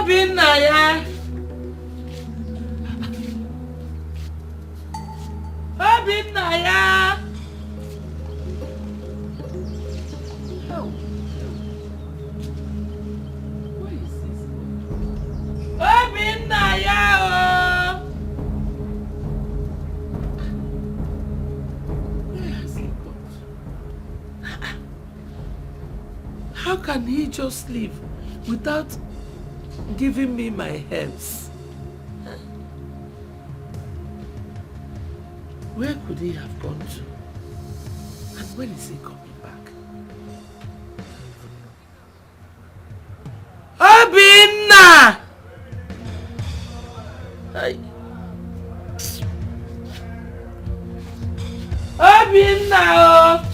Obinna ya. Obinna ya. Where is this? Obinna ya. Where has he gone? How can he just leave without giving me my herbs? Where could he have gone to? And when is he coming back? Obinna! Obinna! Oh!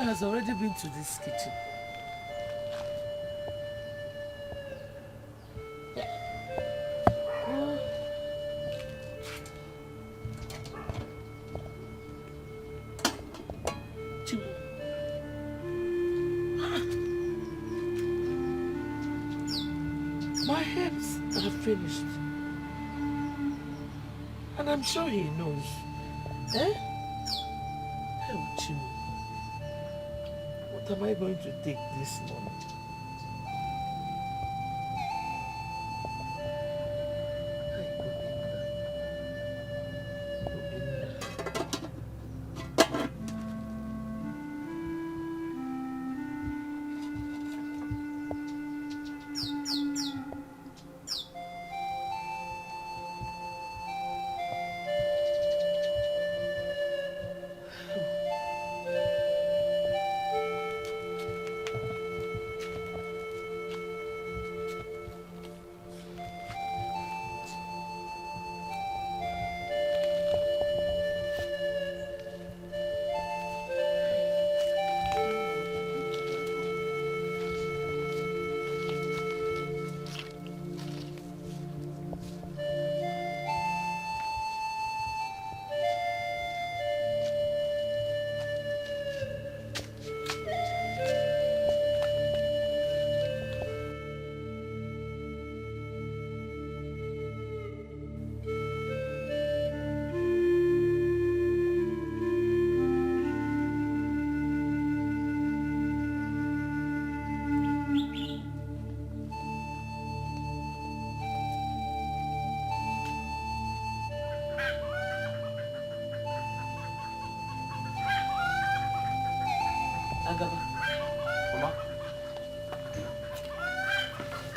Has already been to this kitchen. My herbs are finished. And I'm sure he knows. Eh? Oh, Chimu. What am I going to take this morning? Mama?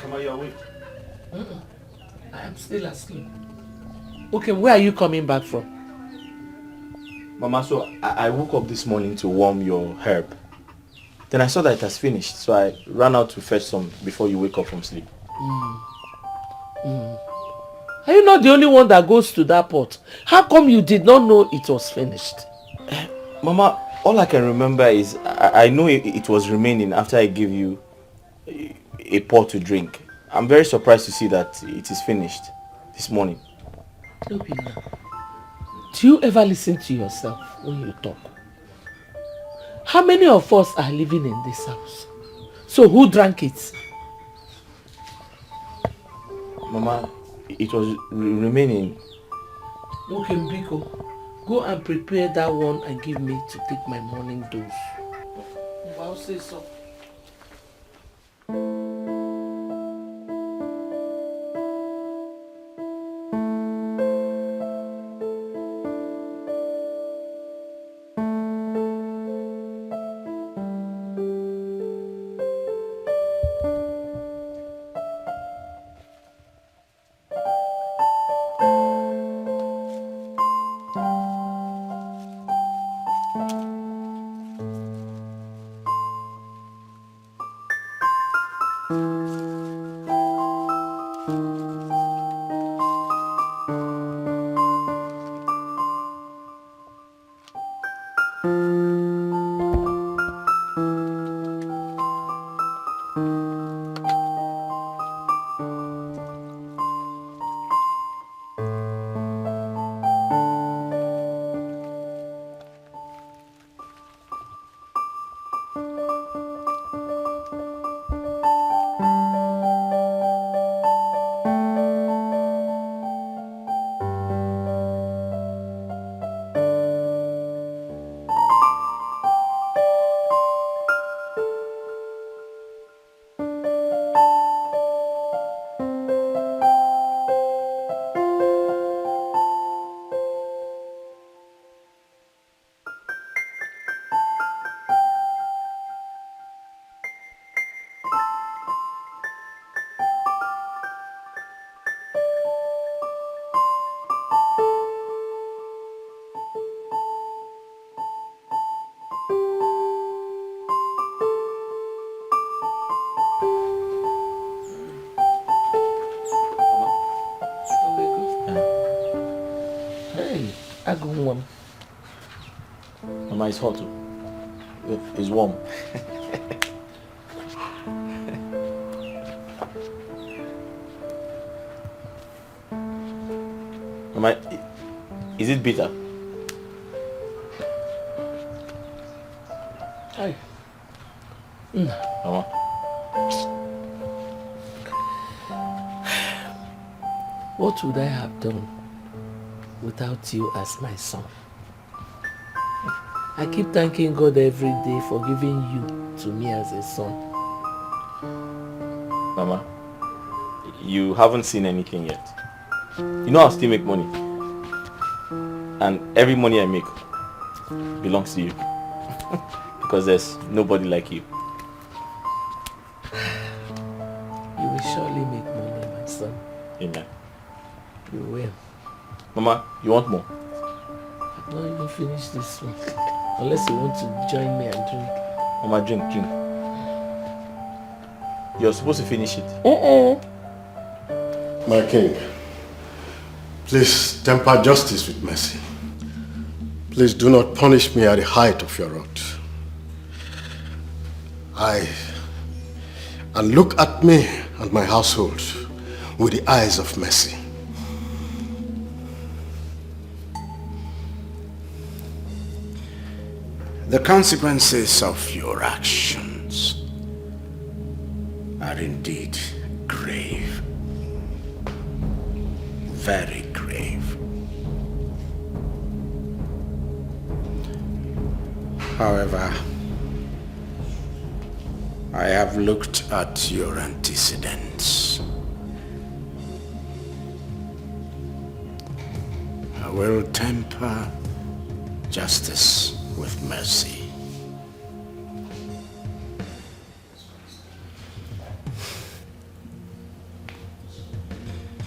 Mama, you're awake. I am still asleep. Okay, where are you coming back from? Mama, so I woke up this morning to warm your herb. Then I saw that it has finished, so I ran out to fetch some before you wake up from sleep. Are you not the only one that goes to that pot? How come you did not know it was finished? Mama, all I can remember is I know it was remaining after I gave you a pot to drink. I'm very surprised to see that it is finished this morning. Obinna, do you ever listen to yourself when you talk? How many of us are living in this house? So who drank it? Mama, it was remaining. Okay, Mbiko, go and prepare that one and give me to take my morning dose. I'll say so. Hey, Agumwam. Mama, it's hot too. It's warm. Mama, is it bitter? Hey. Mama. What would I have done without you as my son? I keep thanking God every day for giving you to me as a son. Mama, you haven't seen anything yet. You know I'll still make money. And every money I make belongs to you. Because there's nobody like you. You will surely make money, my son. Amen. You will. Mama, you want more? I've not even finished this one. Unless you want to join me and drink. Mama, drink. You're supposed to finish it. My king, please temper justice with mercy. Please do not punish me at the height of your wrath. And look at me and my household with the eyes of mercy. The consequences of your actions are indeed grave. Very grave. However, I have looked at your antecedents. I will temper justice with mercy.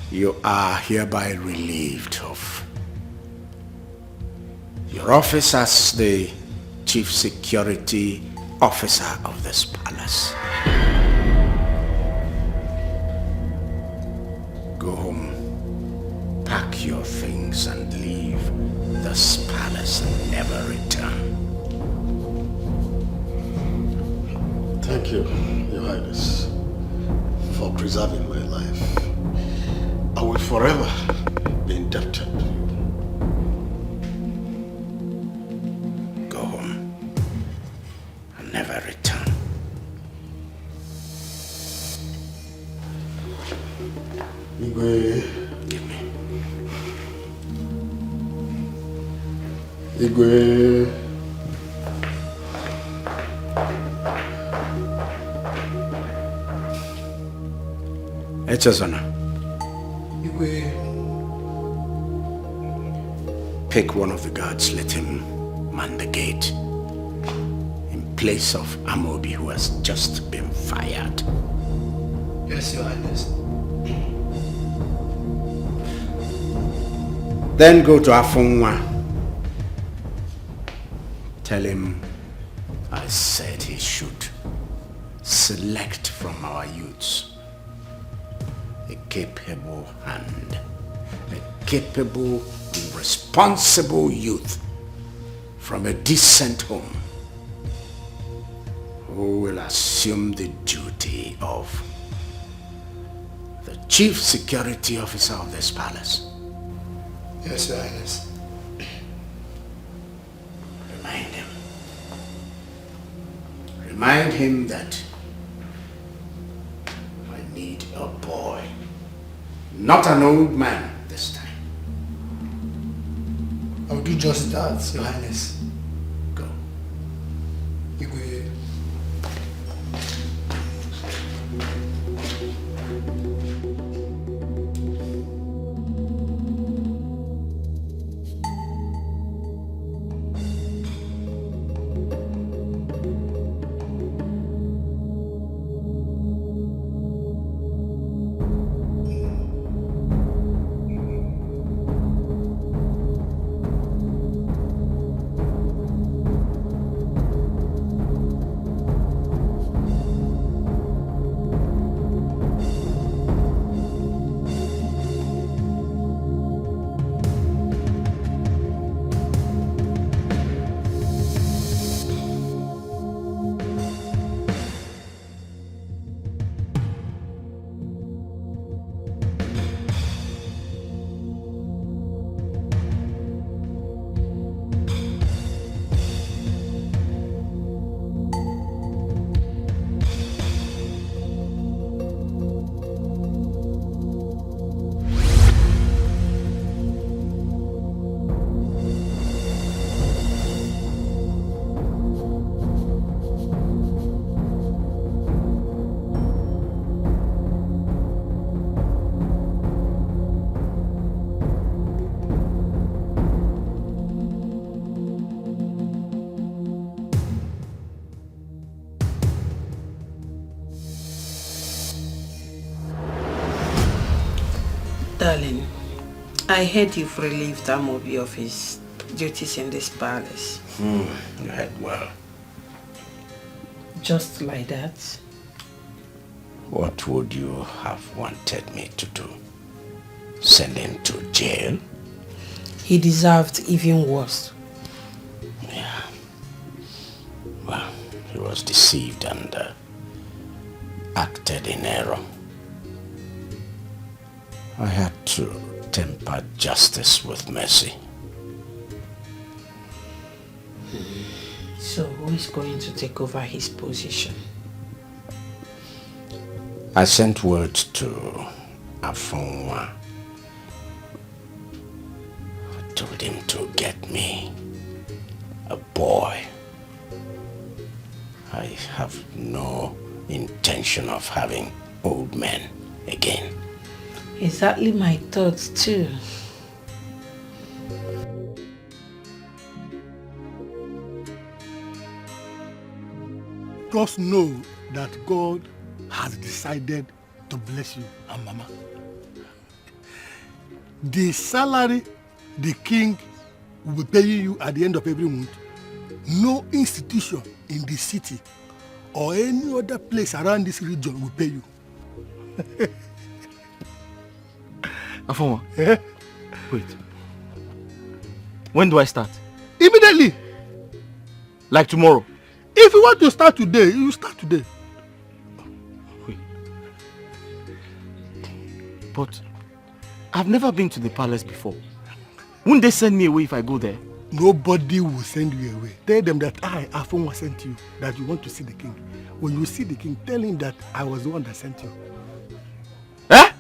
You are hereby relieved of your office as the Chief Security Officer of this palace. Go home, pack your things and leave this palace and never return. Thank you, Your Highness, for preserving my life. I will forever be indebted to you. Go home and never return. Igwe. Give me. Igwe. Echezona. Igwe. Pick one of the guards, let him man the gate in place of Amobi, who has just been fired. Yes, Your Highness. Then go to Afunwa. Tell him I said he should select from our youths a capable hand, a capable, responsible youth from a decent home who will assume the duty of the Chief Security Officer of this palace. Yes, Your Highness. Remind him. Remind him that I need a boy, not an old man this time. I'll do just that, Your Highness. Go. Igwe. I heard you've relieved Amobi of his duties in this palace. You heard well. Just like that? What would you have wanted me to do? Send him to jail? He deserved even worse. Yeah. Well, he was deceived and acted in error. I had to temper justice with mercy. So who is going to take over his position? I sent word to Afonwa. I told him to get me a boy. I have no intention of having old men again. Exactly my thoughts too. Just know that God has decided to bless you and Mama. The salary the king will be paying you at the end of every month, no institution in the city or any other place around this region will pay you. Afonwa, wait. When do I start? Immediately. Like tomorrow? If you want to start today, you start today. Wait. But I've never been to the palace before. Wouldn't they send me away if I go there? Nobody will send you away. Tell them that I, Afonwa, sent you, that you want to see the king. When you see the king, tell him that I was the one that sent you. Eh?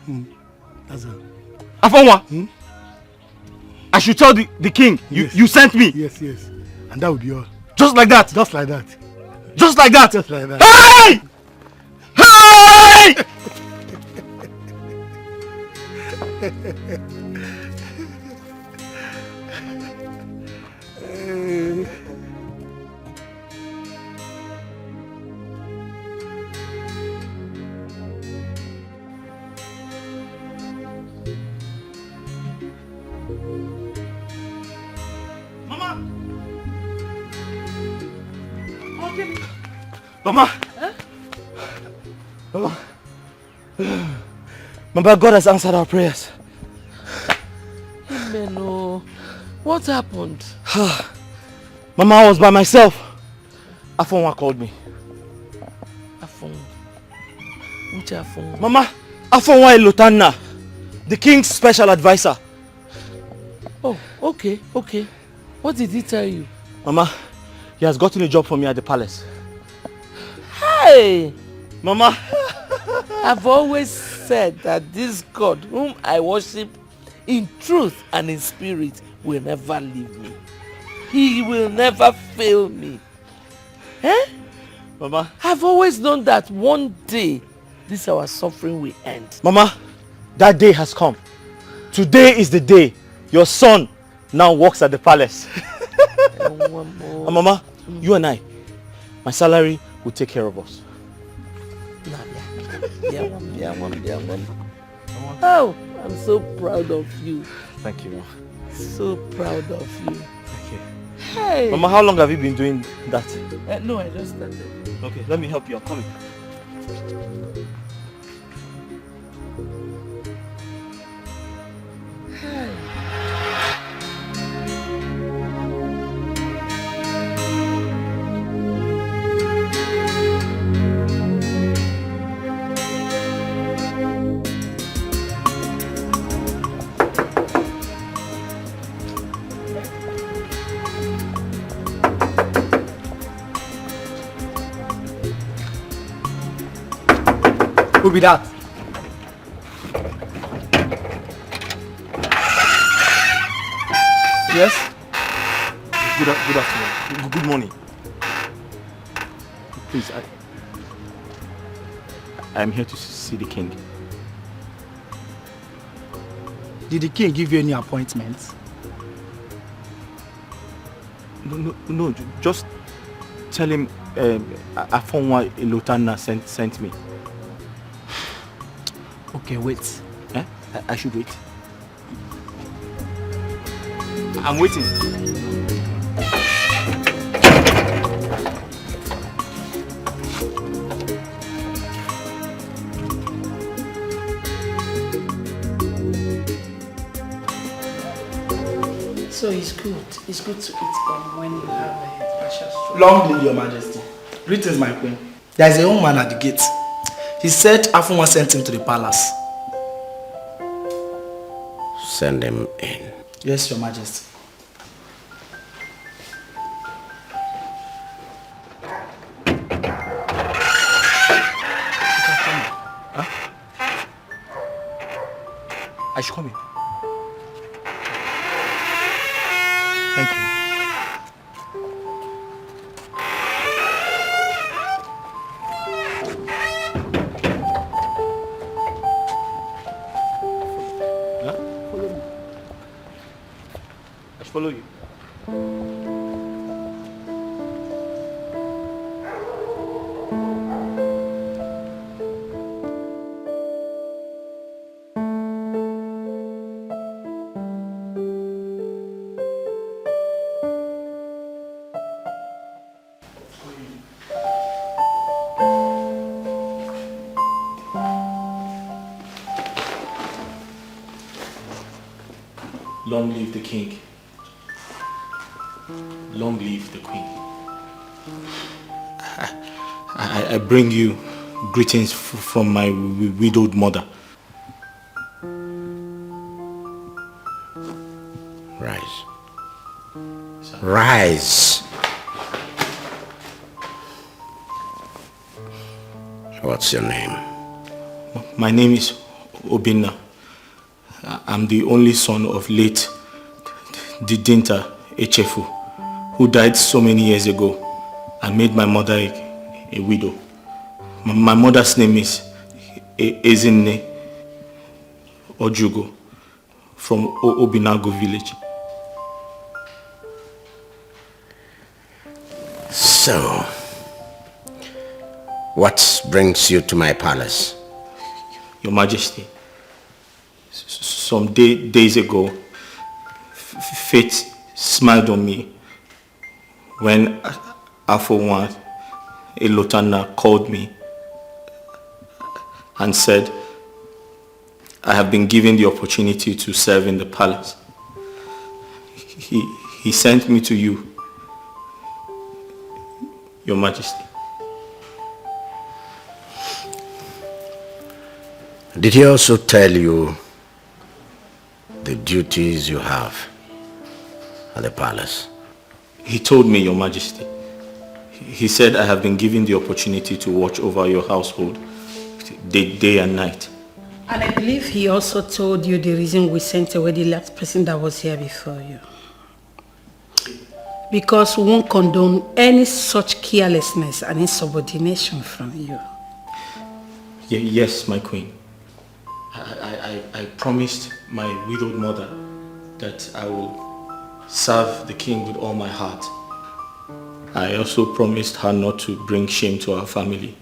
That's all. Afonwa? I should tell the king Yes. you sent me? Yes, yes. And that would be all. Just like that? Just like that. Just like that? Just like that. Hey! Hey! Mama! Huh? Mama! Mama, God has answered our prayers. Amen. Oh, what happened? Mama, I was by myself. Afonwa called me. Afonwa? Which Afonwa? Mama, Afonwa Elotana, the king's special advisor. Oh, okay. What did he tell you? Mama, he has gotten a job for me at the palace. Hey! Mama! I've always said that this God whom I worship in truth and in spirit will never leave me. He will never fail me. Eh? Mama? I've always known that one day this our suffering will end. Mama, that day has come. Today is the day your son now works at the palace. Mama, you and I, my salary will take care of us. Oh, I'm so proud of you. Thank you, Mama. So proud of you. Thank you. Hey. Mama, how long have you been doing that? No, I just started. Okay, let me help you. I'm coming. Who be that? Yes? Good afternoon. Good morning. Please, I'm here to see the king. Did the king give you any appointments? No, just tell him Afonwa Elotana sent me. Okay, wait. Eh? I should wait. I'm waiting. So it's good. It's good to eat gum when you have a partial stroke. Long live your majesty. Greetings, my queen. There is a young man at the gate. He said Afunwa sent him to the palace. Send him in. Yes, your majesty. I should come in. Thank you. Huh? Follow me. I should follow you. Long live the king. Long live the queen. I bring you greetings from my widowed mother. Rise. Rise. What's your name? My name is Obinna. I'm the only son of late Didinta Echefu, who died so many years ago and made my mother a widow. My mother's name is Ezinne Ojugo from Obinago village. So, what brings you to my palace? Your Majesty, some days ago, fate smiled on me when Afunwa Elotana called me and said, I have been given the opportunity to serve in the palace. He sent me to you, Your Majesty. Did he also tell you the duties you have at the palace? He told me, Your Majesty. He said I have been given the opportunity to watch over your household day and night. And I believe he also told you the reason we sent away the last person that was here before you. Because we won't condone any such carelessness and insubordination from you. Yes, my queen. I promised my widowed mother that I will serve the king with all my heart. I also promised her not to bring shame to our family,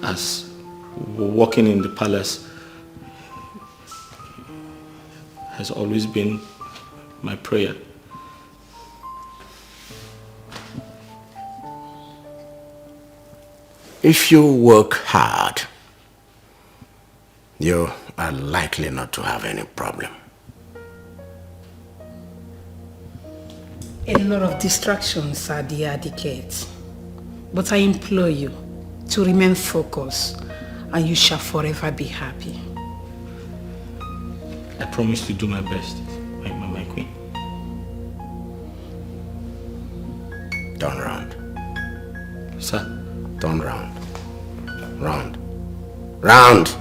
as working in the palace has always been my prayer. If you work hard, you are likely not to have any problem. A lot of distractions are there, Dikeh. But I implore you to remain focused and you shall forever be happy. I promise to do my best, my queen. Turn round. Sir? Turn round. Round. Round!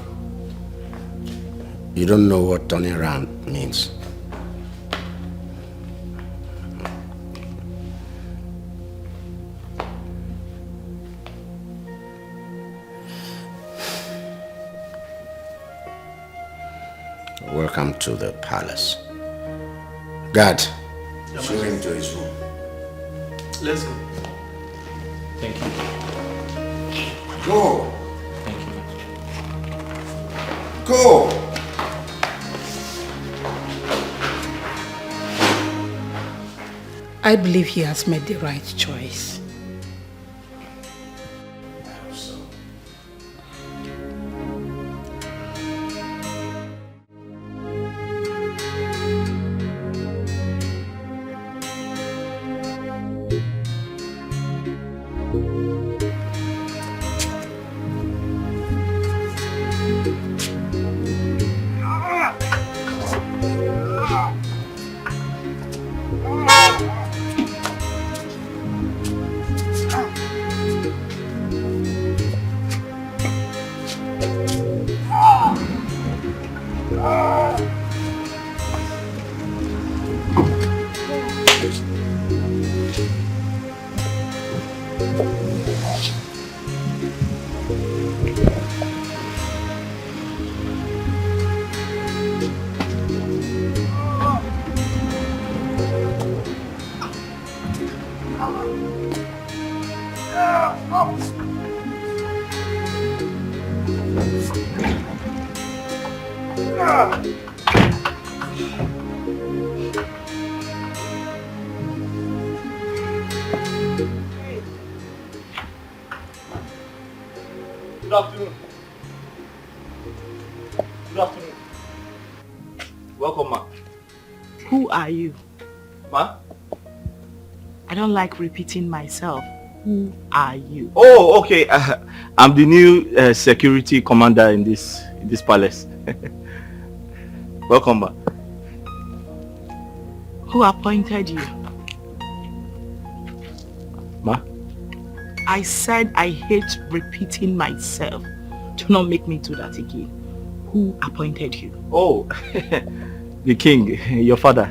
You don't know what turning around means. Welcome to the palace. Guard, show him to his room. Let's go. Thank you. Go! Thank you. Go! I believe he has made the right choice. Good afternoon. Good afternoon. Welcome, ma. Who are you? Ma? I don't like repeating myself. Who are you? Oh, okay. I'm the new security commander in this palace. Welcome, ma. Who appointed you? Ma? I said I hate repeating myself. Do not make me do that again. Who appointed you? Oh, the king, your father.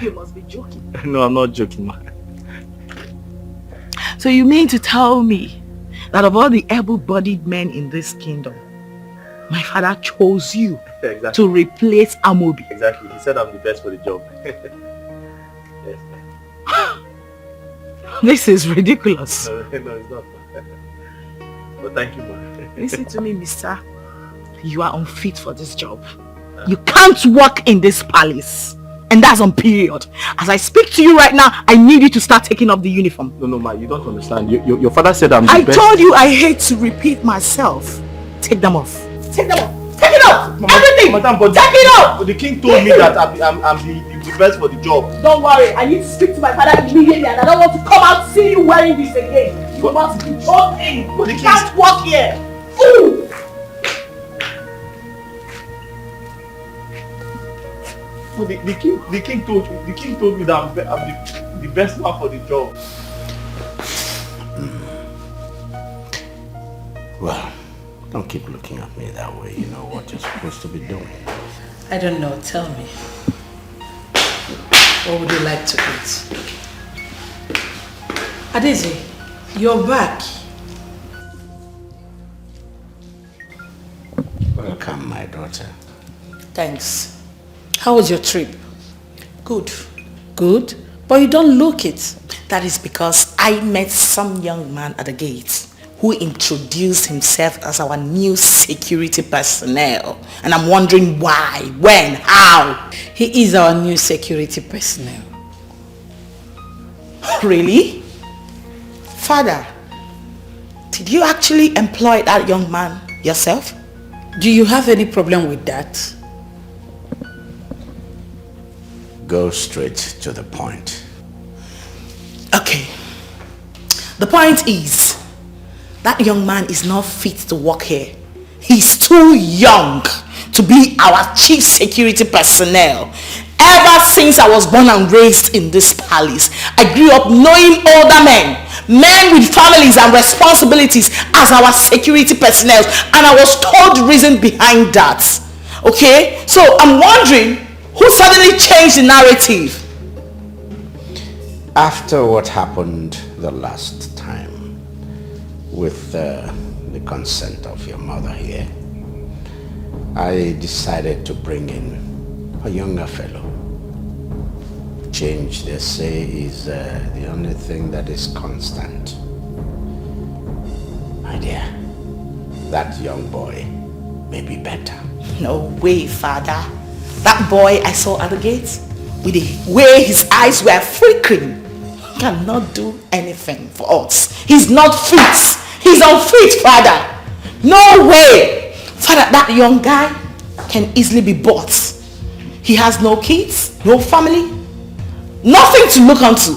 You must be joking. No, I'm not joking, ma. So you mean to tell me that of all the able-bodied men in this kingdom, my father chose you to replace Amobi? Exactly. He said I'm the best for the job. Yes. This is ridiculous. No, it's not. But thank you, ma. Listen to me, mister. You are unfit for this job. You can't work in this palace. And that's on period. As I speak to you right now, I need you to start taking off the uniform. No, ma, you don't understand. Your father said I'm the best. I told you I hate to repeat myself. Take them off. Take them off. Take it off. Mama, Everything. Madam, but take it off. But the king told me that I'm the best for the job. Don't worry. I need to speak to my father immediately and I don't want to come out see you wearing this again. You must be joking. But the You king can't work here. Ooh. Well, the king told me that I'm the best man for the job. Well, don't keep looking at me that way. You know what you're supposed to be doing. I don't know. Tell me. What would you like to eat? Adeze, you're back. Welcome, my daughter. Thanks. How was your trip? Good. Good? But you don't look it. That is because I met some young man at the gate who introduced himself as our new security personnel. And I'm wondering why, when, how. He is our new security personnel. Really? Father, did you actually employ that young man yourself? Do you have any problem with that? Go straight to the point. Okay. The point is, that young man is not fit to work here. He's too young to be our chief security personnel. Ever since I was born and raised in this palace, I grew up knowing older men with families and responsibilities as our security personnel, and I was told the reason behind that. Okay? So I'm wondering, who suddenly changed the narrative? After what happened the last time, with the consent of your mother here, I decided to bring in a younger fellow. Change, they say, is the only thing that is constant. My dear, that young boy may be better. No way, Father. That boy I saw at the gate, with the way his eyes were flickering, cannot do anything for us. He's not fit. He's unfit, Father. No way. Father, that young guy can easily be bought. He has no kids, no family, nothing to look onto.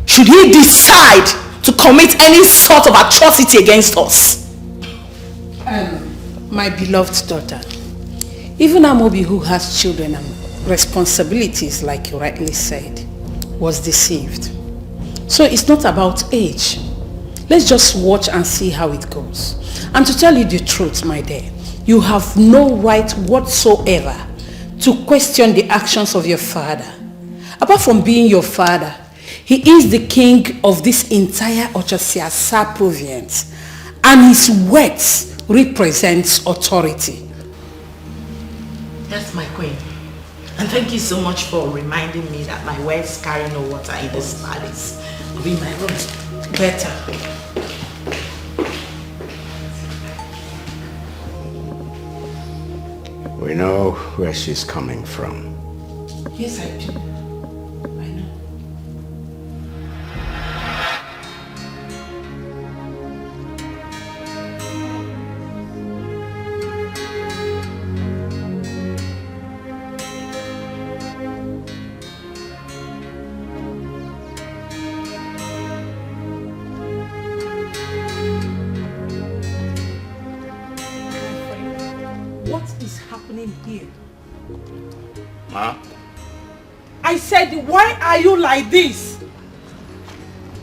Should he decide to commit any sort of atrocity against us? My beloved daughter, even Amobi, who has children and responsibilities, like you rightly said, was deceived. So it's not about age. Let's just watch and see how it goes. And to tell you the truth, my dear, you have no right whatsoever to question the actions of your father. Apart from being your father, he is the king of this entire Ochosiasa province, and his words represents authority. Yes, my queen. And thank you so much for reminding me that my words carry no water in this palace. I'll be in my room. Better. We know where she's coming from. Yes, I do. I know. What is happening here? Ma? I said, why are you like this?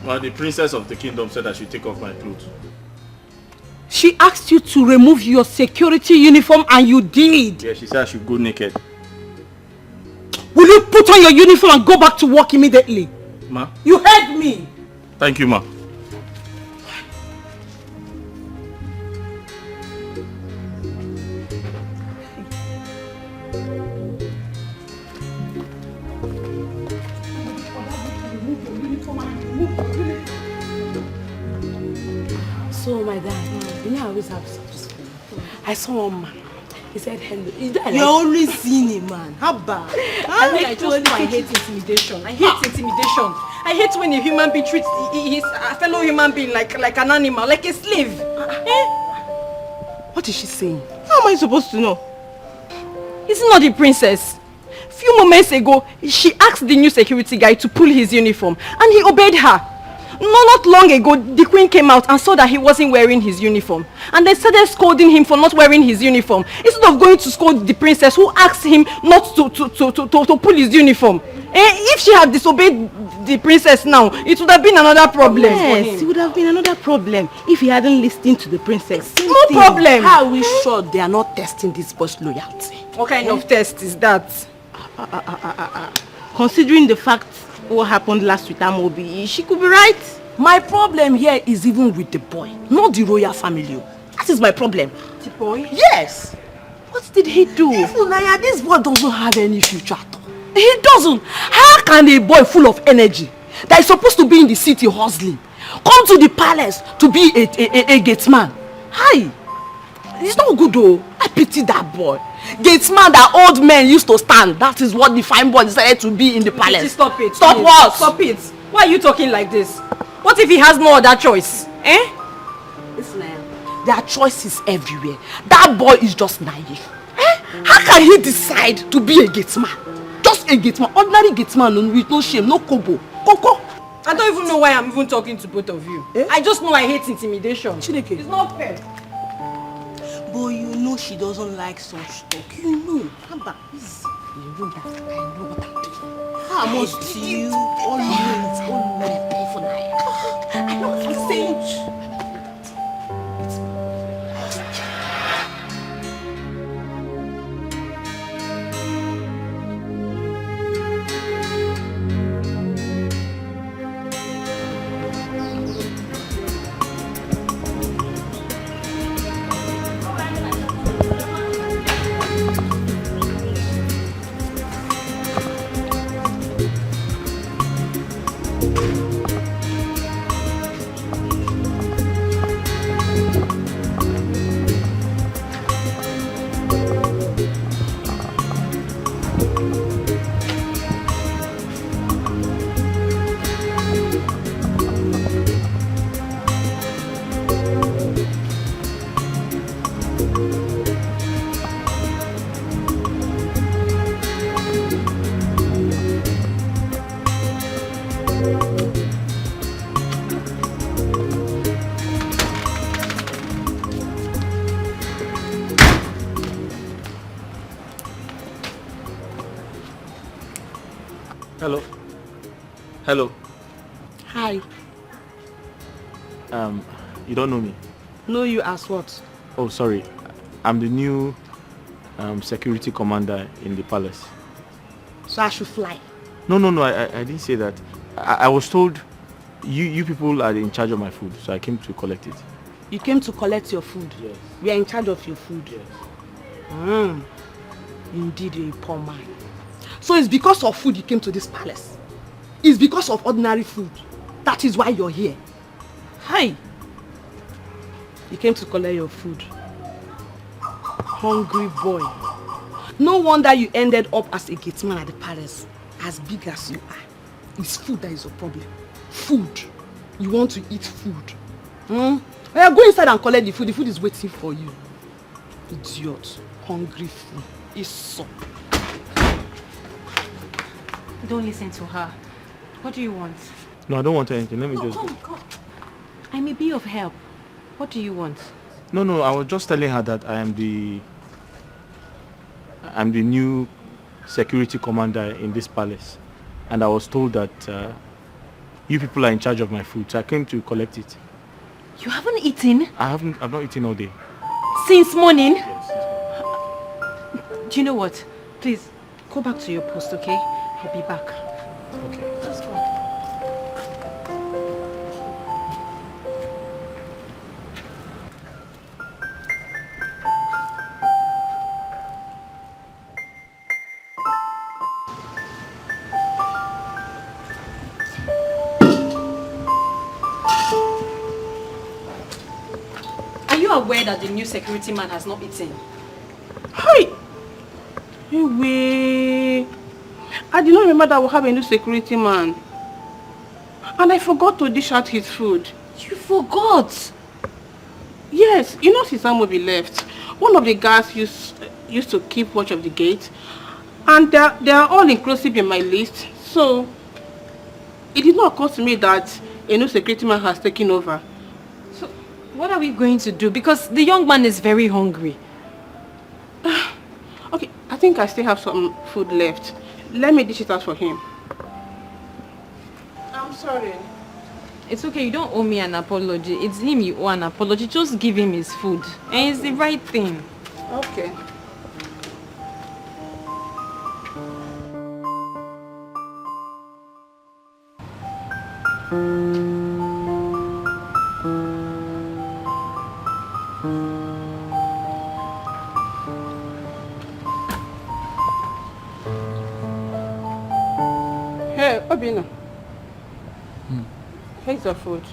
Well, the princess of the kingdom said I should take off my clothes. She asked you to remove your security uniform and you did. Yeah, she said I should go naked. Will you put on your uniform and go back to work immediately? Ma? You heard me. Thank you, ma. So my dad, you know I always have such school. I saw one man. He said hello. You're only seeing a man. How bad? I hate intimidation. I hate intimidation. I hate when a human being treats his fellow human being like an animal, like a slave. What is she saying? How am I supposed to know? Is it not the princess? A few moments ago, she asked the new security guy to pull his uniform and he obeyed her. Not long ago, the queen came out and saw that he wasn't wearing his uniform. And they started scolding him for not wearing his uniform. Instead of going to scold the princess who asked him not to pull his uniform. If she had disobeyed the princess now, it would have been another problem for him. Yes, it would have been another problem if he hadn't listened to the princess. No problem. How are we sure they are not testing this boy's loyalty? What kind of test is that? Considering the fact what happened last with Amobi, she could be right. My problem here is even with the boy, not the royal family. That is my problem. The boy? Yes. What did he do? Naya, this boy doesn't have any future at all. He doesn't. How can a boy full of energy that is supposed to be in the city hustling come to the palace to be a gatesman? Hi. It's not good though. I pity that boy. Gatesman that old men used to stand. That is what the fine boy decided to be in the palace. Stop it. Stop please. what? Stop it. Why are you talking like this? What if he has no other choice? Listen, their choice is everywhere. That boy is just naive. How can he decide to be a gatesman? Just a gatesman. Ordinary gatesman with no shame, no kobo. Koko. I don't even know why I'm even talking to both of you. I just know I hate intimidation. Chineke. It's not fair. But you know she doesn't like such talk. You know. Haba, please. You know that I know what I'm doing. How much do you always pay for that? I know what I'm saying. Hello. Hello. Hi. You don't know me? Know you as what? Oh, sorry. I'm the new security commander in the palace. So I should fly? No, I didn't say that. I was told you people are in charge of my food, so I came to collect it. You came to collect your food? Yes. We are in charge of your food? Yes. Indeed, you're a poor man. So it's because of food you came to this palace? It's because of ordinary food? That is why you're here? Hi! You came to collect your food. Hungry boy. No wonder you ended up as a gateman at the palace. As big as you are. It's food that is your problem. Food. You want to eat food. Well, go inside and collect the food. The food is waiting for you. Idiot. Hungry food. It's so. Don't listen to her. What do you want? No, I don't want anything. Let me just... Come. I may be of help. What do you want? No, I was just telling her that I'm the new security commander in this palace. And I was told that you people are in charge of my food, so I came to collect it. You haven't eaten? I've not eaten all day. Since morning? Yes. Do you know what? Please, go back to your post, okay? I'll be back. Okay. Just go. Are you aware that the new security man has not eaten? Hi! Hey, I did not remember that we'll have a new security man. And I forgot to dish out his food. You forgot? Yes, you know since Amobi left, one of the guards used to keep watch of the gate. And they are all inclusive in my list. So, it did not occur to me that a new security man has taken over. So, what are we going to do? Because the young man is very hungry. Okay, I think I still have some food left. Let me dish it out for him. I'm sorry. It's okay, you don't owe me an apology. It's him you owe an apology. Just give him his food. And it's the right thing. Okay. Hey, Obinna. Here's your food.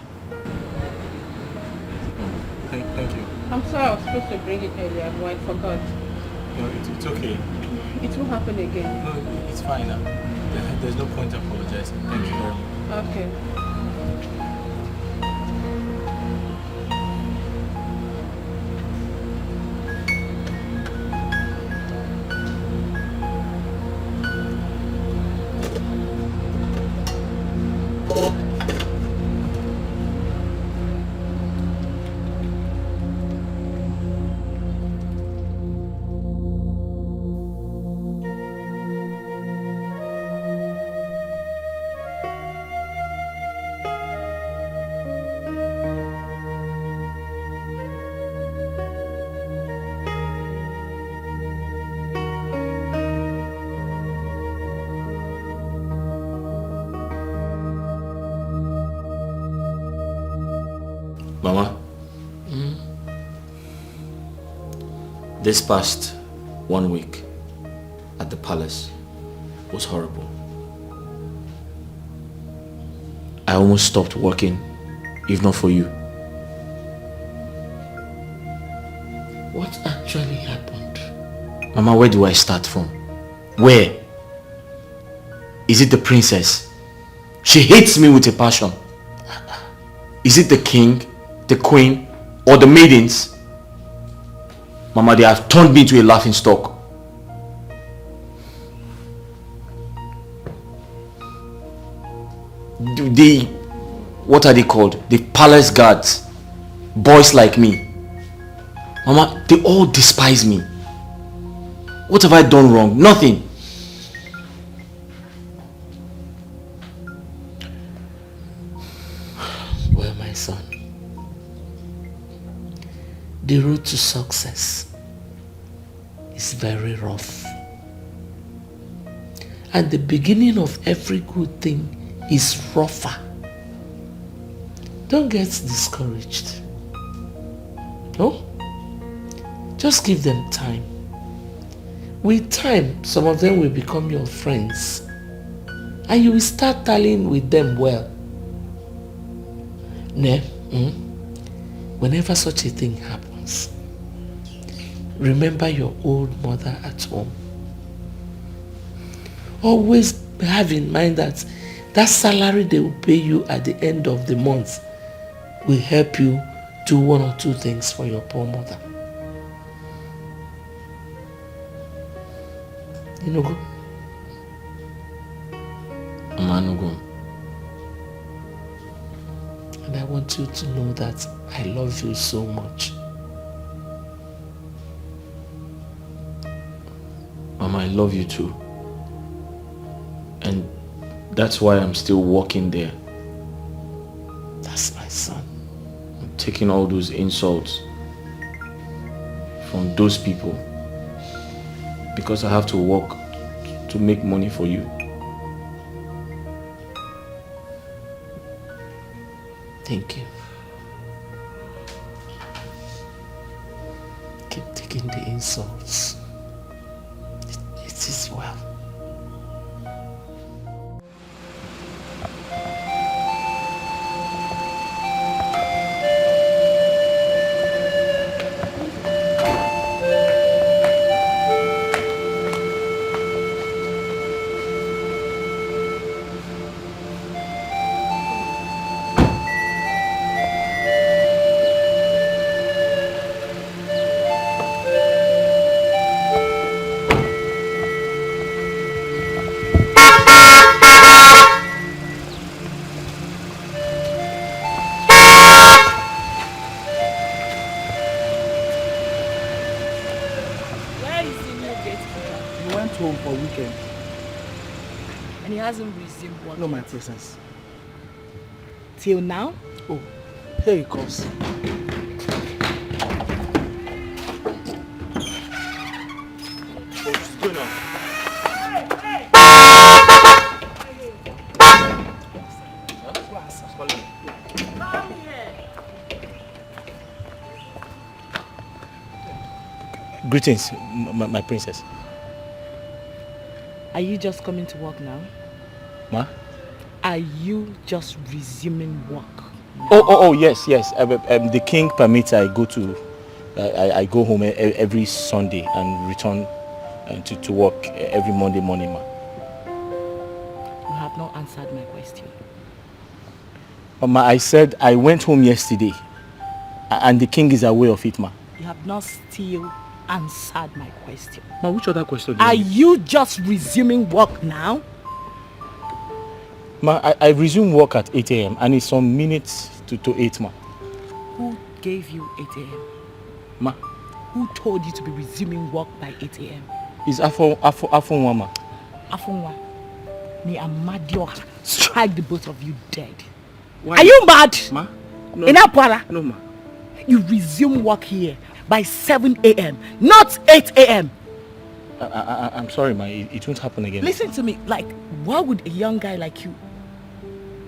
Thank you. I'm sorry I was supposed to bring it earlier, but I forgot. No, it's okay. It won't happen again. No, it's fine now. There's no point apologizing. Thank you very much. Okay. Mama, this past 1 week at the palace was horrible. I almost stopped working, if not for you. What actually happened? Mama, where do I start from? Where? Is it the princess? She hates me with a passion. Is it the king, the queen, or the maidens? Mama, they have turned me into a laughing stock. What are they called? The palace guards. Boys like me. Mama, they all despise me. What have I done wrong? Nothing. son, the road to success is very rough. And the beginning of every good thing is rougher. Don't get discouraged. No? Just give them time. With time, some of them will become your friends. And you will start tallying with them well. Whenever such a thing happens, remember your old mother at home. Always have in mind that salary they will pay you at the end of the month will help you do one or two things for your poor mother. You know, go. Manugo. And I want you to know that I love you so much. Mama, I love you too. And that's why I'm still working there. That's my son. I'm taking all those insults from those people because I have to work to make money for you. Thank you. Keep taking the insults. It is well. No, my presence. Till now? Oh, here he comes. What's going on? Greetings, my princess. Are you just coming to work now? Ma? Are you just resuming work? Oh, yes. The king permits I go to, I go home every Sunday and return to work every Monday morning, ma. You have not answered my question. Ma, I said I went home yesterday, and the king is aware of it, ma. You have not still answered my question. Ma, which other question? Are you just resuming work now? Ma, I resume work at 8 a.m. and it's some minutes to 8, ma. Who gave you 8 a.m.? Ma. Who told you to be resuming work by 8 a.m.? It's Afonwa, ma. Afonwa, may Amadioha strike the both of you dead. Why? Are you mad? Ma? No. In Apara? No, ma. You resume work here by 7 a.m., not 8 a.m. I'm sorry, ma. It won't happen again. Listen to me. Like, what would a young guy like you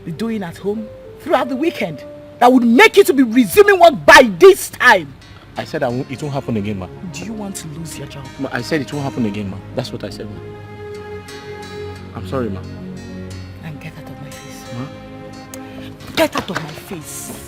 be doing at home throughout the weekend that would make you to be resuming work by this time? I said it won't happen again, ma. Do you want to lose your job? Ma, I said it won't happen again, ma. That's what I said, ma. I'm sorry, ma. And get out of my face. Ma? Get out of my face.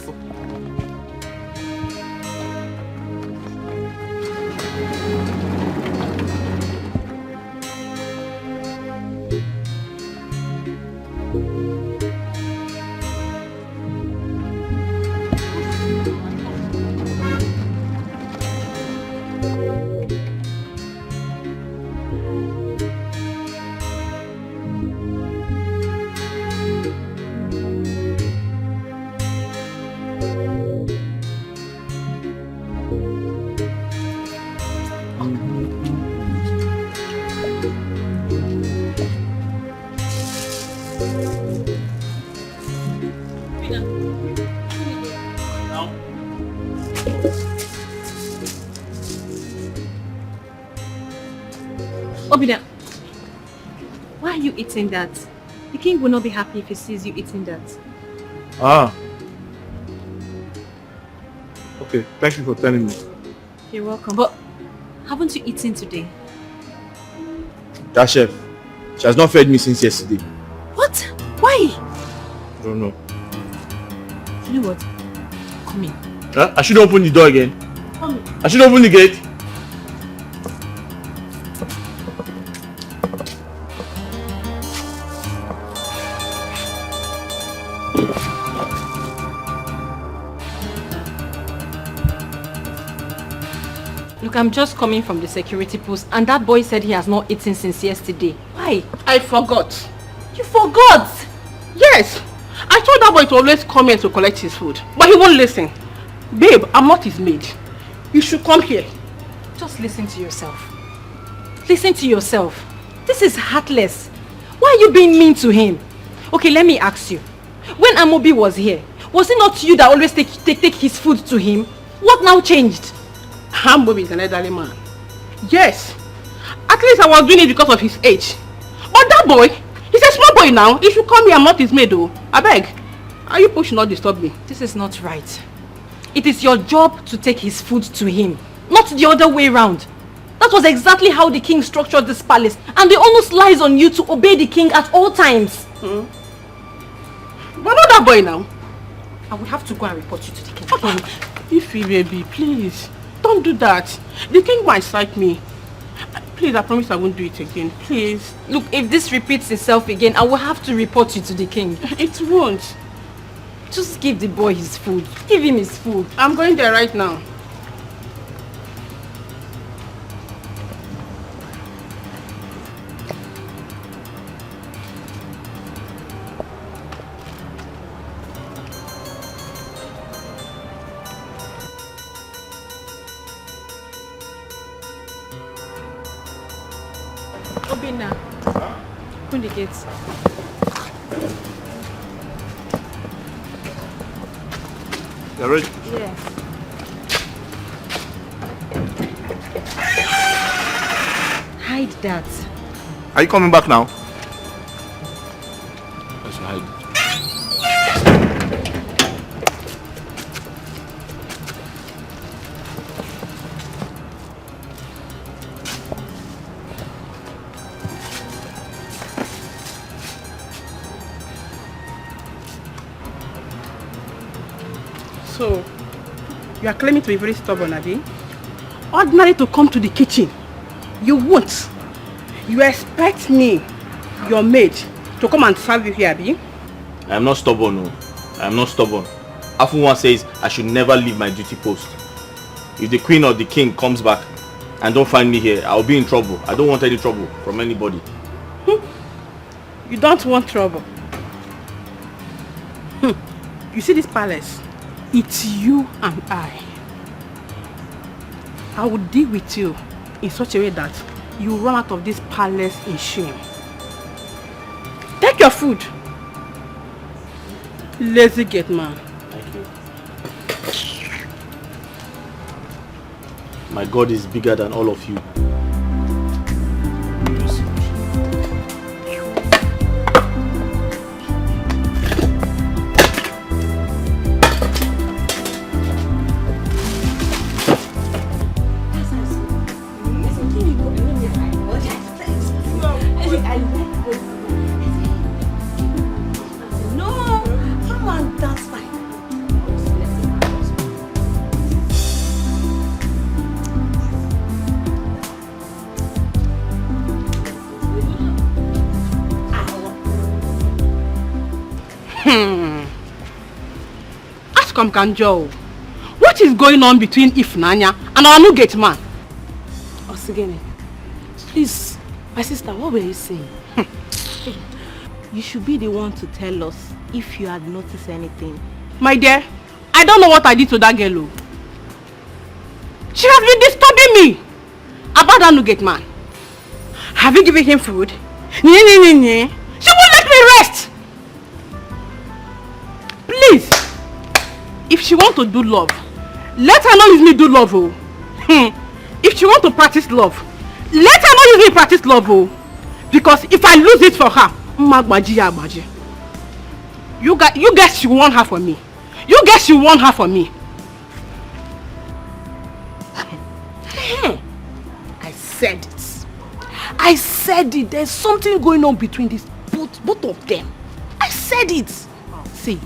Obinna, why are you eating that? The king will not be happy if he sees you eating that. Ah. Okay, thank you for telling me. You're welcome. But haven't you eaten today? That chef, she has not fed me since yesterday. What? Why? I don't know. You know what? Come in. Huh? I should open the door again. Come in. I should open the gate. Look, I'm just coming from the security post and that boy said he has not eaten since yesterday. Why? I forgot. You forgot? Yes. I told that boy to always come here to collect his food. But he won't listen. Babe, I'm not his maid. You should come here. Just listen to yourself. Listen to yourself. This is heartless. Why are you being mean to him? Okay, let me ask you. When Amobi was here, was it not you that always take his food to him? What now changed? Amobi is an elderly man. Yes. At least I was doing it because of his age. But that boy, he's a small boy now. He should come here. I'm not his maid though. I beg. Are you pushing not disturb me? This is not right. It is your job to take his food to him, not the other way around. That was exactly how the king structured this palace, and the onus lies on you to obey the king at all times. But not that boy now. I will have to go and report you to the king. Ify, baby, please. Don't do that. The king might strike me. Please, I promise I won't do it again. Please. Look, if this repeats itself again, I will have to report you to the king. It won't. Just give the boy his food. Give him his food. I'm going there right now. Obinna, open the gates. You're ready? Yes. Hide that. Are you coming back now? Let's hide. So, you are claiming to be very stubborn, Abi? Ordinary to come to the kitchen. You won't. You expect me, your maid, to come and serve you here, Abi? I am not stubborn, no. I am not stubborn. Afunwa says I should never leave my duty post. If the queen or the king comes back and don't find me here, I'll be in trouble. I don't want any trouble from anybody. You don't want trouble. You see this palace? It's you and I. I will deal with you in such a way that you run out of this palace in shame. Take your food. Lazy gate man. Thank you. My God is bigger than all of you. Kanjo, what is going on between Ifnanya and our new gate man? Osigene, please, my sister, what were you saying? You should be the one to tell us if you had noticed anything. My dear, I don't know what I did to that girl. She has been disturbing me about that new gate man. Have you given him food? She won't let me rest. Please. If she wants to do love, let her not use me do love. If she wants to practice love, Let her not use me in practice love, oh. Because if I lose it for her, you guess you want her for me. You guess you want her for me. I said it. I said it. There's something going on between these both of them. I said it. See,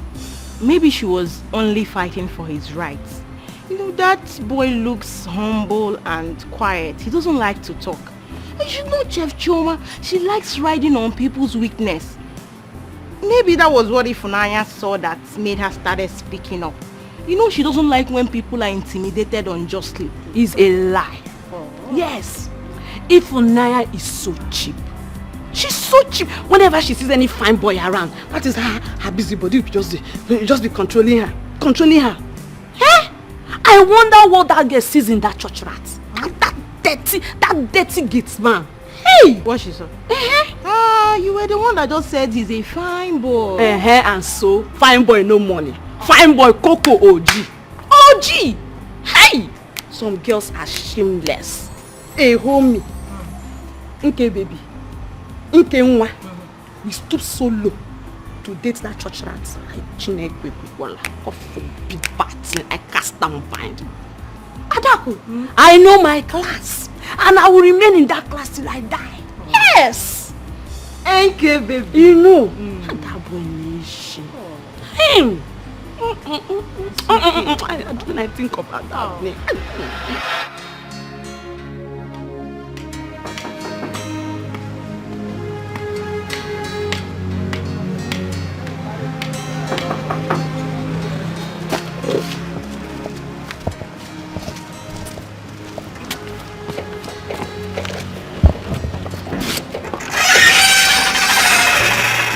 maybe she was only fighting for his rights. You know, that boy looks humble and quiet. He doesn't like to talk. And you know, Chef Choma, she likes riding on people's weakness. Maybe that was what Ifunanya saw that made her started speaking up. You know, she doesn't like when people are intimidated unjustly. It's a lie. Oh. Yes. Ifunanya is so cheap. She's so cheap. Whenever she sees any fine boy around, that is her busybody just be controlling her. Controlling her. Eh? I wonder what that girl sees in that church rat. That dirty gate man. Hey! What she saw? You were the one that just said he's a fine boy. And so, fine boy no money. Fine boy Coco OG. OG! Hey! Some girls are shameless. Hey, homie. Okay, baby. Okay, nwa. We stoop so low to date that church rat. I forbid bad. I cast down bind. Adaku, I know my class. And I will remain in that class till I die. Yes! Okay, baby. You know. That boy nation. Him. I think about that name.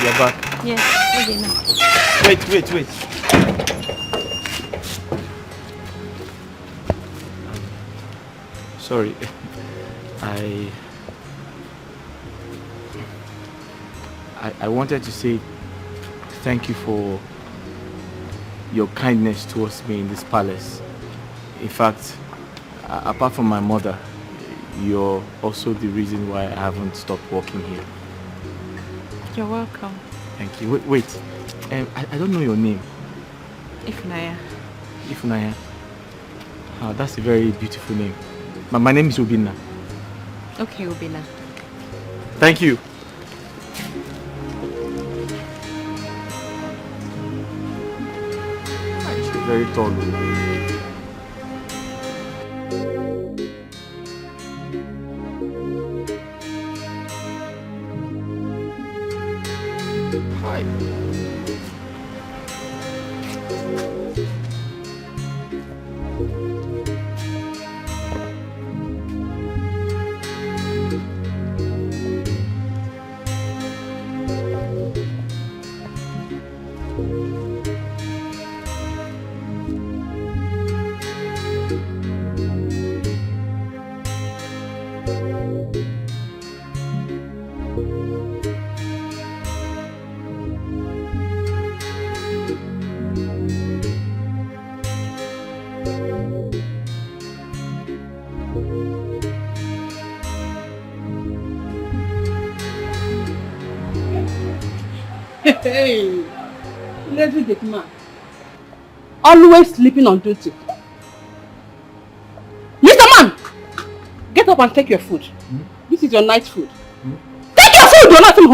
You're back. Yes, Wait. Sorry. I wanted to say thank you for your kindness towards me in this palace. In fact, apart from my mother, you're also the reason why I haven't stopped working here. You're welcome. Thank you. Wait. I don't know your name. Ifunanya. Oh, that's a very beautiful name. My name is Obinna. Okay, Obinna. Thank you. She's very tall. Hi. Hey, lazy gate man. Always sleeping on duty. Mr. Man! Get up and take your food. This is your night food. Take your food! You're not in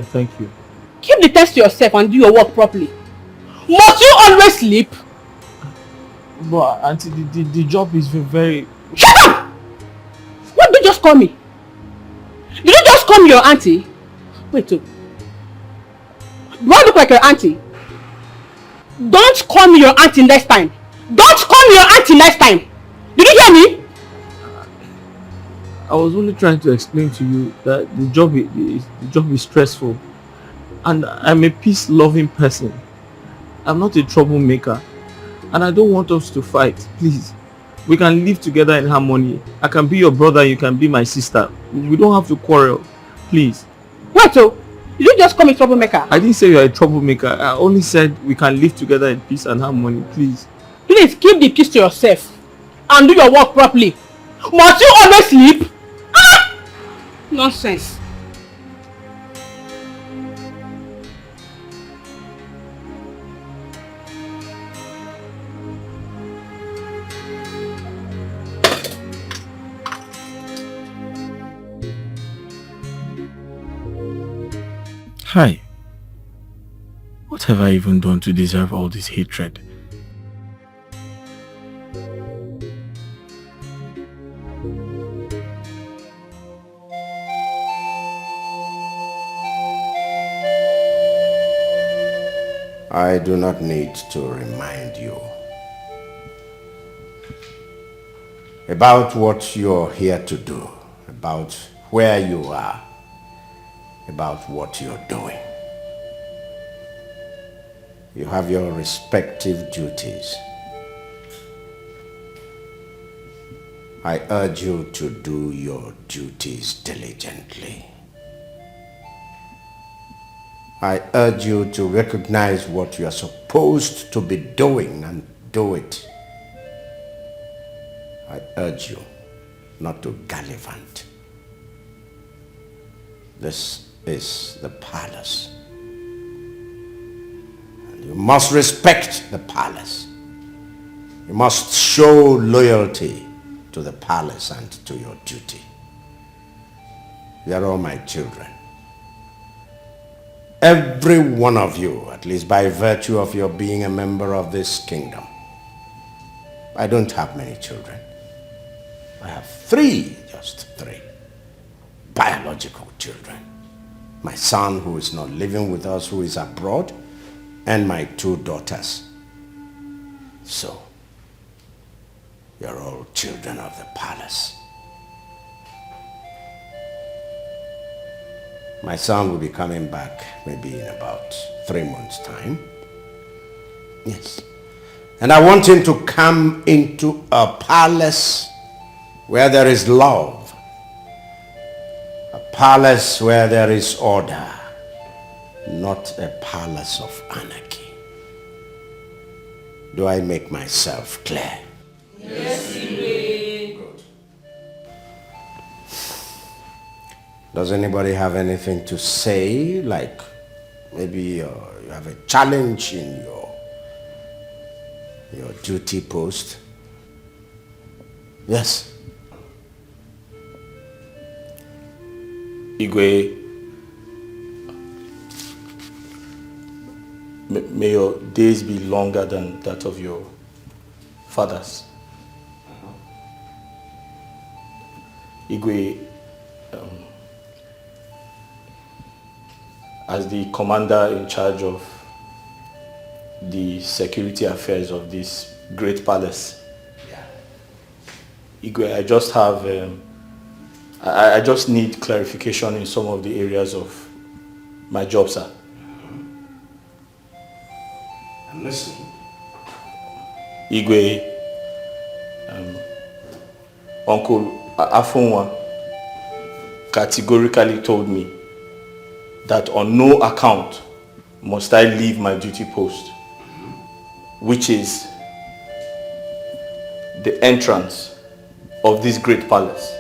Thank you. Keep the test to yourself and do your work properly. Must you always sleep? But auntie, the job is very... Shut up! What did you just call me? Did you just call me your auntie? Wait, do I look like your auntie? Don't call me your auntie next time. Don't call me your auntie next time. Did you hear me? I was only trying to explain to you that the job is stressful, and I'm a peace-loving person. I'm not a troublemaker, and I don't want us to fight. Please, we can live together in harmony. I can be your brother, you can be my sister. We don't have to quarrel. Please. What? So you didn't just call me troublemaker. I didn't say you're a troublemaker. I only said we can live together in peace and harmony. Please. Please keep the peace to yourself and do your work properly. Must you always sleep? Ah! Nonsense. Hi. What have I even done to deserve all this hatred? I do not need to remind you about what you're here to do, about where you are, about what you're doing. You have your respective duties. I urge you to do your duties diligently. I urge you to recognize what you are supposed to be doing and do it. I urge you not to gallivant. This is the palace. And you must respect the palace. You must show loyalty to the palace and to your duty. They are all my children. Every one of you, at least by virtue of your being a member of this kingdom. I don't have many children. I have just three biological children. My son, who is not living with us, who is abroad, and my 2 daughters. So, you're all children of the palace. My son will be coming back maybe in about 3 months' time. Yes. And I want him to come into a palace where there is love. A palace where there is order. Not a palace of anarchy. Do I make myself clear? Yes, you will. Good. Does anybody have anything to say? Like maybe you have a challenge in your duty post? Yes. Igwe, may your days be longer than that of your fathers. Igwe, as the commander in charge of the security affairs of this great palace, Igwe, I just have, I just need clarification in some of the areas of my job, sir. I'm listening. Igwe, Uncle Afonwa categorically told me that on no account must I leave my duty post, which is the entrance of this great palace,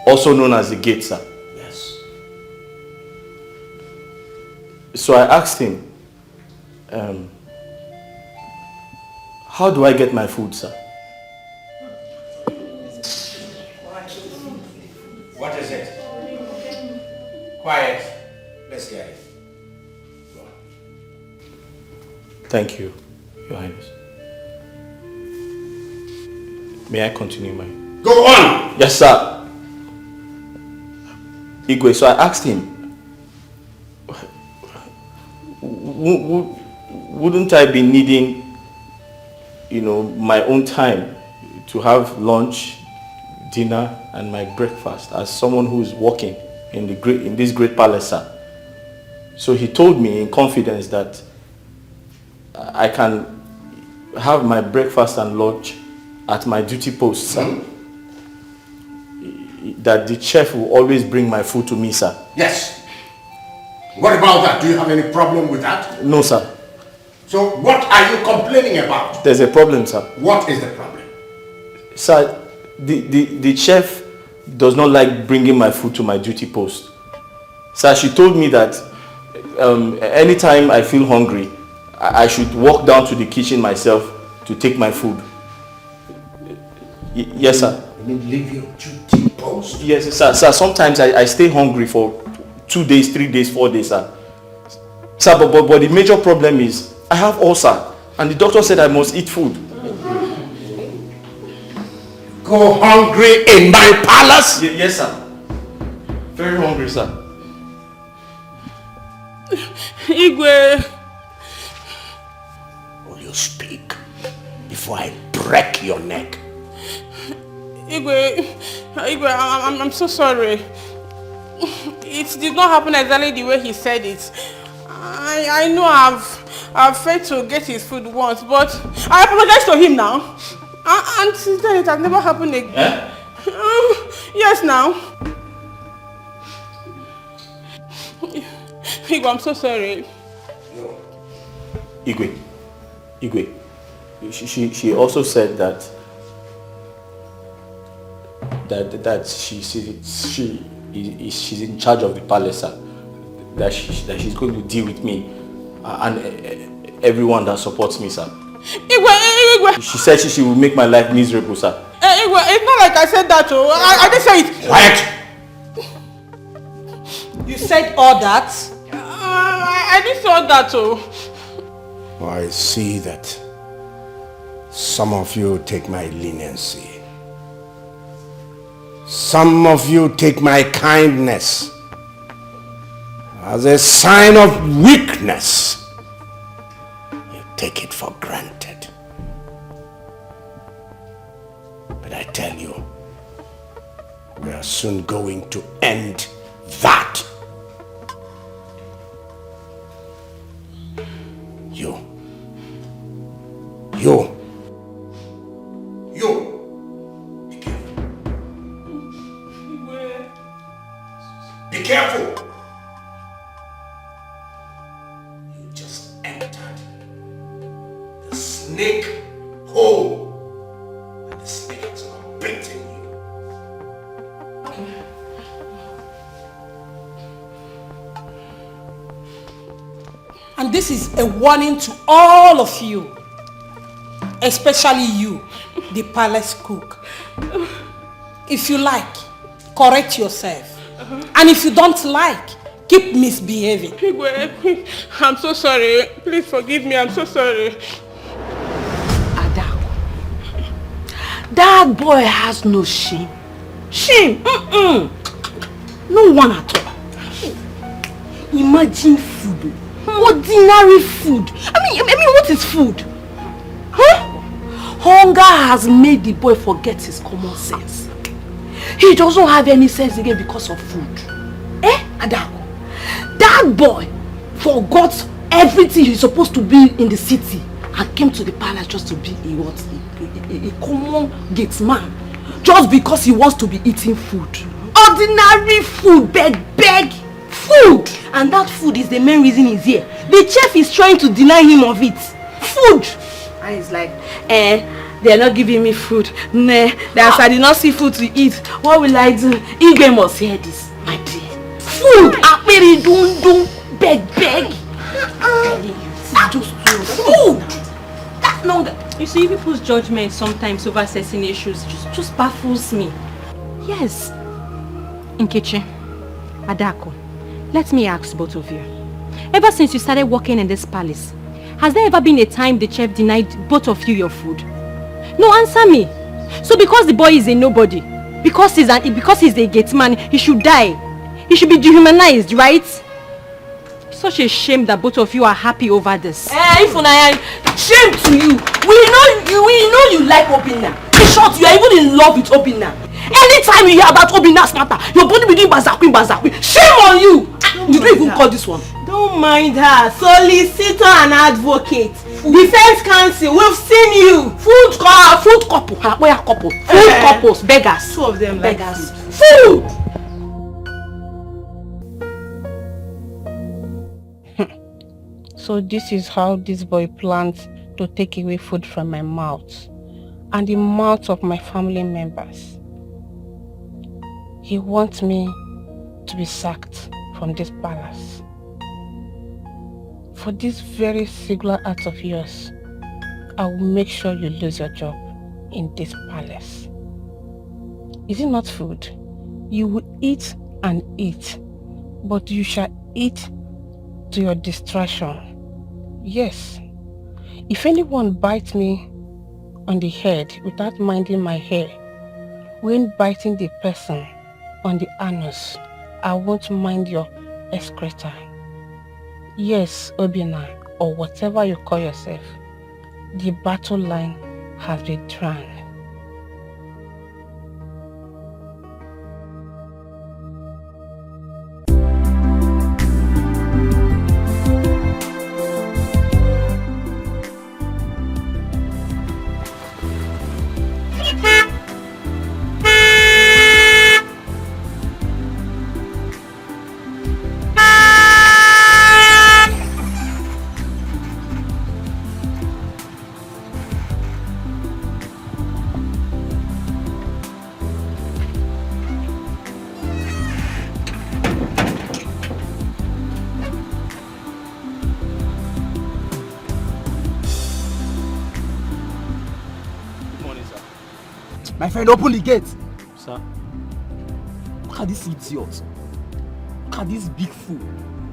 also known as the gate, sir. Yes. So I asked him, how do I get my food, sir? What is it? Quiet. Let's hear it. Go on. Thank you, Your Highness. May I continue my... Go on! Yes, sir. Igwe, so I asked him, wouldn't I be needing, my own time to have lunch, dinner, and my breakfast as someone who is working in this great palace, sir? So he told me in confidence that I can have my breakfast and lunch at my duty post, sir. That the chef will always bring my food to me, sir. Yes. What about that? Do you have any problem with that? No, sir. So what are you complaining about? There's a problem, sir. What is the problem? Sir, the chef does not like bringing my food to my duty post. Sir, she told me that anytime I feel hungry, I should walk down to the kitchen myself to take my food. Yes, sir. You mean leave your duty post? Yes, sir. Sir, sometimes I stay hungry for 2 days, 3 days, 4 days, sir. Sir, but the major problem is I have ulcer, and the doctor said I must eat food. Go hungry in my palace? Yes, sir. Very hungry, sir. Igwe. Will you speak before I break your neck? Igwe, I'm so sorry. It did not happen exactly the way he said it. I know I've failed to get his food once, but I apologize to him now. And since then it has never happened again. Eh? Yes, now. Igwe, I'm so sorry. Igwe. She also said that she's in charge of the palace, sir. That she's going to deal with me and everyone that supports me, sir. Igwe. She said she will make my life miserable, sir. Igwe, it's not like I said that, oh. I didn't say it. Quiet! You said all that? I didn't say all that, oh. I see that some of you take my leniency. Some of you take my kindness as a sign of weakness. You take it for granted. But I tell you, we are soon going to end that. You. Be careful. You just entered the snake hole, and the snake has now bitten you. And this is a warning to all of you, especially you, the palace cook. If you like, correct yourself. And if you don't like, keep misbehaving. I'm so sorry. Please forgive me. I'm so sorry. Ada, that boy has no shame. Shame? No one at all. Imagine food. Ordinary food. I mean, what is food? Huh? Hunger has made the boy forget his common sense. He doesn't have any sense again because of food. Adako? That boy forgot everything he's supposed to be in the city and came to the palace just to be a common gate man. Just because he wants to be eating food. Ordinary food, beg food. And that food is the main reason he's here. The chef is trying to deny him of it. Food. And he's like, they are not giving me food. Nah, that's I did not see food to eat. What will I do? Igwe must hear this, my dear. Food! Akperi dun beg. Just food! That longer. You see, people's judgment sometimes over certain issues just baffles me. Yes. Nkechi, Adako, let me ask both of you. Ever since you started working in this palace, has there ever been a time the chef denied both of you your food? No, answer me. So because the boy is a nobody, because he's a gate man, he should die. He should be dehumanized, right? Such a shame that both of you are happy over this. Shame to you. We know you like Obinna. In short, you are even in love with Obinna. Anytime you hear about Obinna's matter, your body be doing bazakwi. Shame on you. You don't even call this one. Don't mind her. Solicitor and advocate. Defense counsel, we've seen you. Food couple. Where are couple? Food couples, beggars. Two of them like beggars. Food. So this is how this boy plans to take away food from my mouth. and the mouth of my family members. He wants me to be sacked from this palace. For this very singular act of yours, I will make sure you lose your job in this palace. Is it not food? You will eat and eat, but you shall eat to your distraction. Yes. If anyone bites me on the head without minding my hair, when biting the person on the anus, I won't mind your excreta. Yes, Obinna, or whatever you call yourself, the battle line has been drawn. My friend, open the gate. Sir? Look at this idiot. Look at this big fool.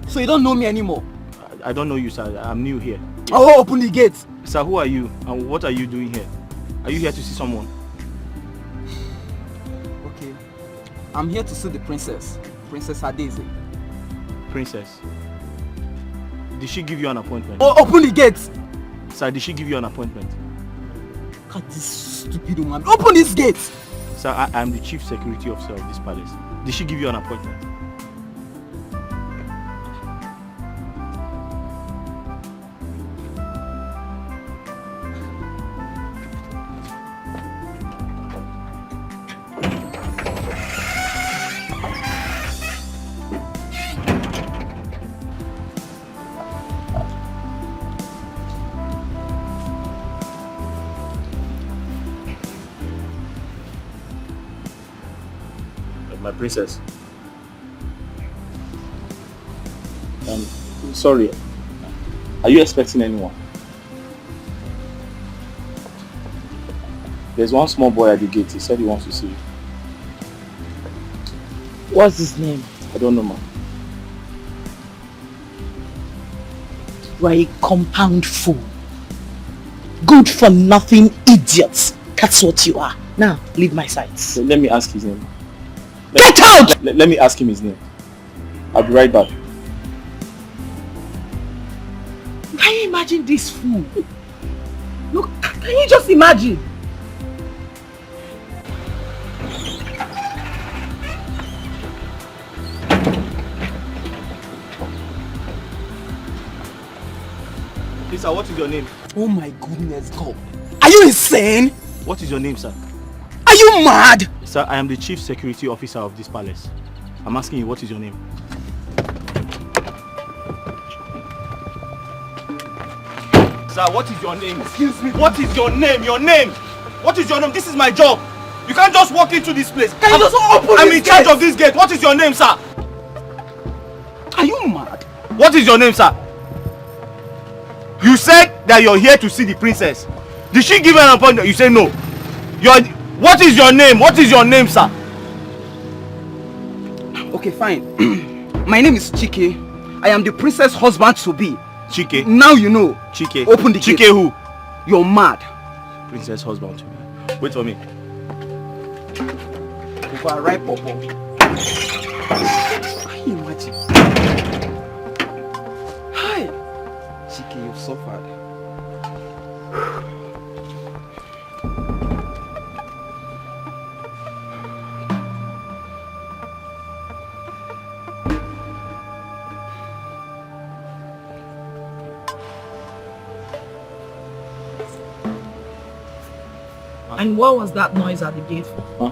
So you don't know me anymore? I don't know you, sir. I'm new here. Oh, open the gate. Sir, who are you? And what are you doing here? Are you here to see someone? Okay. I'm here to see the princess. Princess Adeze. Princess? Did she give you an appointment? Oh, open the gate. Sir, did she give you an appointment? Look at this stupid woman. Open this gate. Sir, I am the chief security officer of this palace. Did she give you an appointment? My princess. Sorry. Are you expecting anyone? There's one small boy at the gate. He said he wants to see you. What's his name? I don't know, ma'am. You are a compound fool. Good for nothing idiots. That's what you are. Now, leave my sight. Let me ask his name. Get out! Let me ask him his name. I'll be right back. Can you imagine this fool? Look, can you just imagine? Please, sir, what is your name? Oh my goodness, God. Are you insane? What is your name, sir? Are you mad? Sir, I am the chief security officer of this palace. I'm asking you, what is your name? Sir, what is your name? Excuse me. What is your name? Your name? What is your name? This is my job. You can't just walk into this place. Can you just open I'm this in charge gate? of this gate. What is your name, sir? Are you mad? What is your name, sir? You said that you're here to see the princess. Did she give you an appointment? You say no. What is your name? What is your name, sir? Okay, fine. My name is Chike. I am the princess husband to be. Chike? Now you know. Chike. Open the gate. Chike who? You're mad. Princess husband to be. Wait for me. Over right, Popo. Can you imagine? Hi. Chike, you've suffered. And what was that noise at the gate for? Huh?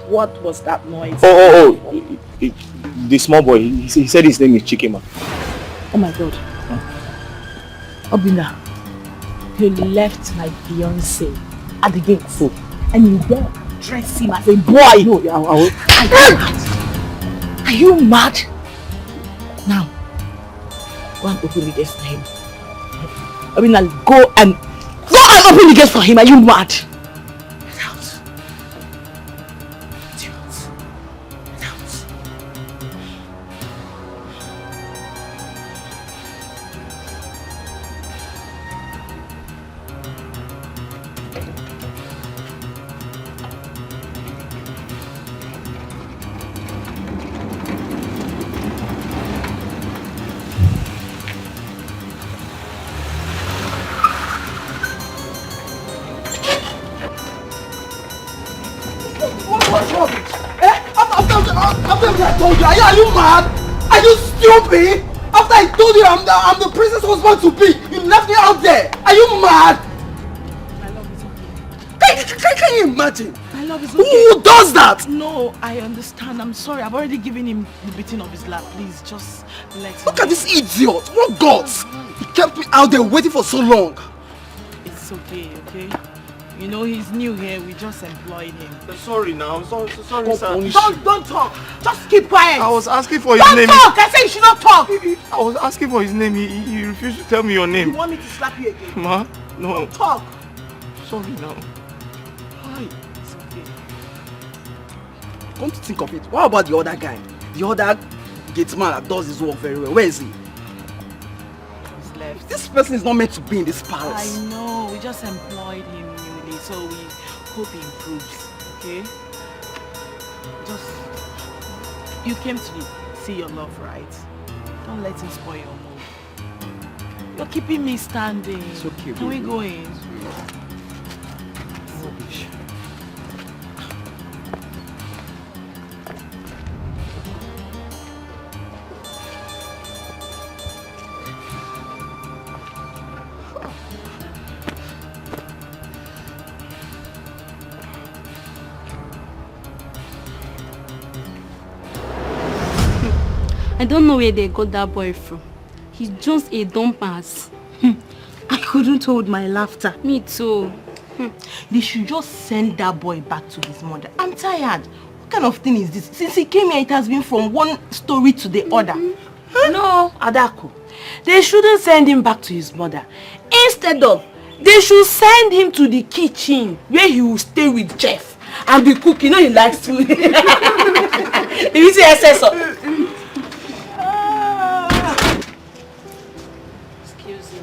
What was that noise? The small boy, he said his name is Chikema. Oh my God. Obinna, you left my fiancé at the gate. So, and you there dress him as a boy. No, I will. Are you mad? Now, go and open the gate for him. I mean, I'll go and open the gate for him. Are you mad? Get out. Get out. What's wrong? After I told you, are you mad? Are you stupid? After I told you I'm the princess husband to be, you left me out there. Are you mad? My love is okay. Can you imagine? My love is okay. Who does that? No, I understand. I'm sorry. I've already given him the beating of his lap. Please, just let him. Look at this idiot. What guts? He kept me out there waiting for so long. It's okay, okay? You know, he's new here. We just employed him. Sorry now. Sorry, sir. Don't talk. Just keep quiet. I was asking for his name. Don't talk. I said you should not talk. I was asking for his name. He refused to tell me your name. You want me to slap you again? Ma? No. Don't talk. Sorry now. Why? It's okay. Come to think of it, what about the other guy? The other gate man that does his work very well. Where is he? He's left. This person is not meant to be in this palace. I know. We just employed him newly, so we hope he improves. Okay? Just... You came to see your love, right? Don't let him spoil your mood. You're keeping me standing. It's okay, Can we baby. go in? Rubbish. I don't know where they got that boy from. He's just a dumb ass. I couldn't hold my laughter. Me too. They should just send that boy back to his mother. I'm tired. What kind of thing is this? Since he came here, it has been from one story to the other. No, Adako. They shouldn't send him back to his mother. Instead of, they should send him to the kitchen where he will stay with Jeff and be cooking. You know he likes food. If you see excess of... Excuse me.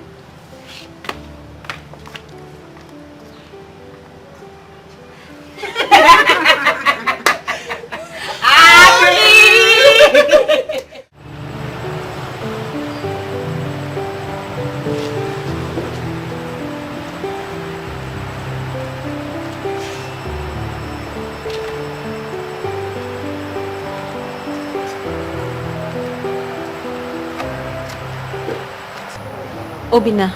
Obinna,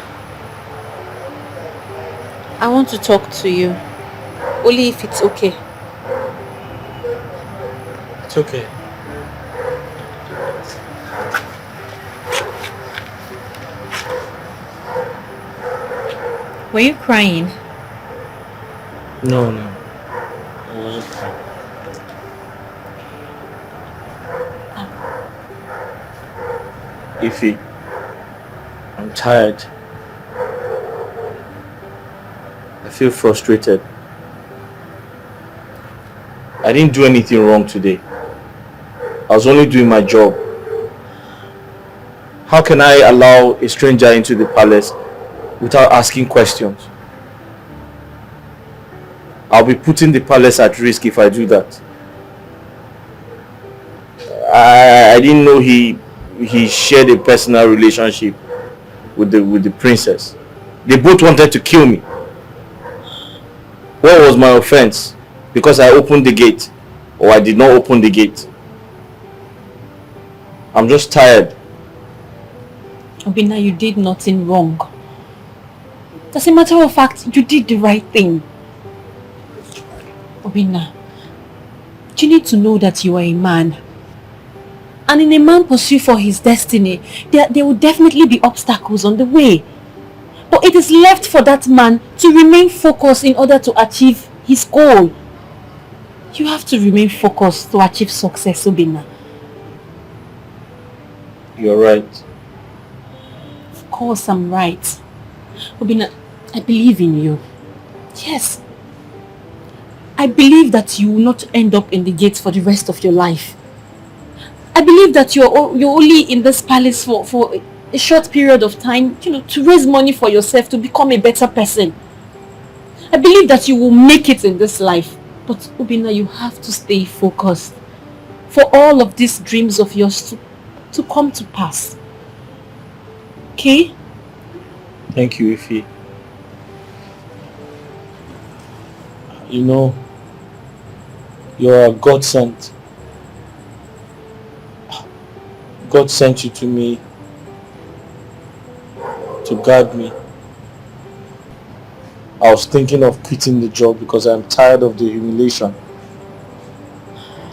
I want to talk to you, only if it's okay. It's okay. Were you crying? No. I wasn't crying. Ify, I'm tired. I feel frustrated. I didn't do anything wrong today. I was only doing my job. How can I allow a stranger into the palace without asking questions? I'll be putting the palace at risk if I do that. I didn't know he shared a personal relationship with the princess. They both wanted to kill me. What was my offense? Because I opened the gate, or I did not open the gate? I'm just tired. Obinna, you did nothing wrong. As a matter of fact, you did the right thing. Obinna, you need to know that you are a man. And in a man pursuit for his destiny, there will definitely be obstacles on the way. But it is left for that man to remain focused in order to achieve his goal. You have to remain focused to achieve success, Obinna. You're right. Of course I'm right. Obinna, I believe in you. Yes. I believe that you will not end up in the gates for the rest of your life. I believe that you're only in this palace for a short period of time, to raise money for yourself, to become a better person. I believe that you will make it in this life. But Obinna, you have to stay focused for all of these dreams of yours to come to pass. Okay? Thank you, Ify. You know, you're a godsend. God sent you to me to guide me. I was thinking of quitting the job because I'm tired of the humiliation.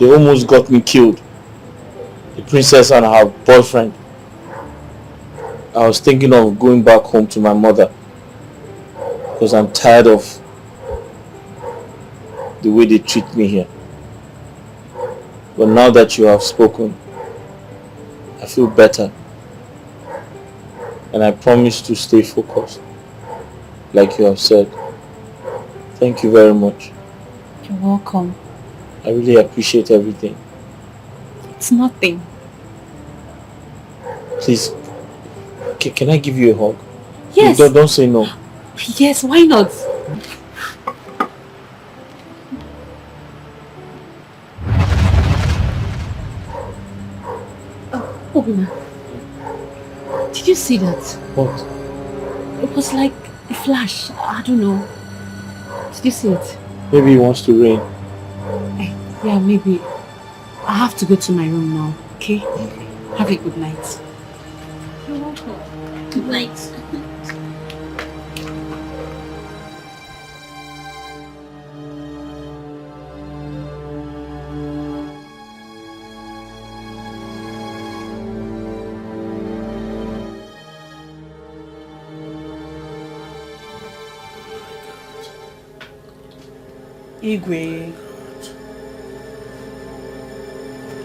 They almost got me killed. The princess and her boyfriend. I was thinking of going back home to my mother because I'm tired of the way they treat me here. But now that you have spoken, I feel better. And I promise to stay focused, like you have said. Thank you very much. You're welcome. I really appreciate everything. It's nothing. Please, can I give you a hug? Yes. Don't say no. Yes, why not? Obinna, did you see that? What? It was like a flash. I don't know. Did you see it? Maybe he wants to rain. Yeah, maybe. I have to go to my room now, okay? Have a good night. You're welcome. Good night.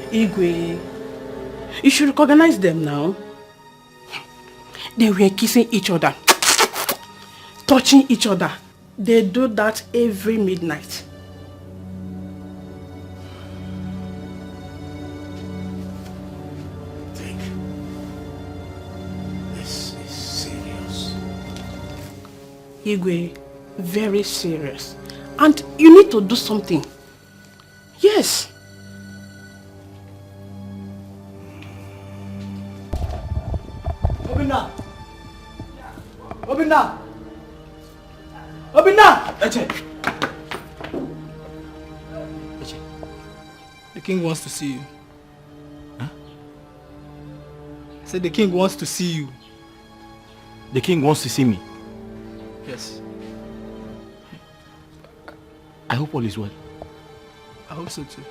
Igwe, you should recognize them now. They were kissing each other, touching each other. They do that every midnight. This is serious. Igwe, very serious. And you need to do something. Yes. Obinna! Obinna! Obinna! Eche! Eche. The king wants to see you. Huh? I said the king wants to see you. The king wants to see me. Yes. I hope all is well. I hope so too.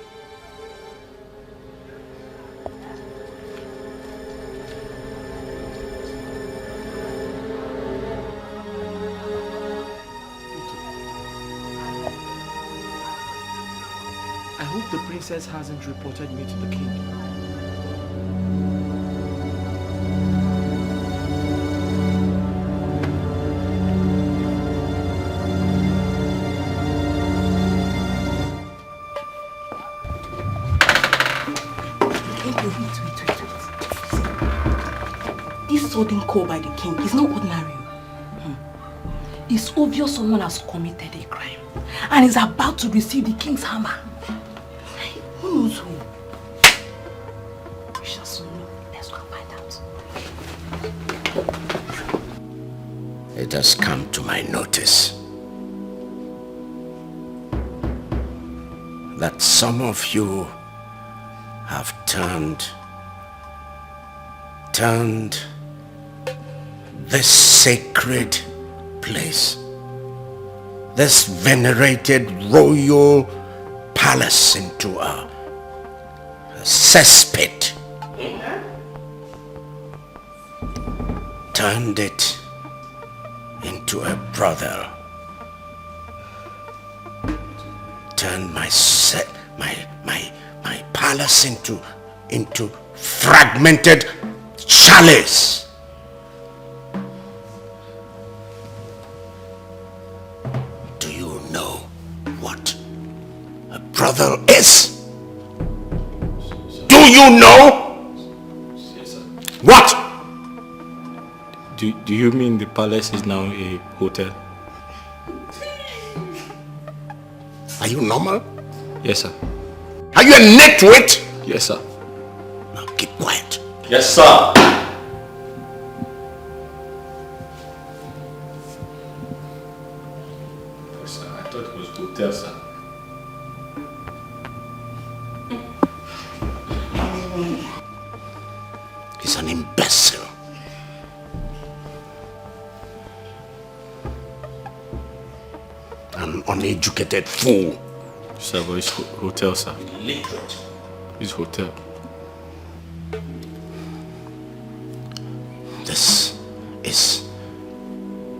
I hope the princess hasn't reported me to the king. This sudden call by the king is not ordinary. It's obvious someone has committed a crime and is about to receive the king's hammer. Who knows who? We shall soon know. Let's go and find out. It has come to my notice that some of you have turned this sacred place, this venerated royal palace, into a cesspit. Turned it into a brothel. Turned my palace into fragmented chalice. Do you know what a brothel is? Do you know? What? Do you mean the palace is now a hotel? Are you normal? Yes, sir. Are you a nitwit? Yes, sir. Now keep quiet. Yes, sir. Sir, I thought it was hotel, sir. He's an imbecile. An uneducated fool. Sir, but it's hotel, sir. Illiterate. It's hotel. This is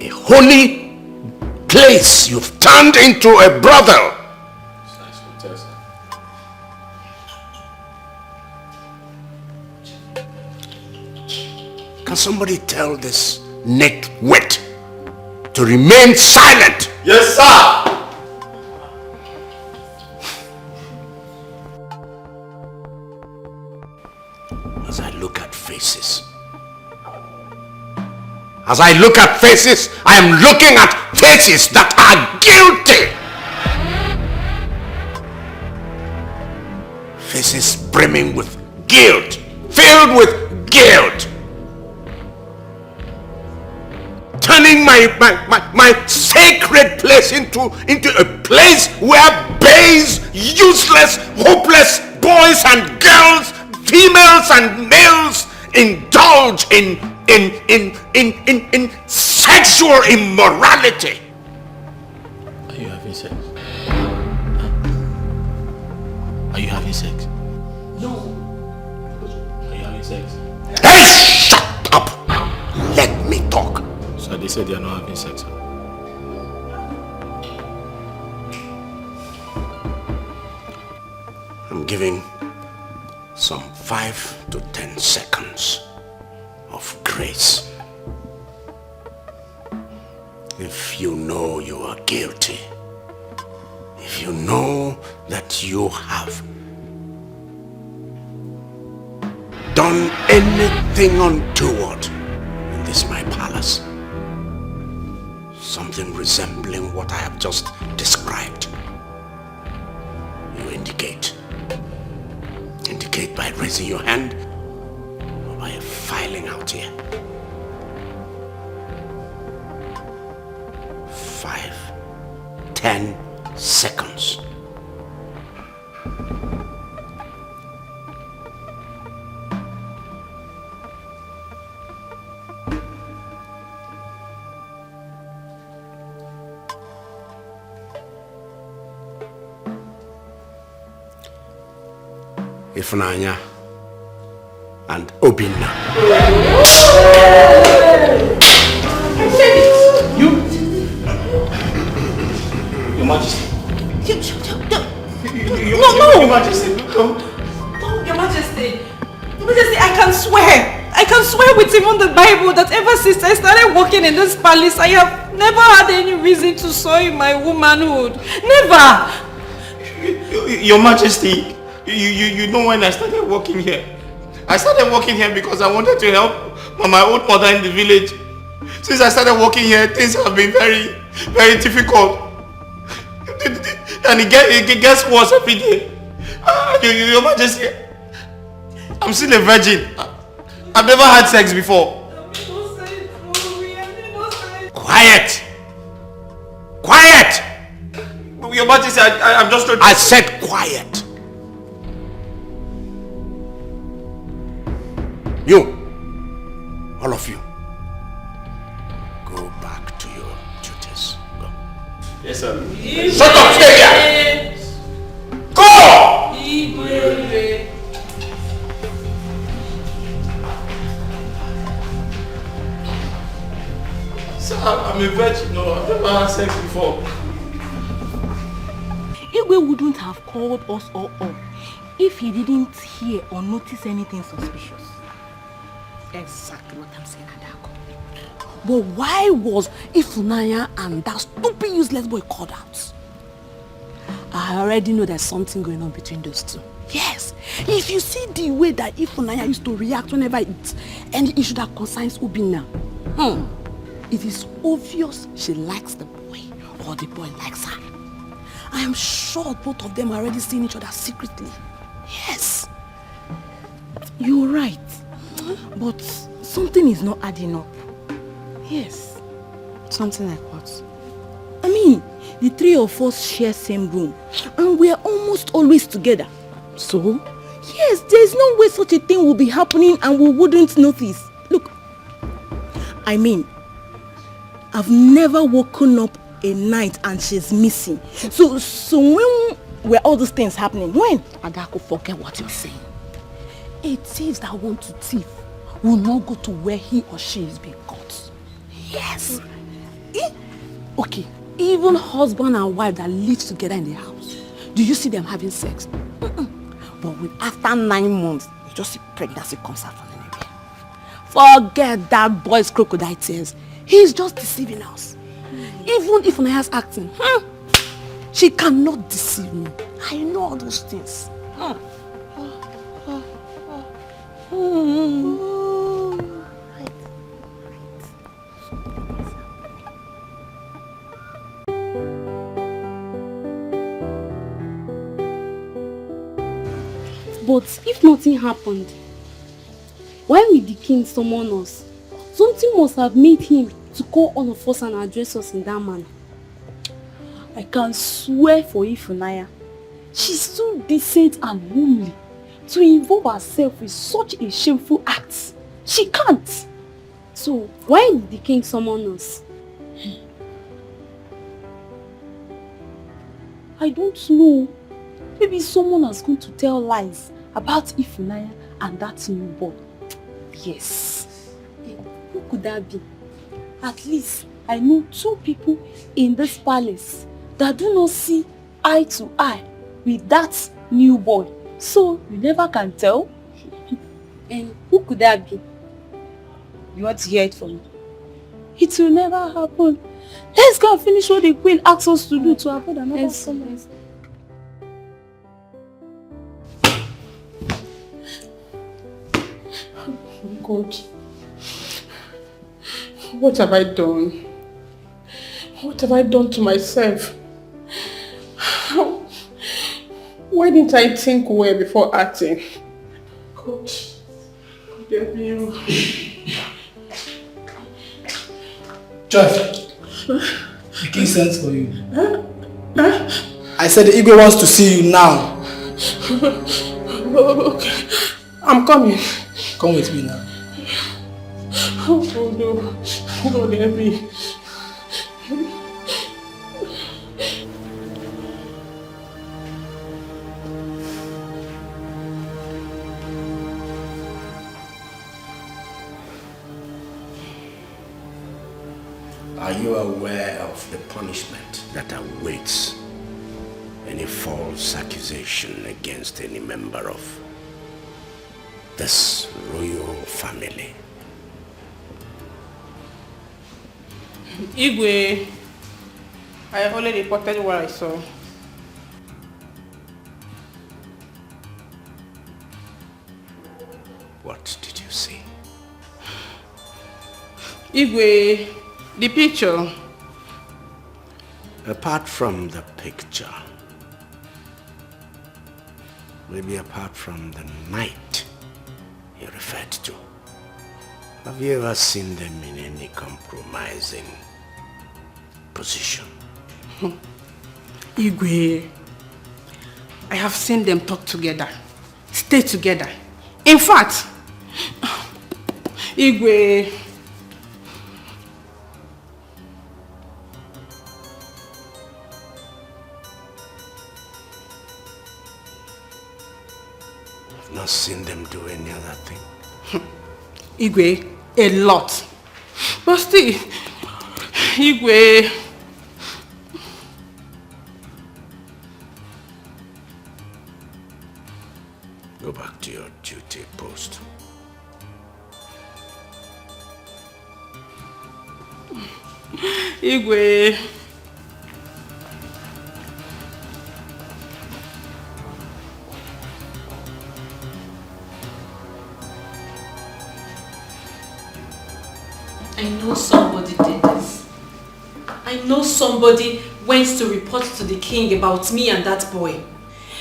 a holy place you've turned into a brothel. Sir, it's hotel, sir. Can somebody tell this nitwit to remain silent? Yes, sir! As I look at faces, I am looking at faces that are guilty. Faces brimming with guilt, filled with guilt. Turning my sacred place into a place where base, useless, hopeless boys and girls, females and males indulge in sexual immorality. Are you having sex? Are you having sex? No. Are you having sex? Hey, shut up! Let me talk. So they said they are not having sex, sir. I'm giving some 5 to 10 seconds of grace. If you know you are guilty, if you know that you have done anything untoward in this my palace, something resembling what I have just described, you indicate by raising your hand or by filing out here. 5, 10 seconds. Ifunanya and Obinna. Your Majesty. No. Your Majesty, come. No, Your Majesty. Your Majesty, I can swear with even the Bible that ever since I started working in this palace, I have never had any reason to soil my womanhood. Never. Your Majesty, you know when I started working here? I started working here because I wanted to help my old mother in the village. Since I started working here, things have been very, very difficult. And it gets worse every day. Your Majesty, I'm still a virgin. I've never had sex before. Quiet! Quiet! Your Majesty, I'm just trying to... I said quiet. You, all of you, go back to your duties. Go. Yes, sir. Shut up, stay here! Go! Sir, I'm a virgin, no, I've never had sex before. Igwe wouldn't have called us all up if he didn't hear or notice anything suspicious. Exactly what I'm saying, Adako. But why was Ifunanya and that stupid useless boy called out? I already know there's something going on between those two. Yes, if you see the way that Ifunanya used to react whenever it's any issue that concerns Obinna, it is obvious she likes the boy or the boy likes her. I am sure both of them are already seeing each other secretly. Yes, you're right. But something is not adding up. Yes. Something like what? I mean, the three of us share same room and we are almost always together. So, yes, there's no way such a thing will be happening and we wouldn't notice. Look, I mean, I've never woken up a night and she's missing. So when were all these things happening? When? Adako, forget what you're saying. A thief that wants to thief will not go to where he or she is being caught. Yes. Okay, even husband and wife that live together in the house, do you see them having sex? But after 9 months, you just see pregnancy comes out from anywhere. Forget that boy's crocodile tears. He's just deceiving us. Even if Unaya's acting, she cannot deceive me. I know all those things. But if nothing happened, why would the king summon us? Something must have made him to call all of us and address us in that manner. I can swear for Ifunanya, she's too decent and homely to involve herself with such a shameful act. She can't. So why did the king summon us? I don't know. Maybe someone is going to tell lies about Ifunanya and that new boy. Yes. Who could that be? At least I know 2 people in this palace that do not see eye to eye with that new boy. So you never can tell. And who could that be? You want to hear it from me? It will never happen. Let's go and finish what the queen asks us to do to avoid another summer. God, what have I done? What have I done to myself? Why didn't I think well before acting? God, forgive me. Joy, the king sends for you. I said the Igwe wants to see you now. Okay, I'm coming. Come with me now. Oh no, God help me. Are you aware of the punishment that awaits any false accusation against any member of this royal family? Igwe, I already reported what I saw. What did you see? Igwe, the picture. Apart from the picture, maybe apart from the night you referred to, have you ever seen them in any compromising position? Igwe, I have seen them talk together, stay together. In fact, Igwe, I've not seen them do any other thing. Igwe, a lot. But still, Igwe. Go back to your duty post. Igwe. I know somebody did this. I know somebody went to report to the king about me and that boy.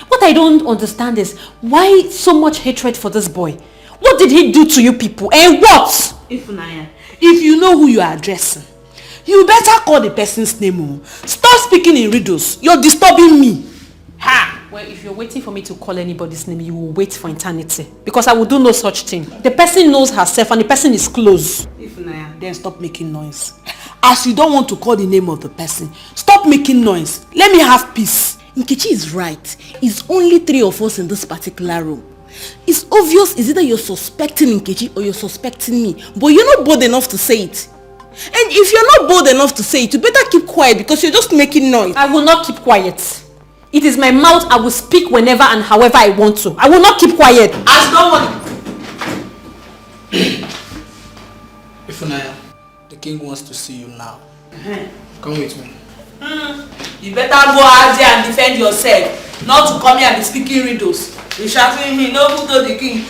What I don't understand is why so much hatred for this boy? What did he do to you people? And what? Ifunanya, if you know who you are addressing, you better call the person's name. Stop speaking in riddles. You're disturbing me. Ha! Well, if you're waiting for me to call anybody's name, you will wait for eternity. Because I will do no such thing. The person knows herself and the person is close. Ifunanya, then stop making noise. As you don't want to call the name of the person, stop making noise. Let me have peace. Nkechi is right. It's only 3 of us in this particular room. It's obvious it's either you're suspecting Nkechi or you're suspecting me. But you're not bold enough to say it. And if you're not bold enough to say it, you better keep quiet because you're just making noise. I will not keep quiet. It is my mouth. I will speak whenever and however I want to. I will not keep quiet. As no one... Ifunanya, the king wants to see you now. Come with me. You better go out there and defend yourself. Not to come here and be speaking riddles. You're shouting him, no food to the king.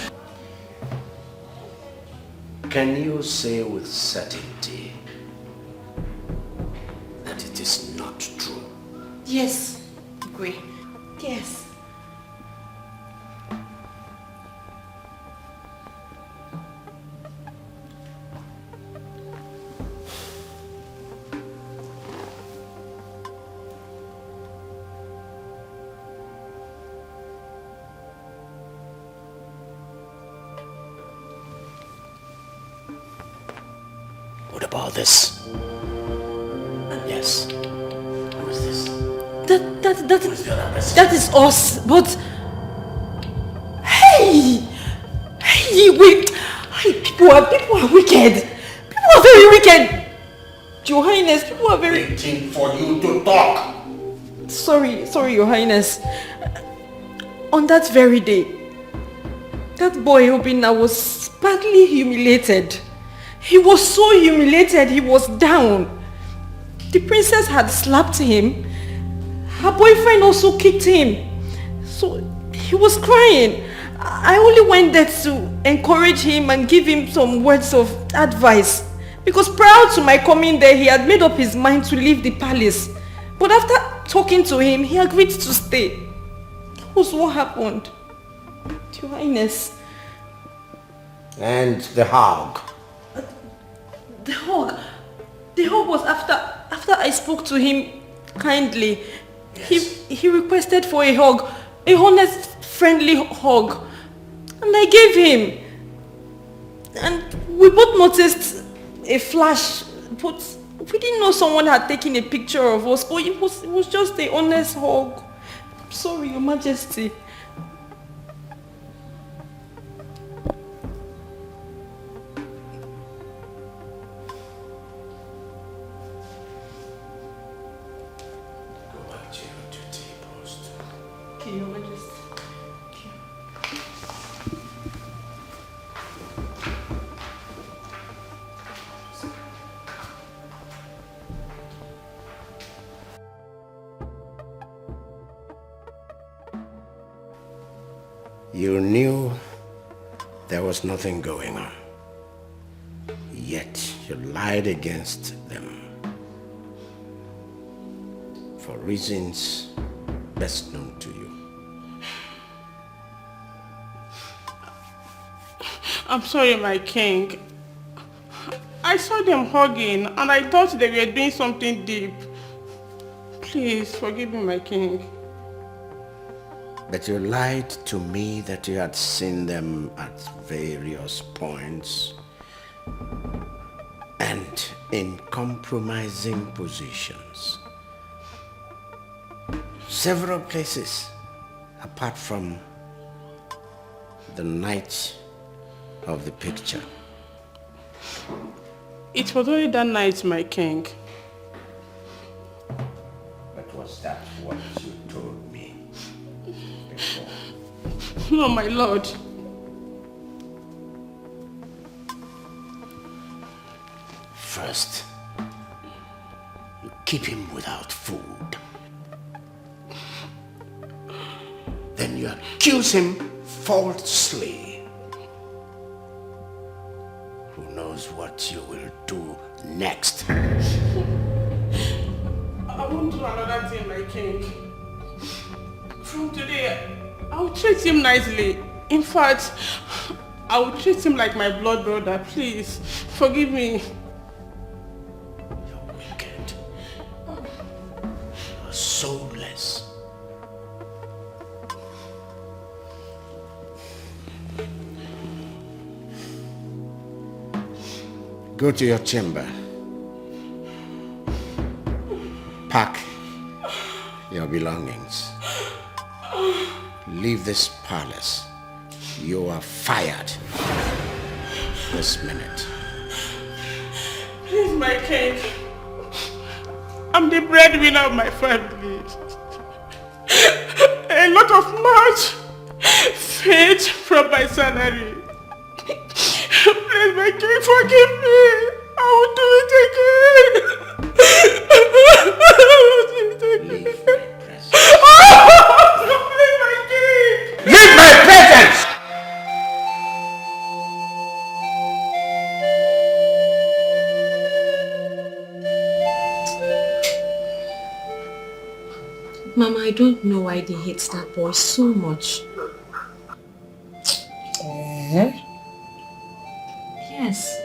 Can you say with certainty that it is not true? Yes, agree. Yes. What about this? Yes. Who is this? That is us. But hey, people are wicked. People are very wicked. Your Highness, people are very. Waiting for you to talk. Sorry, Your Highness. On that very day, that boy Obinna was badly humiliated. He was so humiliated, he was down. The princess had slapped him. Her boyfriend also kicked him. So he was crying. I only went there to encourage him and give him some words of advice. Because prior to my coming there, he had made up his mind to leave the palace. But after talking to him, he agreed to stay. That was what happened. Your Highness. And the hog. The hug was after I spoke to him kindly. Yes. He requested for a hug, a honest, friendly hug, and I gave him. And we both noticed a flash, but we didn't know someone had taken a picture of us. But it was just a honest hug. I'm sorry, Your Majesty. Your Majesty. You knew there was nothing going on, yet you lied against them for reasons best known to you. I'm sorry, my king. I saw them hugging and I thought they were doing something deep. Please forgive me, my king. But you lied to me that you had seen them at various points and in compromising positions. Several places apart from the night of the picture. It was only that night, my king. what you told me before. No, my lord. First, you keep him without food. Then you accuse him falsely. Who knows what you will do next? I won't do another thing, my king. From today, I'll treat him nicely. In fact, I will treat him like my blood brother. Please, forgive me. You're wicked. You're soulless. Go to your chamber. Pack your belongings. Leave this palace. You are fired this minute. Please, my king. I'm the breadwinner of my family. A lot of much fed from my salary. Please, my king, forgive me. I will do it again. Leave my presence. Please, my king. Leave my presence! Mama, I don't know why they hate that boy so much. Yes.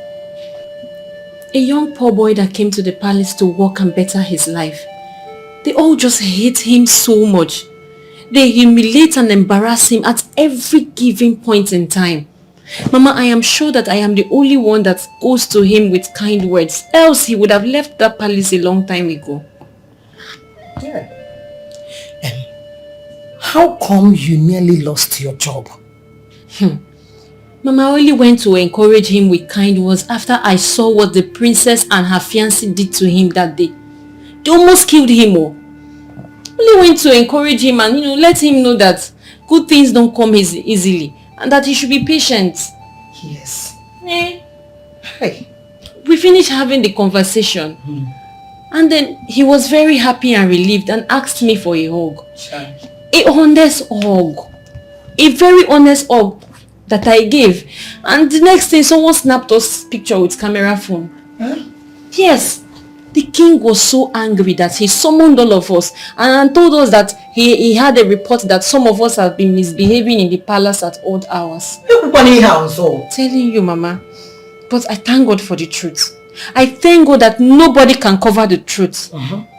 A young poor boy that came to the palace to work and better his life. They all just hate him so much. They humiliate and embarrass him at every given point in time. Mama, I am sure that I am the only one that goes to him with kind words. Else he would have left that palace a long time ago. Yeah. How come you nearly lost your job? Mama, I only went to encourage him with kind words after I saw what the princess and her fiancé did to him that day. They almost killed him. Only went to encourage him and let him know that good things don't come easily and that he should be patient. Yes. Hey. We finished having the conversation and then he was very happy and relieved and asked me for a hug. A honest hug. A very honest hug that I gave. And the next thing, someone snapped us picture with camera phone. Yes. The king was so angry that he summoned all of us and told us that he had a report that some of us have been misbehaving in the palace at odd hours. Telling you, Mama. But I thank God for the truth. I thank God that nobody can cover the truth.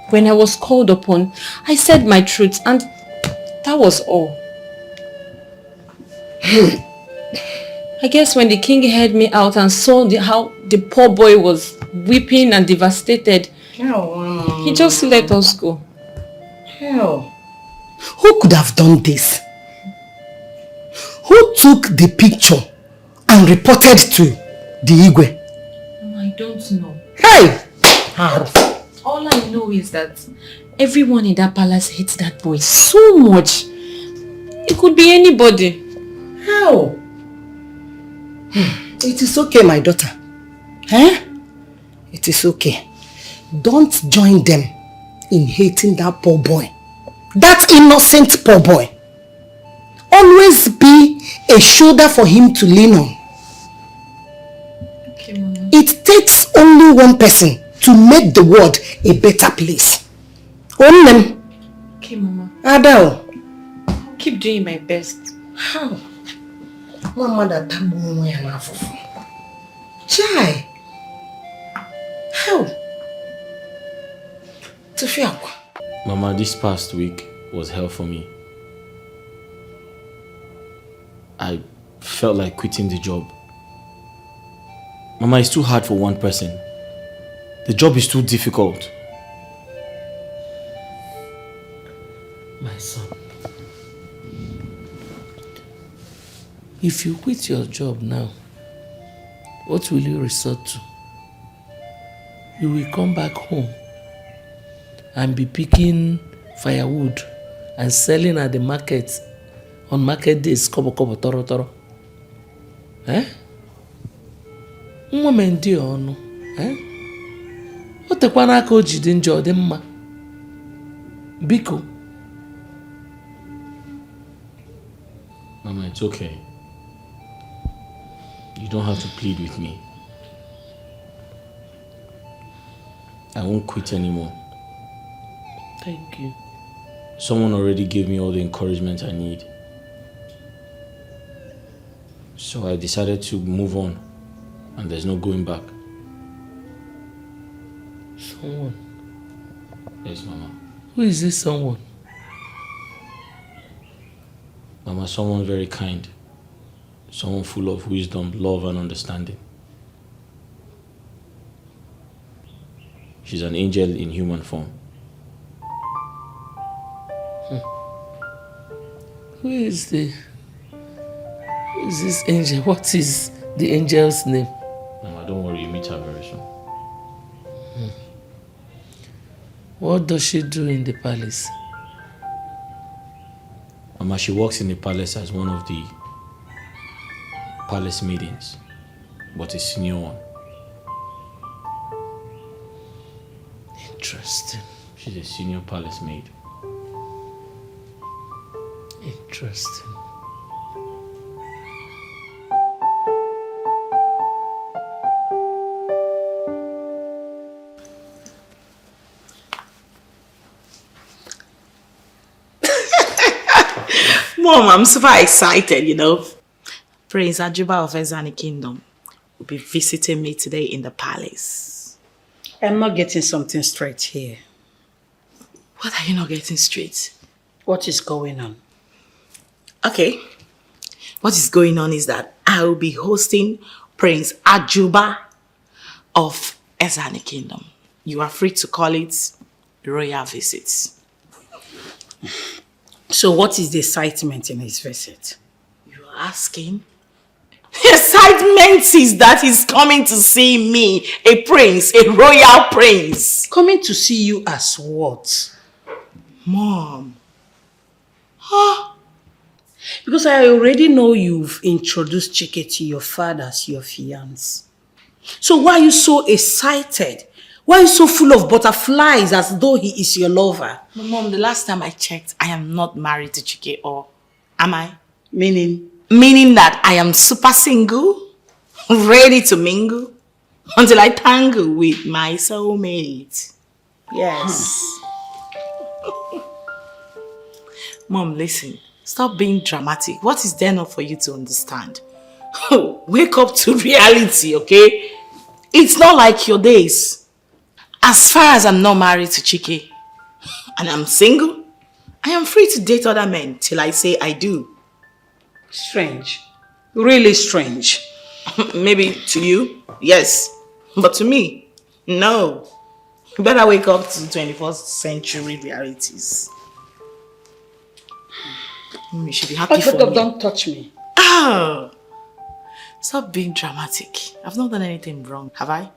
When I was called upon, I said my truth and that was all. I guess when the king heard me out and saw how the poor boy was weeping and devastated, he just let us go. Who could have done this? Who took the picture and reported to the Igwe? I don't know. Hey! All I know is that everyone in that palace hates that boy so much. It could be anybody. How? It is okay, my daughter. It is okay. Don't join them in hating that poor boy. That innocent poor boy. Always be a shoulder for him to lean on. Okay, Mama. It takes only one person to make the world a better place. Only. Okay, Mama. Adele. I'll keep doing my best. How? Mama that Chai. How? Mama, this past week was hell for me. I felt like quitting the job. Mama, it's too hard for one person. The job is too difficult. My son, if you quit your job now, what will you resort to? You will come back home and be picking firewood and selling at the market on market days kobo toro toro. Nwa ndị ọnụ. O tekwana aka o jide njọ dị mma. Biko. Mama, it's okay. You don't have to plead with me. I won't quit anymore. Thank you. Someone already gave me all the encouragement I need. So I decided to move on, and there's no going back. Someone? Yes, Mama. Who is this someone? Mama, someone very kind. Someone full of wisdom, love, and understanding. She's an angel in human form. Who is this angel? What is the angel's name? Mama, don't worry, you meet her very soon. What does she do in the palace? Mama, she works in the palace as one of the palace maidens, but a senior one. Interesting. She's a senior palace maid. Interesting. Mom, I'm super excited, you know. Prince Ajuba of Ezani Kingdom will be visiting me today in the palace. I'm not getting something straight here. What are you not getting straight? What is going on? Okay. What is going on is that I will be hosting Prince Ajuba of Ezani Kingdom. You are free to call it royal visits. So what is the excitement in his visit? You are asking? The excitement is that he's coming to see me, a prince, a royal prince. Coming to see you as what? Mom. Because I already know you've introduced Chike to your father as your fiancé. So why are you so excited? Why are you so full of butterflies as though he is your lover? Mom, the last time I checked, I am not married to Chike, or am I? Meaning? Meaning that I am super single, ready to mingle, until I tangle with my soulmate. Yes. Mom, listen. Stop being dramatic. What is there not for you to understand? Wake up to reality, okay? It's not like your days. As far as I'm not married to Chike, and I'm single, I am free to date other men till I say I do. Strange. Really strange. Maybe to you, yes. But to me, no. You better wake up to 21st century realities. You should be happy for me. Don't touch me. Oh! Stop being dramatic. I've not done anything wrong, have I?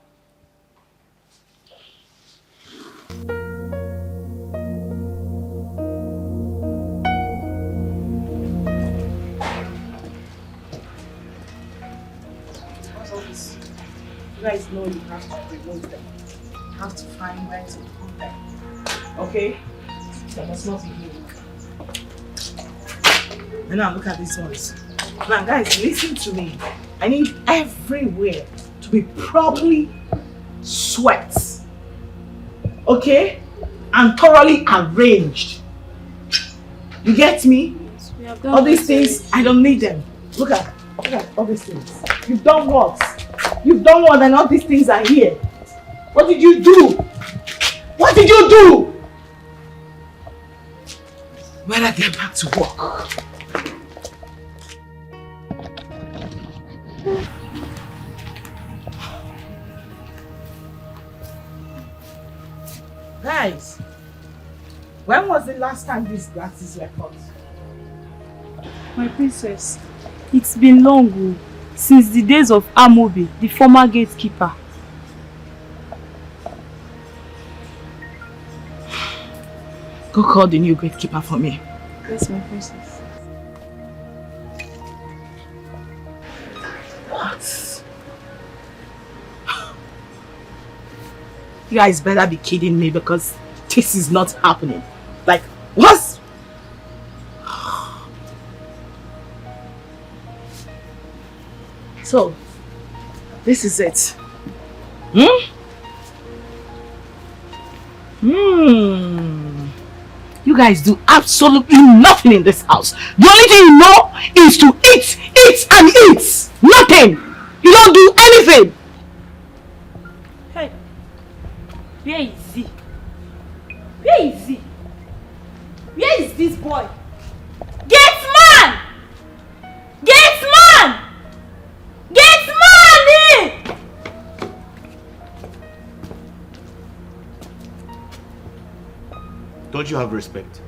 You guys know you have to remove them. You have to find where to put them. Okay? That must not be here. And now look at these ones. Now guys, listen to me. I need everywhere to be properly swept. Okay? And thoroughly arranged. You get me? All these things, I don't need them. Look at all these things. You've done what? You've done what and all these things are here. What did you do? What did you do? When I get back to work. Guys, when was the last time these glasses were cut? My princess, it's been long, since the days of Amobi, the former gatekeeper. Go call the new gatekeeper for me. Yes, my princess. What? You guys better be kidding me because this is not happening. Like, what? So, this is it. You guys do absolutely nothing in this house. The only thing you know is to eat, eat, and eat. Nothing. You don't do anything. Hey, where is he? Where is he? Where is this boy? Gateman! Gateman! Gateman! Don't you have respect?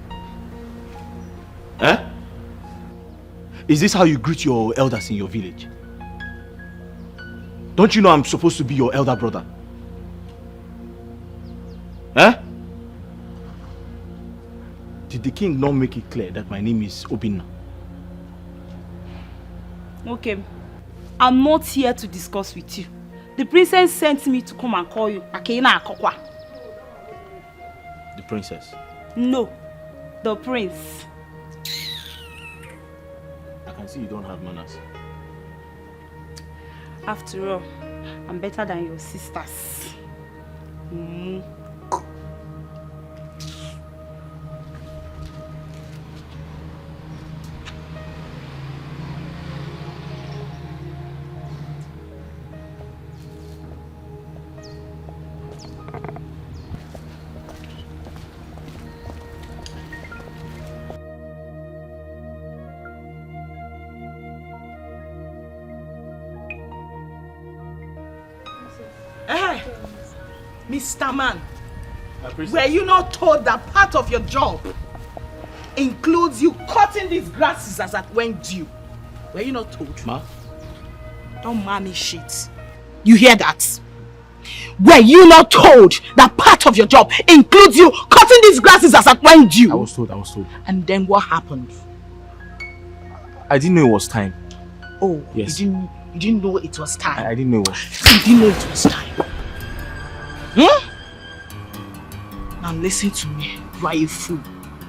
Eh? Is this how you greet your elders in your village? Don't you know I'm supposed to be your elder brother? Eh? Did the king not make it clear that my name is Obinna? Okay, I'm not here to discuss with you. The princess sent me to come and call you. Akina Akokwa. The princess? No, the prince. I can see you don't have manners. After all, I'm better than your sisters. Mr. Man, were you not told that part of your job includes you cutting these grasses as at when due? Were you not told? Ma? Don't mommy shit. You hear that? Were you not told that part of your job includes you cutting these grasses as at when due? I was told. And then what happened? I didn't know it was time. Oh, yes. You didn't know it was time? I didn't know it was. You didn't know it was time? Now listen to me. You are a fool.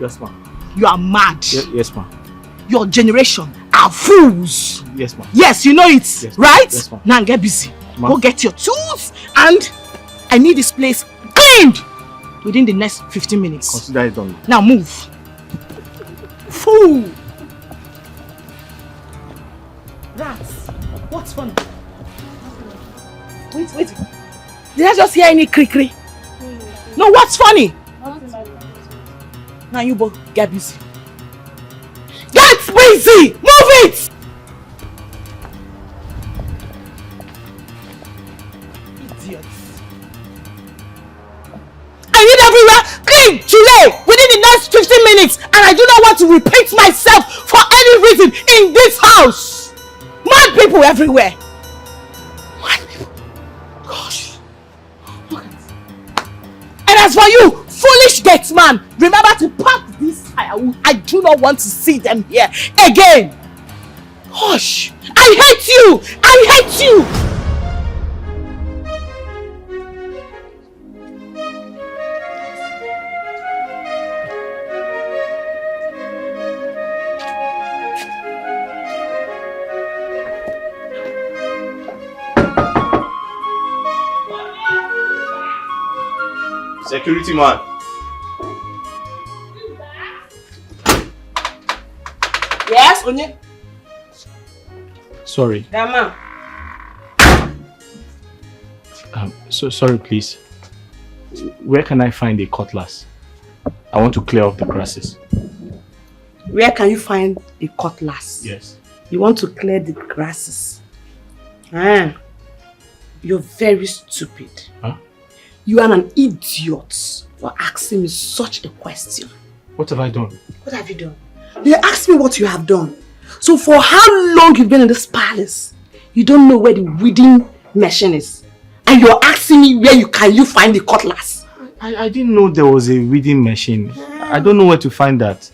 Yes, ma'am. You are mad. Yes, ma'am. Your generation are fools. Yes, ma'am. Yes, you know it, yes, right? Yes, ma'am. Now get busy. Go get your tools and I need this place cleaned within the next 15 minutes. Consider it done. Now move. Fool. Rats. What's funny? Wait. Did I just hear any creakery? No, what's funny? Now you both get busy. Get busy! Move it! Idiots. I need everywhere clean today within the next 15 minutes and I do not want to repeat myself for any reason in this house. Mad people everywhere. Mad people. Gosh. Look at this. And as for you, foolish gatesman, remember to pack this firewood. I do not want to see them here again. Gosh, I hate you. I hate you. Security man. Yes, Onye. Sorry. Dama. So sorry, please. Where can I find a cutlass? I want to clear off the grasses. Where can you find a cutlass? Yes. You want to clear the grasses? You're very stupid. Huh? You are an idiot for asking me such a question. What have I done? What have you done? They asked me what you have done. So for how long you've been in this palace, you don't know where the weeding machine is. And you're asking me where you find the cutlass. I didn't know there was a weeding machine. I don't know where to find that.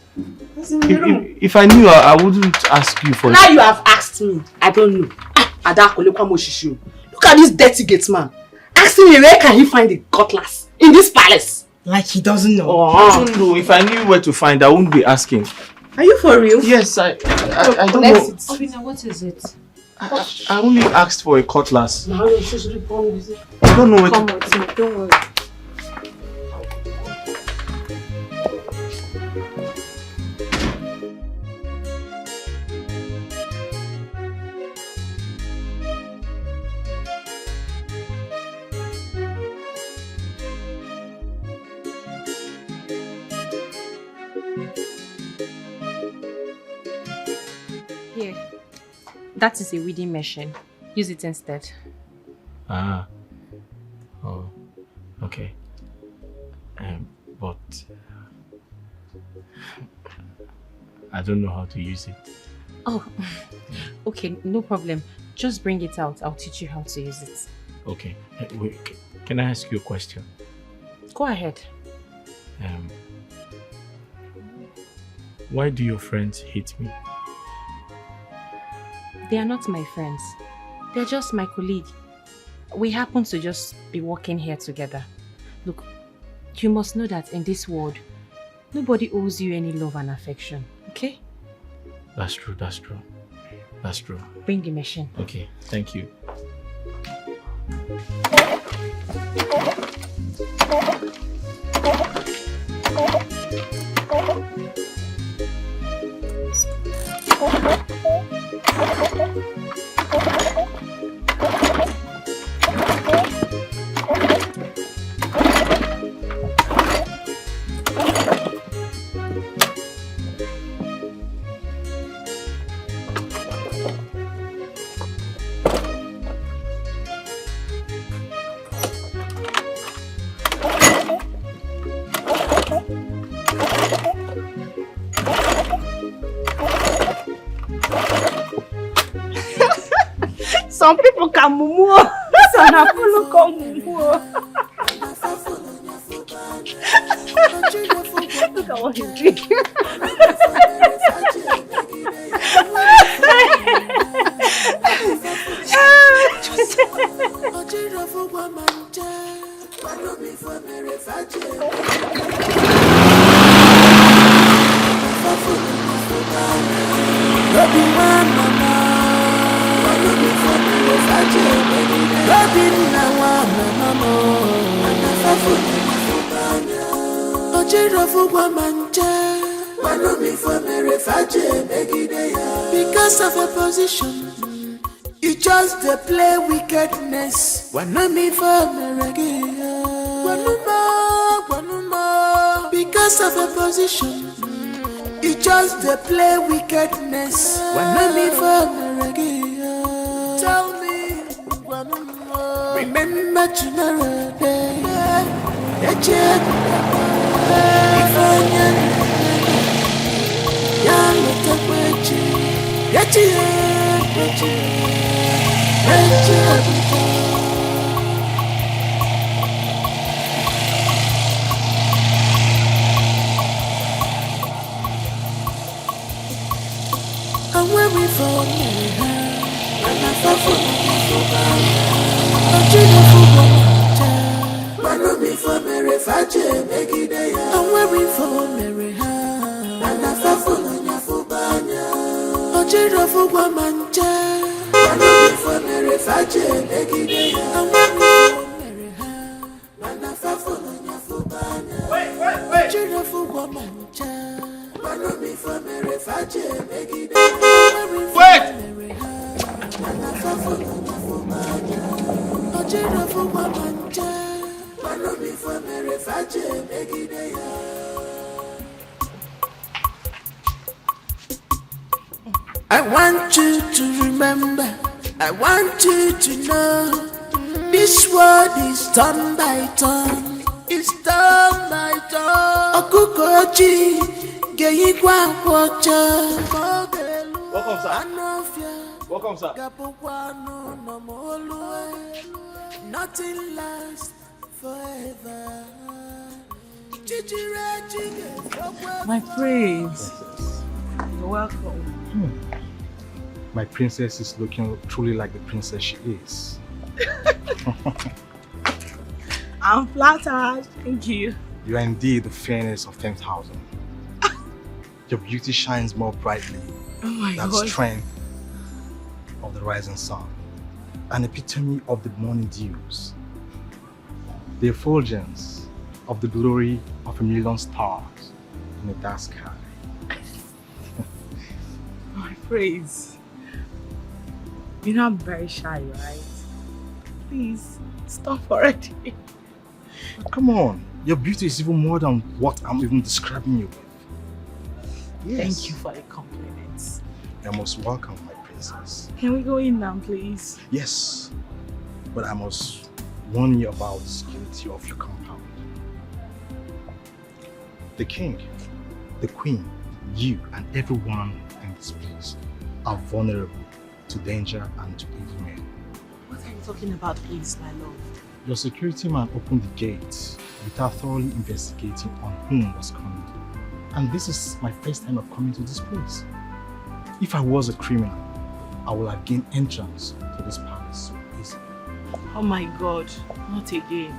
If I knew, I wouldn't ask you for it. Now you have asked me. I don't know. Look at this dirty gate man. Asking me where can he find the cutlass in this palace? Like he doesn't know. I don't know. If I knew where to find, I wouldn't be asking. Are you for real? Yes, I don't know. Obinna, what is it? I only asked for a cutlass. Now you're just replying. I don't know where Come to... on, don't worry. Here, that is a weeding machine. Use it instead. Ah. Oh. Okay. But I don't know how to use it. Oh, okay, no problem. Just bring it out. I'll teach you how to use it. Okay. Wait, can I ask you a question? Go ahead. Why do your friends hate me? They are not my friends. They're just my colleague. We happen to just be working here together. Look, you must know that in this world, nobody owes you any love and affection, okay? That's true, that's true. That's true. Bring the machine. Okay, thank you. Some people can mumu. Some people can mumu. Look at what he's drinking. Because of a position, you just play wickedness. Wanna for because of a position, you just play wickedness. Wanna for tell me, remember tomorrow day. If I'm weary for me, and I fall for I'm weary for Mary, and I fall for Fubanya. Ojiro Fubamanja, I'm weary for Mary Faje, Megidea. I'm weary for Mary, and I fall for Fubanya. Ojiro Fubamanja, I'm weary for Mary Faje, Megidea. Wait! And I fall for Fubanya. Ojiro Fubamanja. I want you to remember, I want you to know, this world is turn by turn, it's turn by turn. Okukochi, Geyigwa Wacha. Welcome, sir. Welcome, sir. Nothing lasts forever. My prince. You're welcome. My princess is looking truly like the princess she is. I'm flattered. Thank you. You are indeed the fairness of 10,000. Your beauty shines more brightly than the strength of the rising sun, an epitome of the morning dews, the effulgence of the glory of a million stars in the dark sky. My praise. You know I'm very shy, right? Please, stop already. Come on, your beauty is even more than what I'm even describing you with. Yes. Thank you for the compliments. You're most welcome, my princess. Can we go in now, please? Yes, but I must warn you about the security of your compound. The king, the queen, you and everyone in this place are vulnerable to danger and to evil men. What are you talking about, please, my love? Your security man opened the gates without thoroughly investigating on whom was coming. And this is my first time of coming to this place. If I was a criminal, I would have gained entrance to this palace so easily. Oh my God, not again.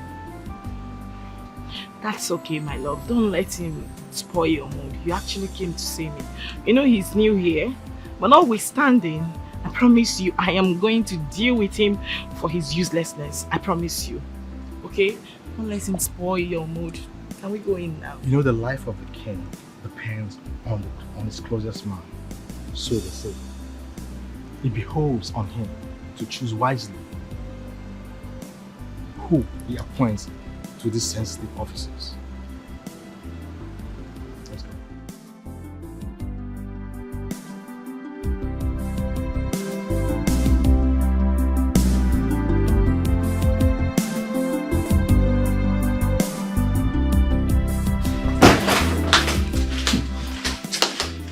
That's okay, my love. Don't let him spoil your mood. You actually came to see me. You know he's new here, but notwithstanding, I promise you I am going to deal with him for his uselessness. I promise you. Okay? Don't let him spoil your mood. Can we go in now? You know the life of the king depends on his closest man. So they say. It behoves on him to choose wisely who he appoints to these sensitive offices. Let's go.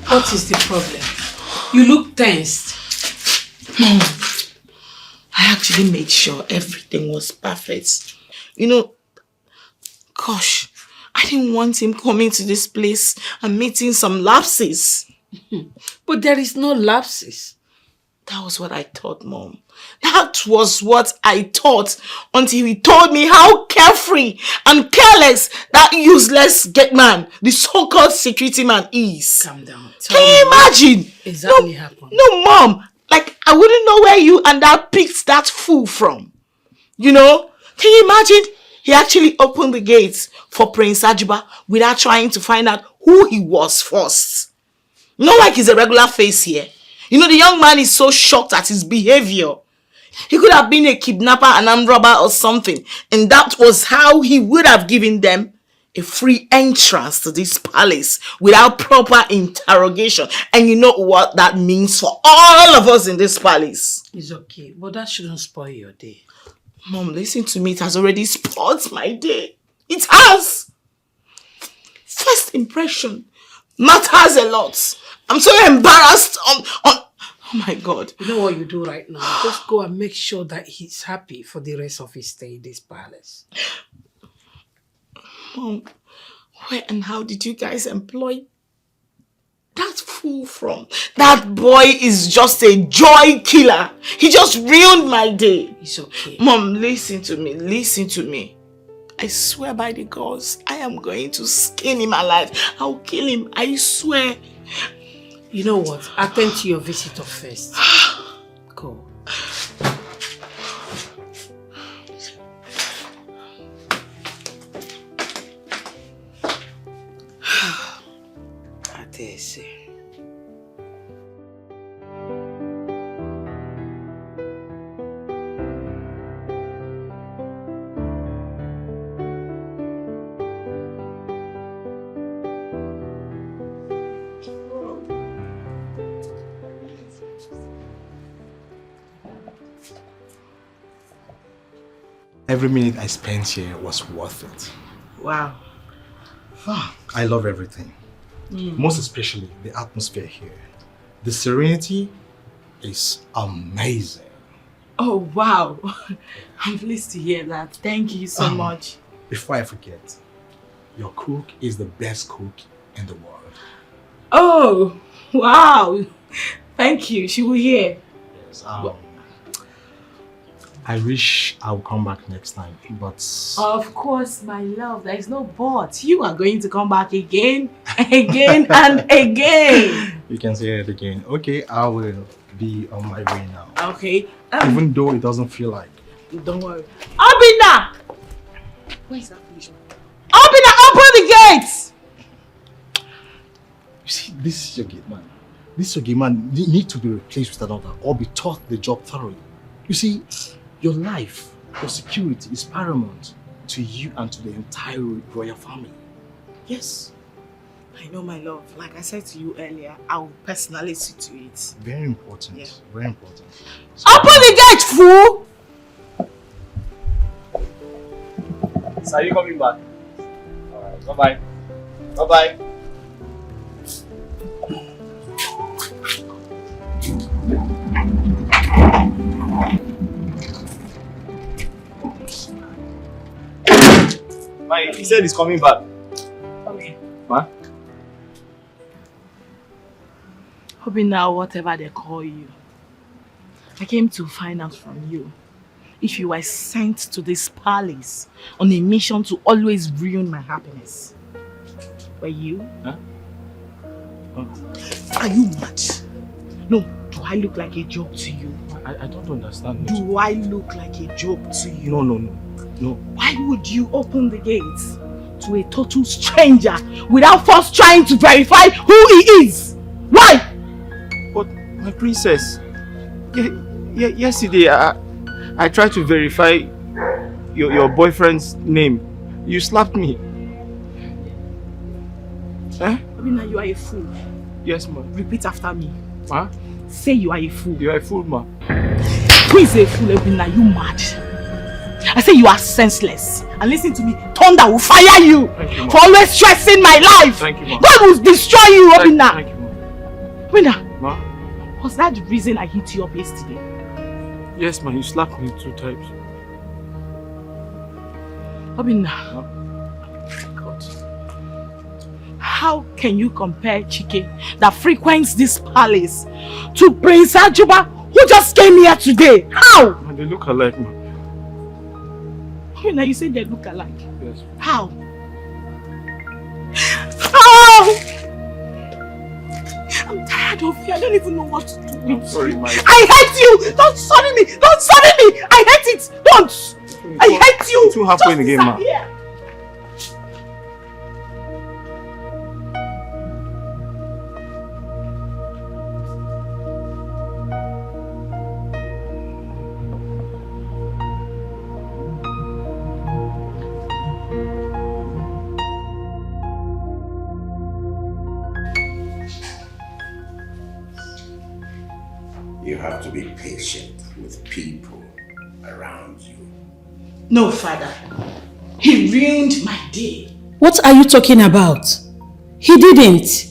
What is the problem? You look tensed. Mom, I actually made sure everything was perfect. You know, gosh, I didn't want him coming to this place and meeting some lapses. But there is no lapses. That was what I thought, Mom. That was what I thought until he told me how carefree and careless that useless gate man, the so-called security man, is. Calm down. Can you imagine? Exactly happened. No, Mom. Like, I wouldn't know where you and that picked that fool from. You know? Can you imagine? He actually opened the gates for Prince Ajiba without trying to find out who he was first. Not like he's a regular face here. You know, the young man is so shocked at his behavior. He could have been a kidnapper, an armed robber or something. And that was how he would have given them a free entrance to this palace without proper interrogation. And you know what that means for all of us in this palace. It's okay, but that shouldn't spoil your day. Mom, listen to me. It has already spoiled my day. It has. First impression matters a lot. I'm so embarrassed oh my God. You know what you do right now? Just go and make sure that he's happy for the rest of his stay in this palace. Mom, where and how did you guys employ that fool from? That boy is just a joy killer. He just ruined my day. It's okay. Mom, listen to me. Listen to me. I swear by the gods, I am going to skin him alive. I'll kill him. I swear. You know what? Attend to your visitor first. Go. I dare say. Every minute I spent here was worth it. Wow. I love everything. Most especially the atmosphere here. The serenity is amazing. Oh, wow. I'm pleased to hear that. Thank you so much. Before I forget, your cook is the best cook in the world. Oh, wow. Thank you. She will hear. Yes, I wish I would come back next time, but... Of course, my love. There is no but. You are going to come back again, again, and again. You can say it again. Okay, I will be on my way now. Okay. Even though it doesn't feel like. Don't worry. Obinna! Where is that foolish man? Obinna, open the gates! You see, this is your gate man. This your gate man need to be replaced with another or be taught the job thoroughly. You see, your life, your security is paramount to you and to the entire royal family. Yes. I know, my love. Like I said to you earlier, I will personally see to it. Very important. Yeah. Very important. So, open the gate, fool! So are you coming back? Alright, bye-bye. Bye-bye. He said he's coming back. Okay. What? Obinna, whatever they call you, I came to find out from you if you were sent to this palace on a mission to always ruin my happiness. Were you? Huh? Oh. Are you mad? No, do I look like a joke to you? I don't understand. Do I look like a joke to you? No. Why would you open the gates to a total stranger without first trying to verify who he is? Why? But my princess, yesterday I tried to verify your boyfriend's name. You slapped me. Huh? Obinna, you are a fool. Yes, ma. Repeat after me. Huh? Say you are a fool. You are a fool, ma. Who is a fool, Obinna? You mad? I say you are senseless. And listen to me, thunder will fire you, for always stressing my life. Thank you, ma. God will destroy you, Obinna. Thank you, ma. Obinna, Ma? was that the reason I hit you up yesterday? Yes, ma. You slapped me 2 times. Obinna. God. How can you compare Chike that frequents this palace to Prince Ajuba who just came here today? How? Ma, they look alike, ma. Now you say they look alike. Yes. How? How? I'm tired of you. I don't even know what to do with you. Sorry, my... I hate you! Don't sorry me! Don't sorry me! I hate it! Don't! I hate you! Too halfway in the game, ma. Here. You have to be patient with people around you. No, father. He ruined my day. What are you talking about? He didn't.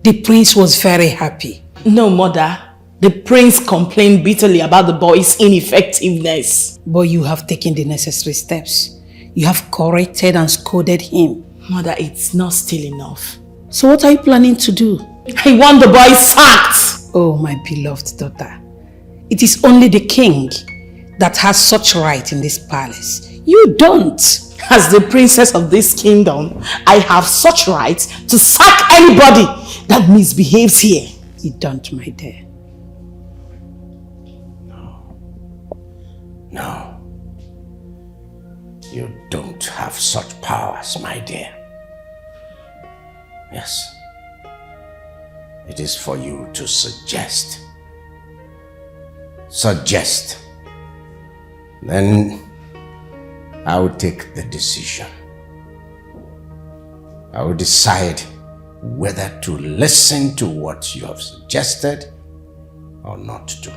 The prince was very happy. No, mother. The prince complained bitterly about the boy's ineffectiveness. But you have taken the necessary steps. You have corrected and scolded him. Mother, it's not still enough. So what are you planning to do? I want the boy sacked. Oh, my beloved daughter. It is only the king that has such right in this palace. You don't. As the princess of this kingdom, I have such right to sack anybody that misbehaves here. You don't, my dear. No. You don't have such powers, my dear. Yes. It is for you to suggest. Suggest. Then I will take the decision. I will decide whether to listen to what you have suggested or not to.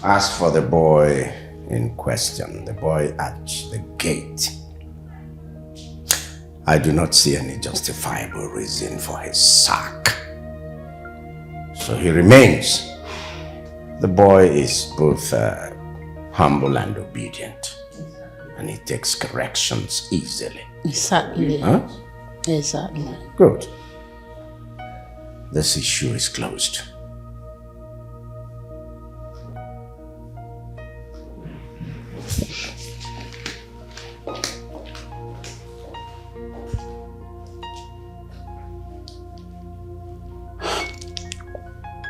As for the boy in question, the boy at the gate, I do not see any justifiable reason for his sack. So he remains. The boy is both humble and obedient. and he takes corrections easily. Exactly. Huh? Exactly. Good. This issue is closed.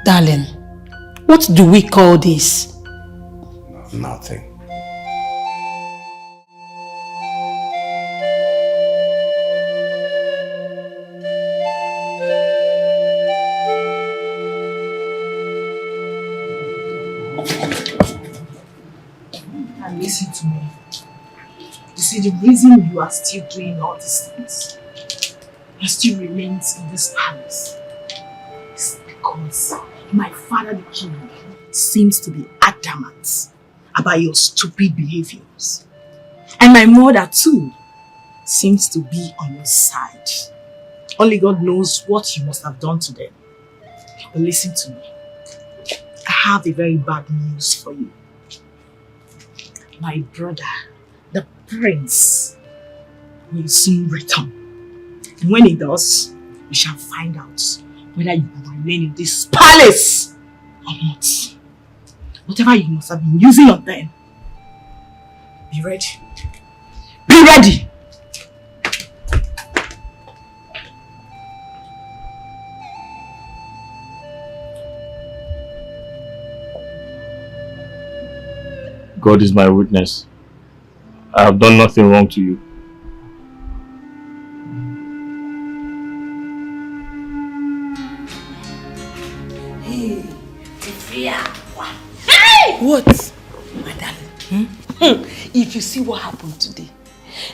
Darling, what do we call this? Nothing. And listen to me. You see, the reason you are still doing all these things, you still remains in this palace, is because my father the king seems to be adamant about your stupid behaviors. And my mother too seems to be on your side. Only God knows what you must have done to them. But listen to me. I have a very bad news for you. My brother, the prince, will soon return. And when he does, you shall find out whether you will remain in this palace or not. Whatever you must have been using on them, be ready. Be ready! God is my witness. I have done nothing wrong to you. Hey, what? My darling, if you see what happened today,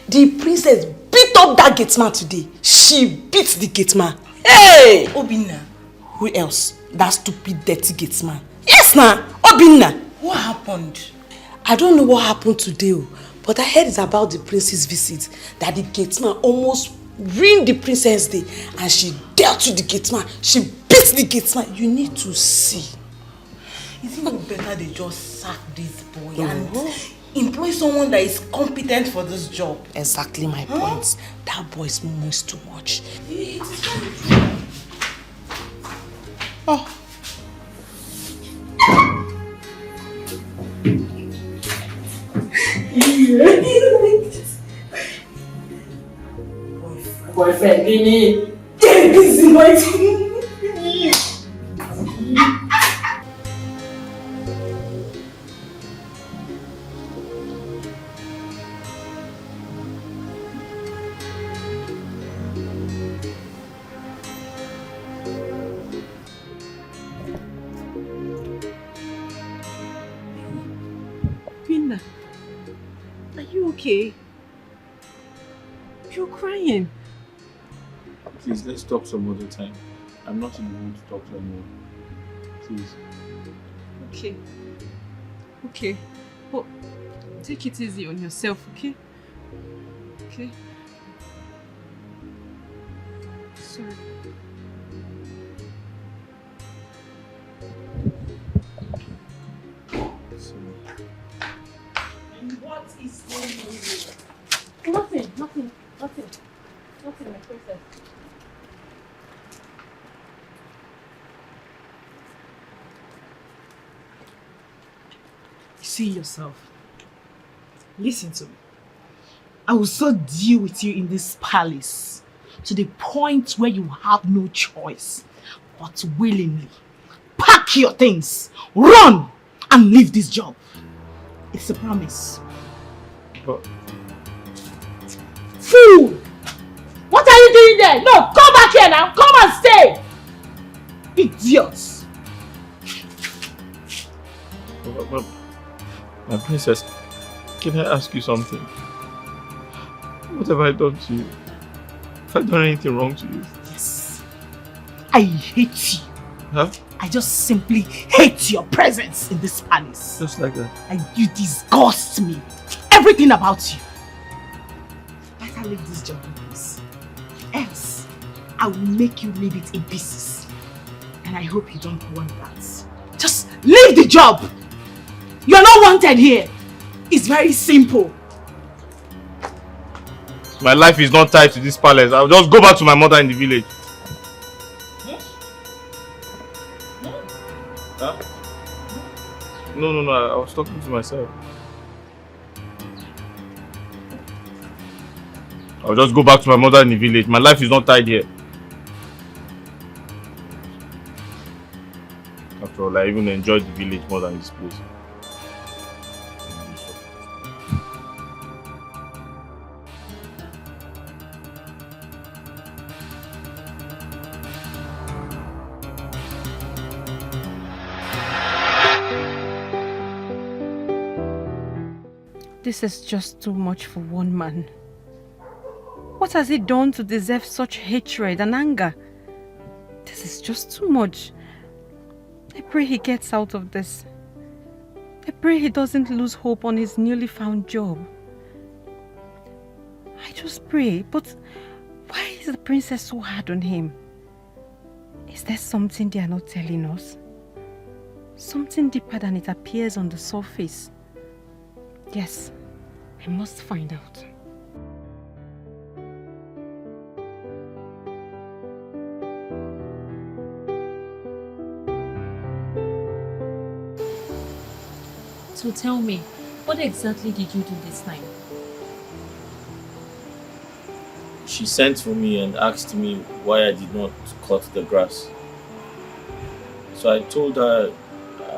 the princess beat up that gate man today. She beat the gate man. Hey! Obinna. Who else? That stupid dirty gate man. Yes, now. Obinna. What happened? I don't know what happened today, but I heard it's about the prince's visit, that the gate man almost ruined the princess' day, and she dealt with the gate man. She beat the gate man. You need to see. Is it not better they just sack this boy and employ someone that is competent for this job? Exactly my point. That boy is almost too much. Oh. Boyfriend, Ini. Get busy, my team. Obinna, are you okay? You're crying. Please, let's talk some other time. I'm not in the mood to talk to anyone. Please. Okay. Okay. But take it easy on yourself, okay? Okay? Sorry. What is going on here? Nothing, nothing, nothing. Nothing, my princess. See yourself. Listen to me. I will so deal with you in this palace to the point where you have no choice but to willingly pack your things, run, and leave this job. It's a promise. But Fool! What are you doing there? No, come back here now. Come and stay. Idiots. my princess, can I ask you something? What have I done to you? Have I done anything wrong to you? Yes. I hate you. Huh? I just simply hate your presence in this palace. Just like that? And you disgust me. Everything about you. Better leave this job in peace. Else, I will make you leave it in pieces. And I hope you don't want that. Just leave the job. You're not wanted here. It's very simple. My life is not tied to this palace. I'll just go back to my mother in the village. Huh? No, I was talking to myself. I'll just go back to my mother in the village. My life is not tied here. After all, I even enjoy the village more than this place. This is just too much for one man. What has he done to deserve such hatred and anger? This is just too much. I pray he gets out of this. I pray he doesn't lose hope on his newly found job. I just pray, but why is the princess so hard on him? Is there something they are not telling us? Something deeper than it appears on the surface? Yes, I must find out. So tell me, what exactly did you do this time? She sent for me and asked me why I did not cut the grass. So I told her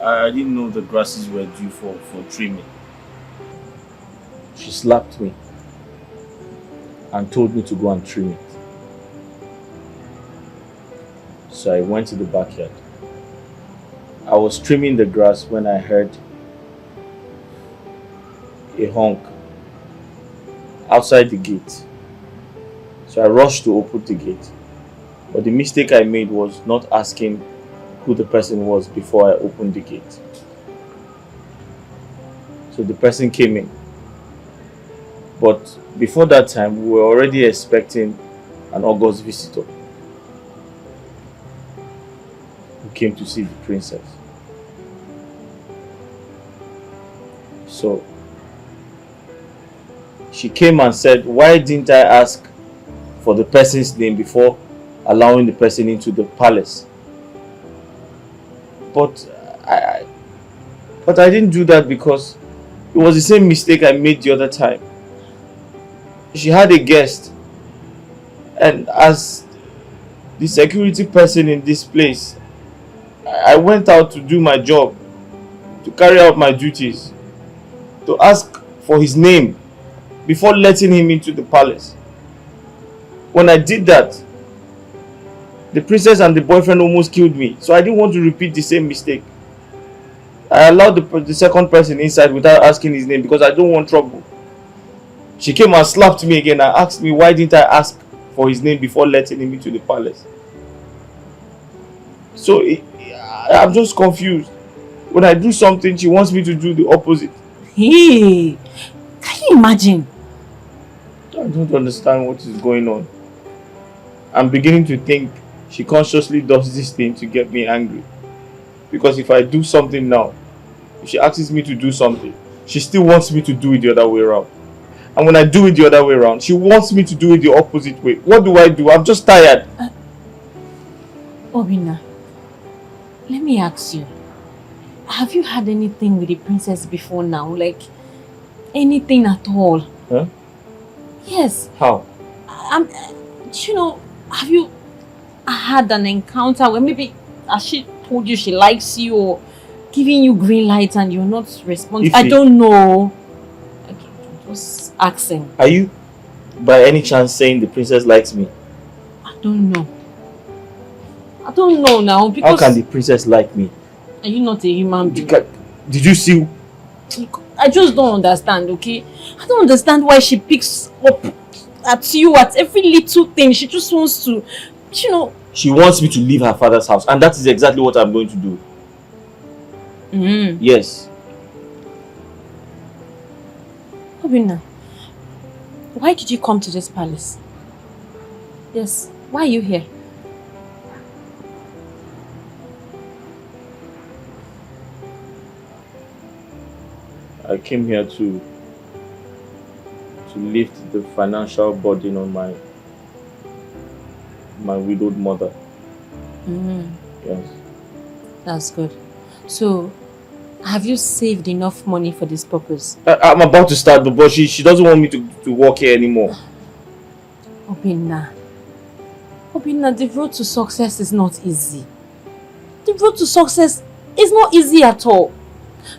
I didn't know the grasses were due for trimming. She slapped me and told me to go and trim it. So I went to the backyard. I was trimming the grass when I heard a honk outside the gate. So I rushed to open the gate. But the mistake I made was not asking who the person was before I opened the gate. So the person came in. But before that time, we were already expecting an August visitor who came to see the princess. So she came and said, why didn't I ask for the person's name before allowing the person into the palace? But I didn't do that because it was the same mistake I made the other time. She had a guest, and as the security person in this place, I went out to do my job, to carry out my duties, to ask for his name before letting him into the palace. When I did that, the princess and the boyfriend almost killed me, so I didn't want to repeat the same mistake. I allowed the second person inside without asking his name because I don't want trouble. She came and slapped me again and asked me why didn't I ask for his name before letting him into the palace. So I'm just confused. When I do something, she wants me to do the opposite. Hey, can you imagine? I don't understand what is going on. I'm beginning to think she consciously does this thing to get me angry. Because if I do something now, if she asks me to do something, she still wants me to do it the other way around. And when I do it the other way around, she wants me to do it the opposite way. What do I do? I'm just tired. Obinna, let me ask you. Have you had anything with the princess before now? Like, anything at all? Huh? Yes. How? You know, have you had an encounter where maybe has she told you she likes you or giving you green lights and you're not responding? I don't know. Just asking. Are you by any chance saying the princess likes me? I don't know. I don't know now because... How can the princess like me? Are you not a human being? Did you see? I just don't understand, okay? I don't understand why she picks up at you at every little thing. She just wants to, you know... She wants me to leave her father's house, and that is exactly what I'm going to do. Yes. Obinna, why did you come to this palace? Yes, why are you here? I came here to to lift the financial burden on my widowed mother. Yes. That's good. So, have you saved enough money for this purpose? I'm about to start, but she doesn't want me to work here anymore. Obinna, the road to success is not easy. The road to success is not easy at all.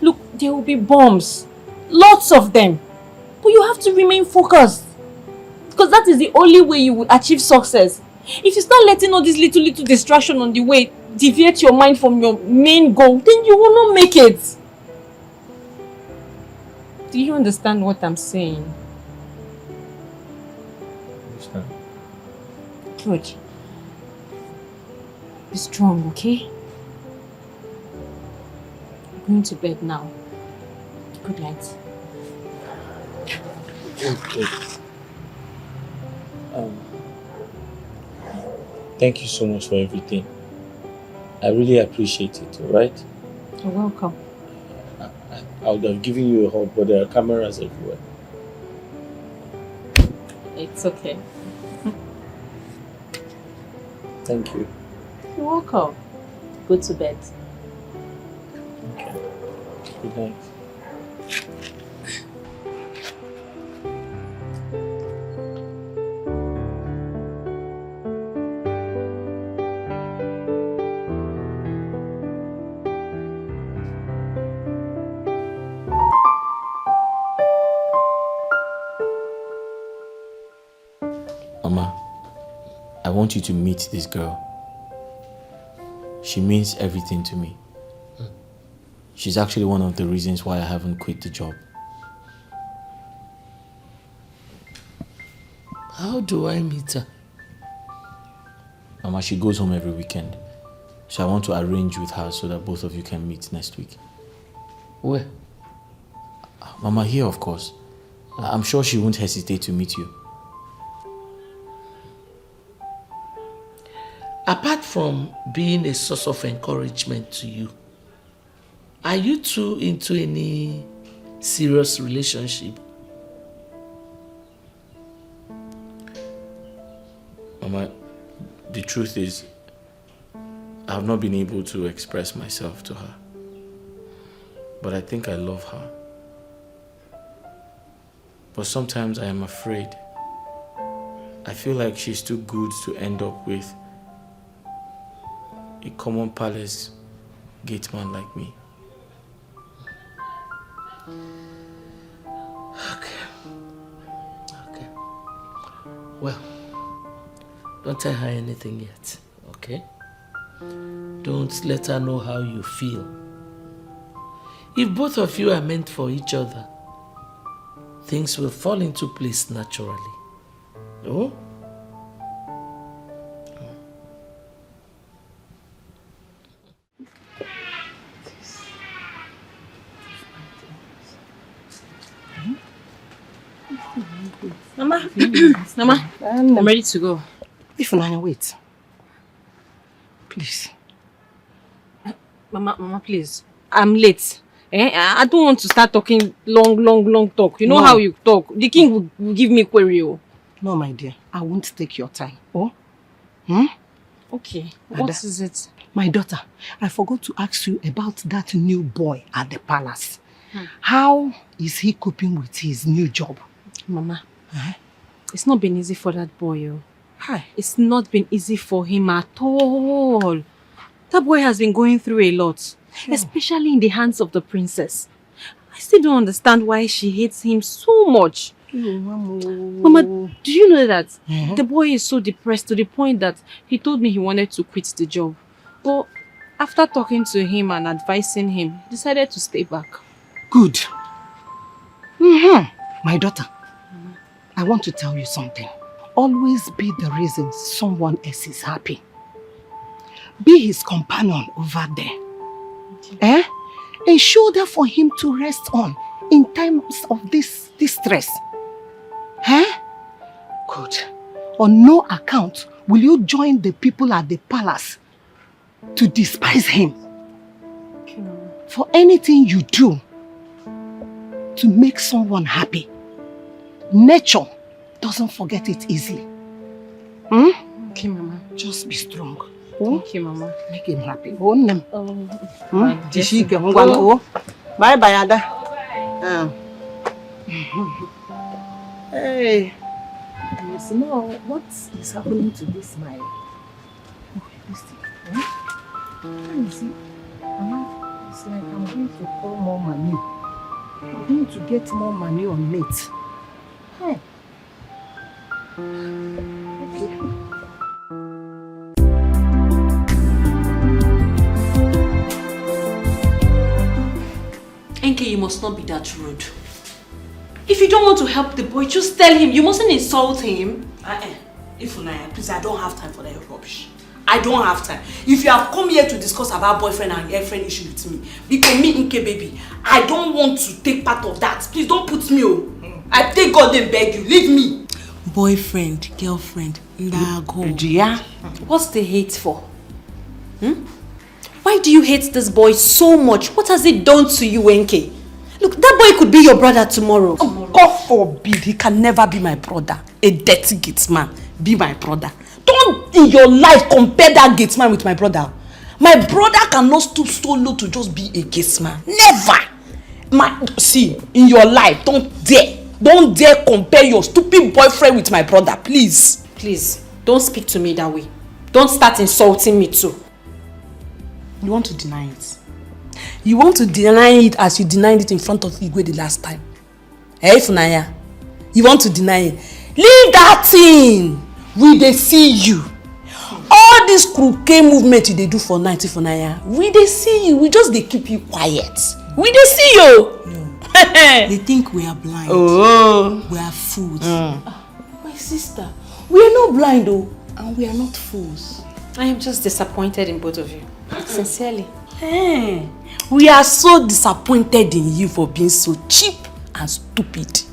Look, there will be bombs. Lots of them. But you have to remain focused. Because that is the only way you will achieve success. If you start letting all these little distractions on the way deviate your mind from your main goal, then you will not make it. Do you understand what I'm saying? Understand. Good. Be strong, okay? I'm going to bed now. Good night. Okay. Thank you so much for everything. I really appreciate it, alright? You're welcome. I would have given you a hug, but there are cameras everywhere. It's okay. Thank you. You're welcome. Go to bed. Okay. Good night. Mama, I want you to meet this girl. She means everything to me. She's actually one of the reasons why I haven't quit the job. How do I meet her? Mama, she goes home every weekend. So I want to arrange with her so that both of you can meet next week. Where? Mama, here of course. I'm sure she won't hesitate to meet you. Apart from being a source of encouragement to you, are you two into any serious relationship? Mama, the truth is, I have not been able to express myself to her. But I think I love her. But sometimes I am afraid. I feel like she's too good to end up with a common palace gateman like me. Okay. Well, don't tell her anything yet, okay? Don't let her know how you feel. If both of you are meant for each other, things will fall into place naturally. Oh? Mama, Mama, I'm ready to go. If Nanya, wait. Please. Mama, please. I'm late. I don't want to start talking long talk. You know how you talk. The king will give me query. No, my dear. I won't take your time. Oh? Okay. What is it? My daughter, I forgot to ask you about that new boy at the palace. How is he coping with his new job? Mama, it's not been easy for that boy. Hi. It's not been easy for him at all. That boy has been going through a lot, especially in the hands of the princess. I still don't understand why she hates him so much. Mama, do you know that the boy is so depressed to the point that he told me he wanted to quit the job. But after talking to him and advising him, he decided to stay back. Good. My daughter, I want to tell you something. Always be the reason someone else is happy. Be his companion over there. A shoulder for him to rest on in times of this stress. Good. On no account will you join the people at the palace to despise him. For anything you do to make someone happy, nature doesn't forget it easily. Hmm? Okay, Mama. Just be strong. Thank you, Mama. Make him happy. Bye bye, Ada. Hey. You know what is happening to this smile? Listen. You see, Mama, it's like I'm going to pour more money. I'm going to get more money on it. Hey. Okay. Enke, you must not be that rude. If you don't want to help the boy, just tell him. You mustn't insult him. Ifunanya, please, I don't have time for that rubbish. I don't have time. If you have come here to discuss about boyfriend and girlfriend issue with me, because me, Nke baby, I don't want to take part of that. Please don't put me on. I take God and beg you, leave me. Boyfriend, girlfriend, ndago. Yeah. What's the hate for? Why do you hate this boy so much? What has he done to you, Enke? Look, that boy could be your brother tomorrow. Oh, God forbid, he can never be my brother. A dirty gate man be my brother. Don't in your life compare that gate man with my brother. My brother cannot stoop so low to just be a gate man. Never. See, in your life, don't dare compare your stupid boyfriend with my brother, please. Please, don't speak to me that way. Don't start insulting me too. You want to deny it? You want to deny it as you denied it in front of Igwe the last time. Hey, Funaya, you want to deny it? Leave that thing. We dey see you. All this crooked movement they do for night, Funaya. We dey see you. We just dey keep you quiet. We dey see you. No. They think we are blind. Oh. We are fools. My sister, we are not blind though, and we are not fools. I am just disappointed in both of you. Sincerely. Hey, we are so disappointed in you for being so cheap and stupid.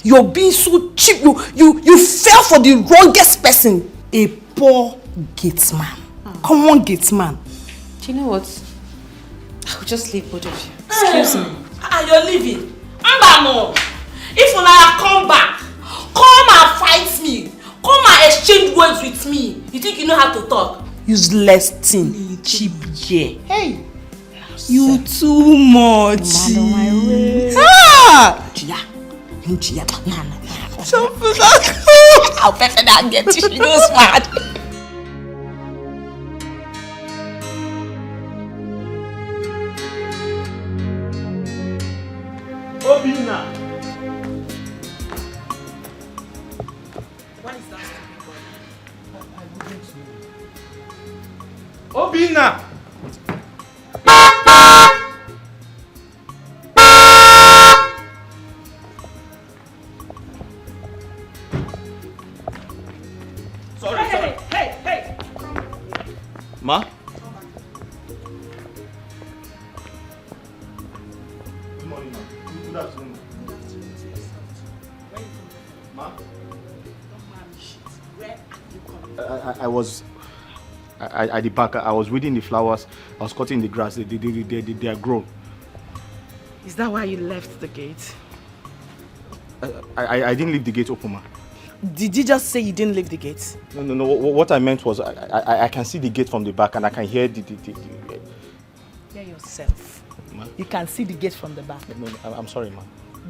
You're being so cheap. You fell for the wrongest person. A poor gate man. Come on, gate man. Do you know what? I'll just leave both of you. Excuse me. You're leaving. Mbano. If Unaya come back, come and fight me. Come and exchange words with me. You think you know how to talk? Useless thing. Cheap yeah. Hey. You too much. I'll better not get you. She knows mad. Obinna. What is that? Obinna. Sorry. Hey. Ma? Good morning, ma. Good afternoon. Ma? I was at the park. I was weeding the flowers. I was cutting the grass. They are grown. Is that why you left the gate? I didn't leave the gate open, ma. Did you just say you didn't leave the gate? No. What I meant was I can see the gate from the back and I can hear the Hear yourself. Ma? You can see the gate from the back. No, I'm sorry, ma.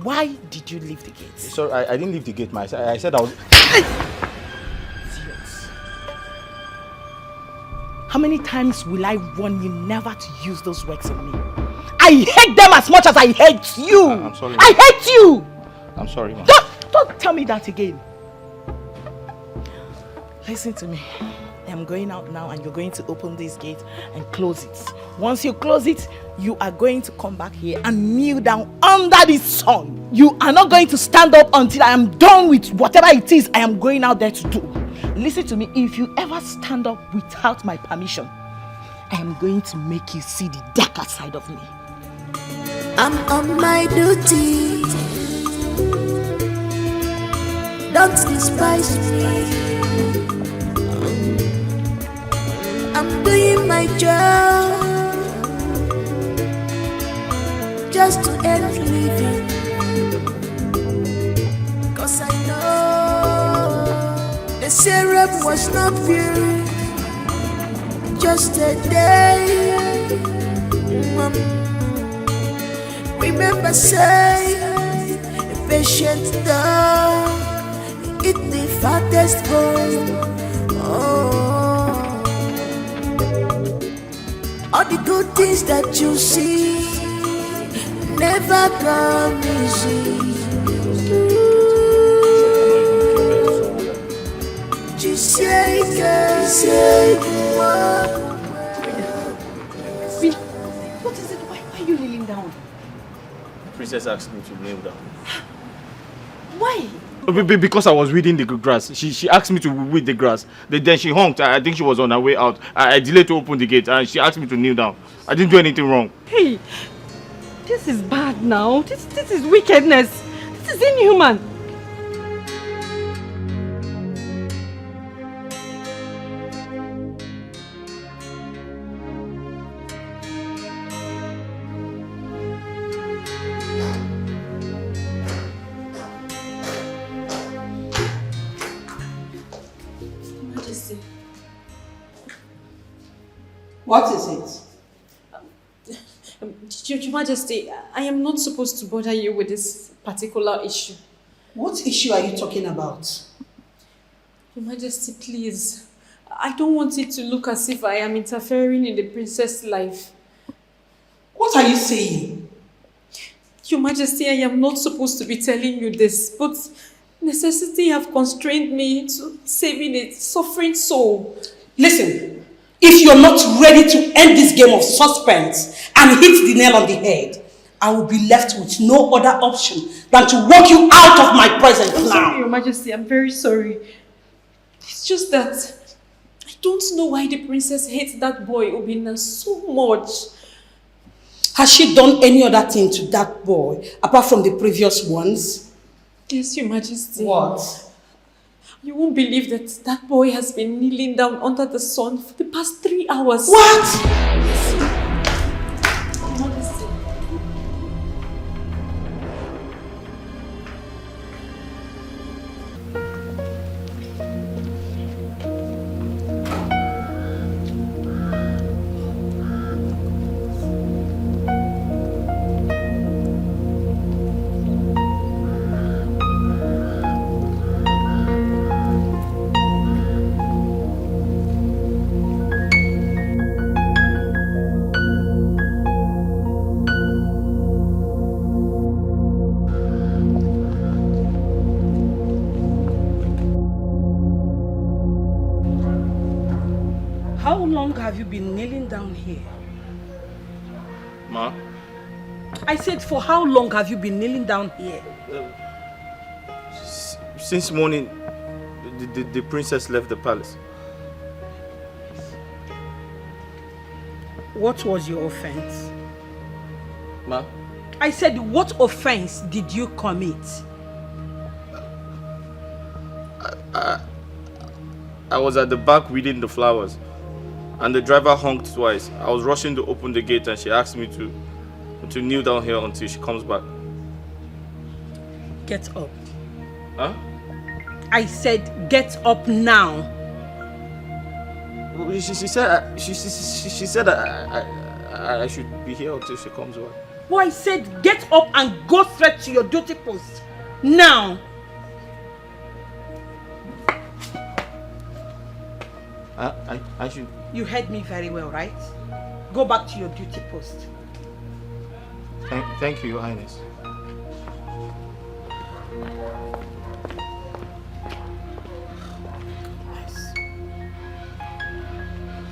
Why did you leave the gate? Sorry, I didn't leave the gate, ma. I said I was... Idiots. How many times will I warn you never to use those words on me? I hate them as much as I hate you. I'm sorry, ma. I hate you. I'm sorry, ma. Don't tell me that again. Listen to me. I'm going out now and you're going to open this gate and close it. Once you close it, you are going to come back here and kneel down under this sun. You are not going to stand up until I am done with whatever it is I am going out there to do. Listen to me. If you ever stand up without my permission, I am going to make you see the darker side of me. I'm on my duty. Don't despise me. I'm doing my job just to earn a living. 'Cause I syrup was not pure, just a day. Remember, say, a patient dog eat the fattest bone. All the good things that you see never come easy. What is it? Why are you kneeling down? The princess asked me to kneel down. Why? Because I was weeding the grass. She asked me to weed the grass. Then she honked. I think she was on her way out. I delayed to open the gate and she asked me to kneel down. I didn't do anything wrong. Hey, this is bad now. This is wickedness. This is inhuman. What is it? Your Majesty, I am not supposed to bother you with this particular issue. What issue are you talking about? Your Majesty, please. I don't want it to look as if I am interfering in the princess' life. What are you saying? Your Majesty, I am not supposed to be telling you this, but necessity have constrained me to saving a suffering soul. Listen. If you're not ready to end this game of suspense and hit the nail on the head, I will be left with no other option than to walk you out of my presence now. Sorry, Your Majesty, I'm very sorry. It's just that I don't know why the princess hates that boy, Obinna, so much. Has she done any other thing to that boy apart from the previous ones? Yes, Your Majesty. What? You won't believe that boy has been kneeling down under the sun for the past 3 hours. What? Your Majesty. Have you been kneeling down here? Ma? I said, for how long have you been kneeling down here? Since morning, the princess left the palace. What was your offense? Ma? I said, what offense did you commit? I was at the back weeding the flowers. And the driver honked twice. I was rushing to open the gate and she asked me to kneel down here until she comes back. Get up. Huh? I said get up now. She said I should be here until she comes back. Oh, I said get up and go straight to your duty post. Now. I should... You heard me very well, right? Go back to your duty post. Thank you, Your Highness. Yes.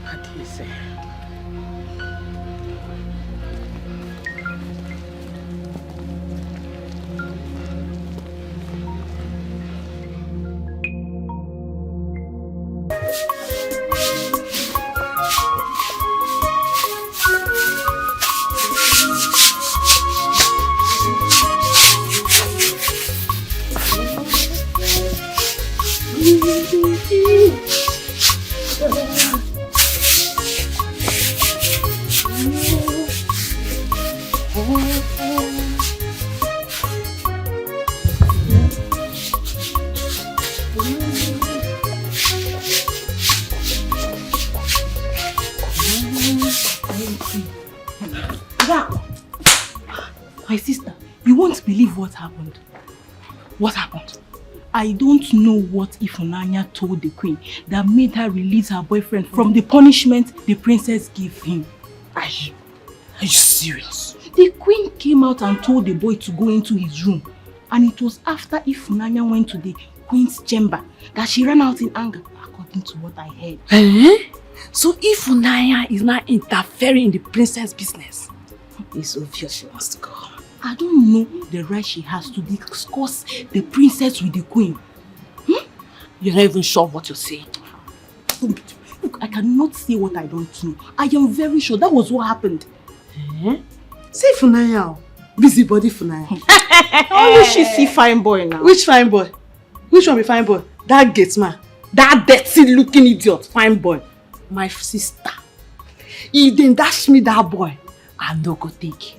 What do you say? believe what happened. What happened? I don't know what Ifunanya told the queen that made her release her boyfriend from the punishment the princess gave him. Are you serious? The queen came out and told the boy to go into his room. And it was after Ifunanya went to the queen's chamber that she ran out in anger, according to what I heard. So Ifunanya is not interfering in the princess' business. It's obvious she wants to go. I don't know the right she has to discuss the princess with the queen. You're not even sure what you're saying. Look, I cannot say what I don't know. I am very sure that was what happened. Say Funanya. Busybody Funanya. Only she see fine boy now. Which fine boy? Which one be fine boy? That gate man. That dirty looking idiot. Fine boy. My sister. If they dash me that boy, I no go take.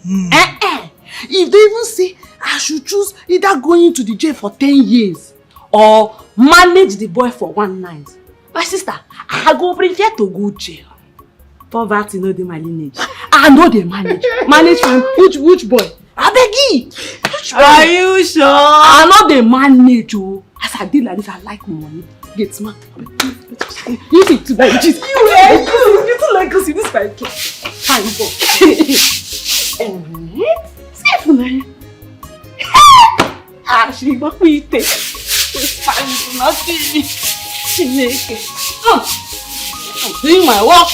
If they even say I should choose either going into the jail for 10 years or manage the boy for 1 night, my sister, I go prefer to go jail. Poverty no dey my lineage. I know they manage. Manage from which boy? I beg you. Are you sure? I know they manage. Oh. As I did like this, I like money. Get man. You need to like this. You too like us in this like fine boy. Say Funanya. She got me take. Fine, nothing. I'm doing my work.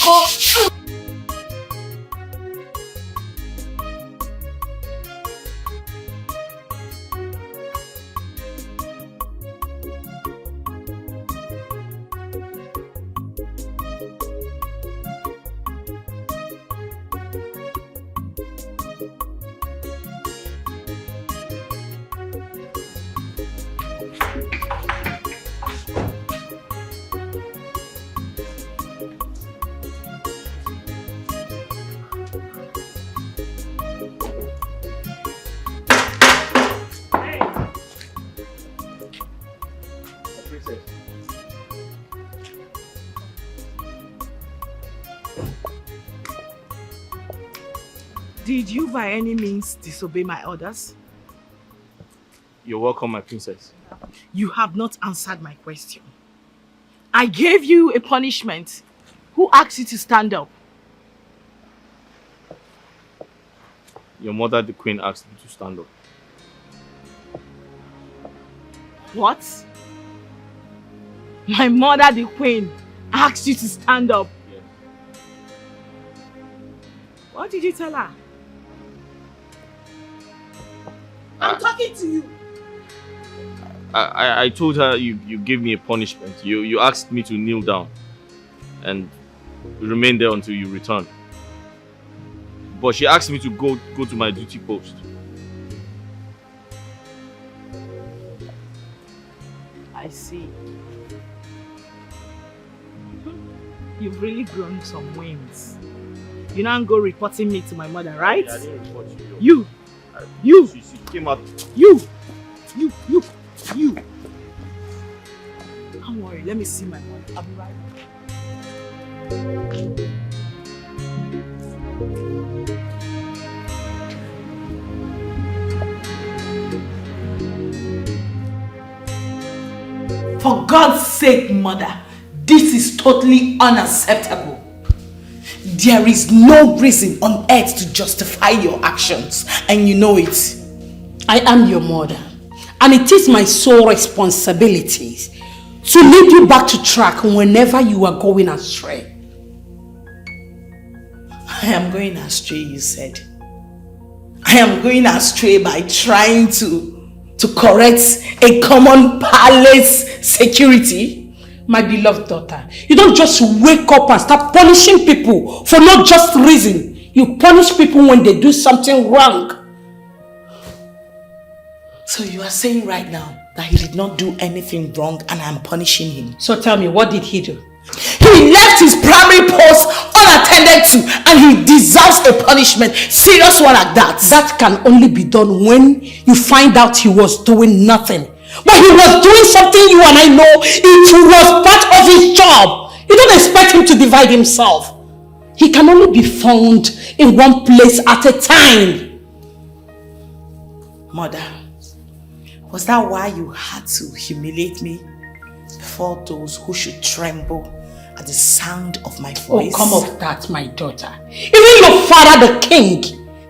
Did you by any means disobey my orders? You're welcome, my princess. You have not answered my question. I gave you a punishment. Who asked you to stand up? Your mother, the queen, asked me to stand up. What? My mother, the queen, asked you to stand up? Yes. What did you tell her? I'm talking to you. I told her you gave me a punishment. You asked me to kneel down and remain there until you return. But she asked me to go to my duty post. I see. You've really grown some wings. You now go reporting me to my mother, right? Yeah, I didn't report you. You! She came out. You! Don't worry, let me see my mother. I'll be right back. For God's sake, mother, this is totally unacceptable. There is no reason on earth to justify your actions, and you know it. I am your mother, and it is my sole responsibility to lead you back to track whenever you are going astray. I am going astray, you said. I am going astray by trying to correct a common palace security. My beloved daughter, you don't just wake up and start punishing people for no just reason. You punish people when they do something wrong. So you are saying right now that he did not do anything wrong and I'm punishing him. So tell me, what did he do? He left his primary post unattended to and he deserves a punishment. Serious one like that. That can only be done when you find out he was doing nothing. But he was doing something you and I know it was part of his job. You don't expect him to divide himself. He can only be found in one place at a time. Mother, Was that why you had to humiliate me before those who should tremble at the sound of my voice? Oh, come off that, my daughter. Even your father, the king,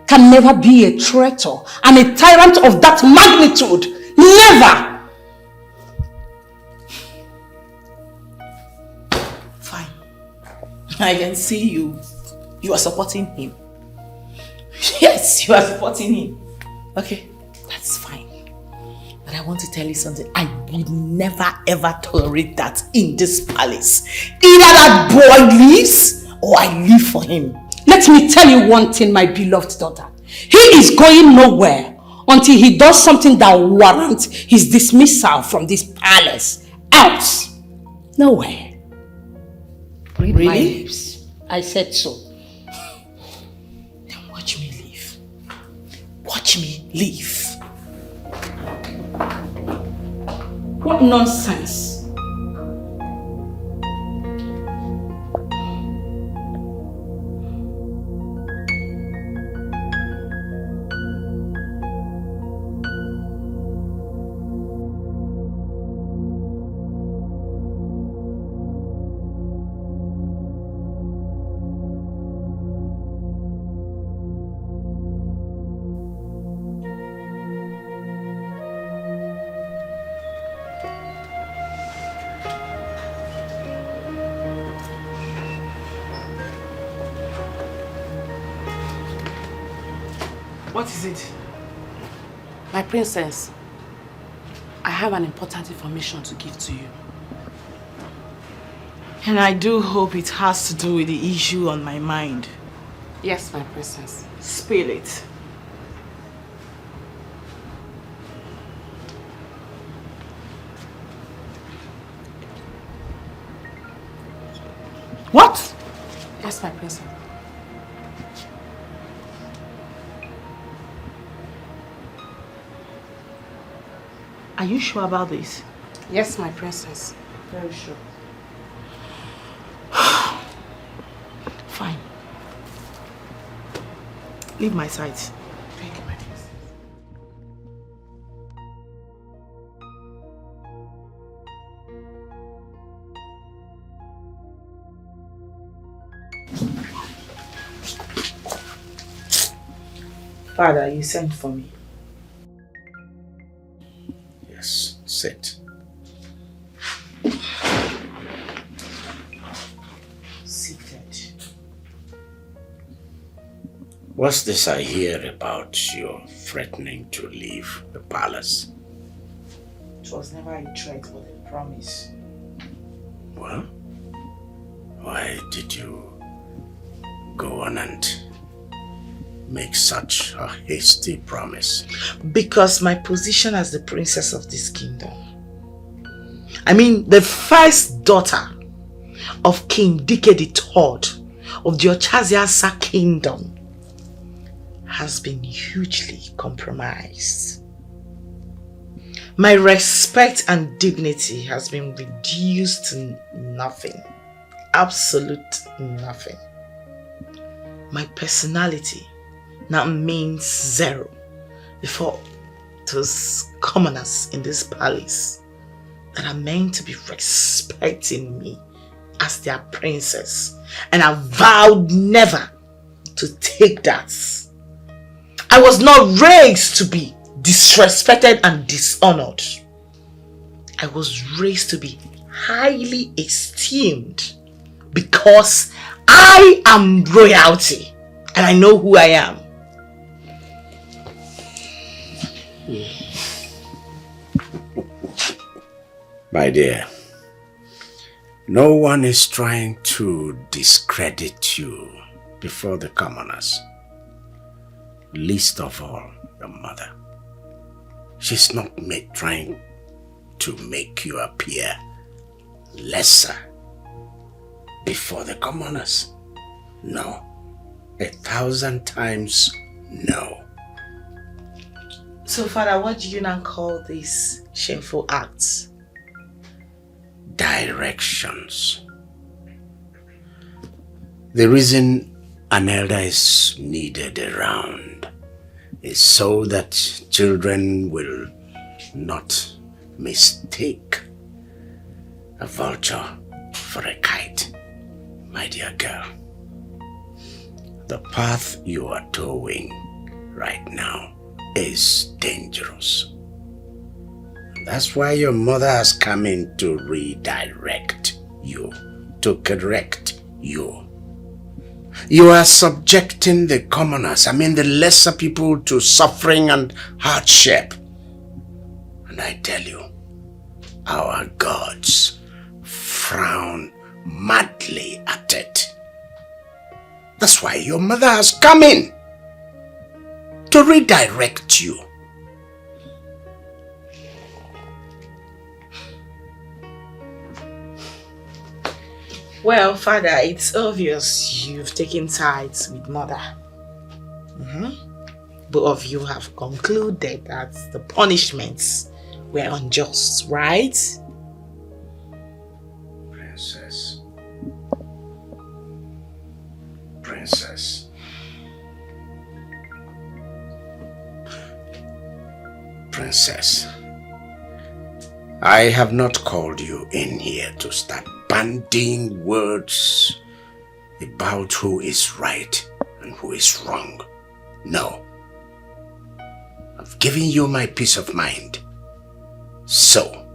can never be a traitor and a tyrant of that magnitude. Never! Fine. I can see you. You are supporting him. Yes, you are supporting him. Okay, that's fine. But I want to tell you something. I would never ever tolerate that in this palace. Either that boy leaves or I leave for him. Let me tell you one thing, my beloved daughter. He is going nowhere until he does something that warrants his dismissal from this palace. Else, nowhere. Read Really? my lips. I said so. Then watch me leave. Watch me leave. What nonsense. What is it? My princess, I have an important information to give to you. And I do hope it has to do with the issue on my mind. Yes, my princess. Spill it. What? Yes, my princess. Are you sure about this? Yes, my princess. Very sure. Fine. Leave my side. Thank you, my princess. Father, you sent for me. Yes, sit. Seated. What's this I hear about your threatening to leave the palace? It was never a threat but a promise. Well, why did you go on and make such a hasty promise? Because my position as the princess of this kingdom, I mean the first daughter of King Dikeh III of the Ochaziasa kingdom, has been hugely compromised. My respect and dignity has been reduced to nothing. Absolute nothing. My personality now means zero before those commoners in this palace that are meant to be respecting me as their princess, and I vowed never to take that. I was not raised to be disrespected and dishonored. I was raised to be highly esteemed because I am royalty and I know who I am. My dear, no one is trying to discredit you before the commoners. Least of all, your mother. She's not trying to make you appear lesser before the commoners. No. 1,000 times no. So, Father, what do you now call these shameful acts? Directions. The reason an elder is needed around is so that children will not mistake a vulture for a kite, my dear girl. The path you are towing right now is dangerous. That's why your mother has come in to redirect you, to correct you. You are subjecting the commoners, the lesser people, to suffering and hardship. And I tell you, our gods frown madly at it. That's why your mother has come in to redirect you. Well, Father, it's obvious you've taken sides with Mother. Both of you have concluded that the punishments were unjust, right? Princess. Princess, I have not called you in here to start bandying words about who is right and who is wrong. No. I've given you my peace of mind. So,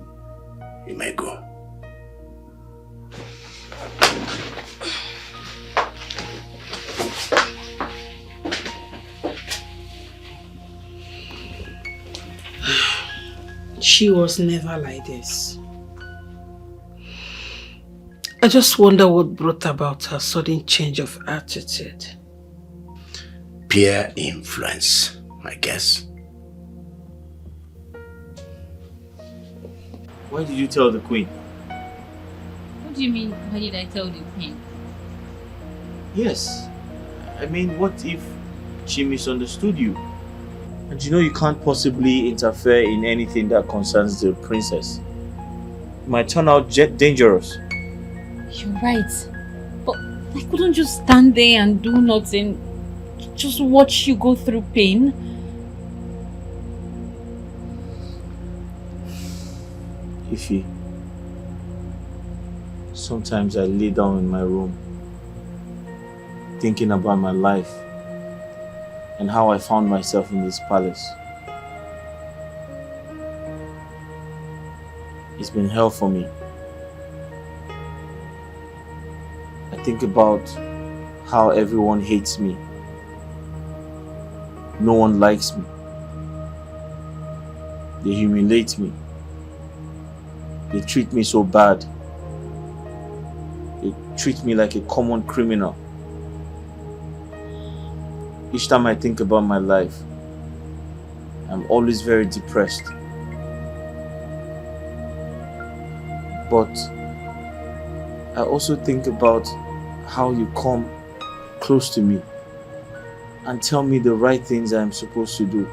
you may go. She was never like this. I just wonder what brought about her sudden change of attitude. Peer influence, I guess. Why did you tell the queen? What do you mean, why did I tell the queen? Yes. What if she misunderstood you? And you can't possibly interfere in anything that concerns the princess. It might turn out dangerous. You're right. But I couldn't just stand there and do nothing. Just watch you go through pain. Ify, sometimes I lay down in my room thinking about my life and how I found myself in this palace. It's been hell for me. I think about how everyone hates me. No one likes me. They humiliate me. They treat me so bad. They treat me like a common criminal. Each time I think about my life, I'm always very depressed. But I also think about how you come close to me and tell me the right things I'm supposed to do.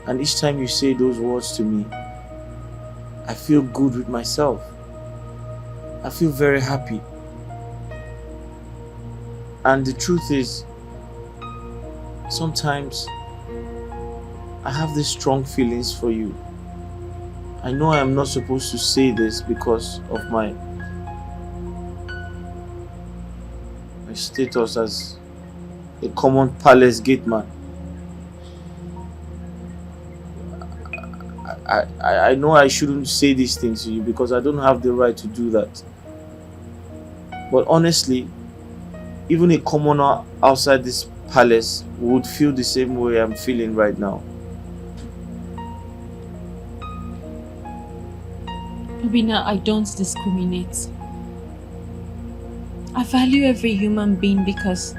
And each time you say those words to me, I feel good with myself. I feel very happy. And the truth is, sometimes I have these strong feelings for you. I know I am not supposed to say this because of my status as a common palace gateman. I know I shouldn't say these things to you because I don't have the right to do that. But honestly, even a commoner outside this palace would feel the same way I'm feeling right now. Obinna, I don't discriminate. I value every human being because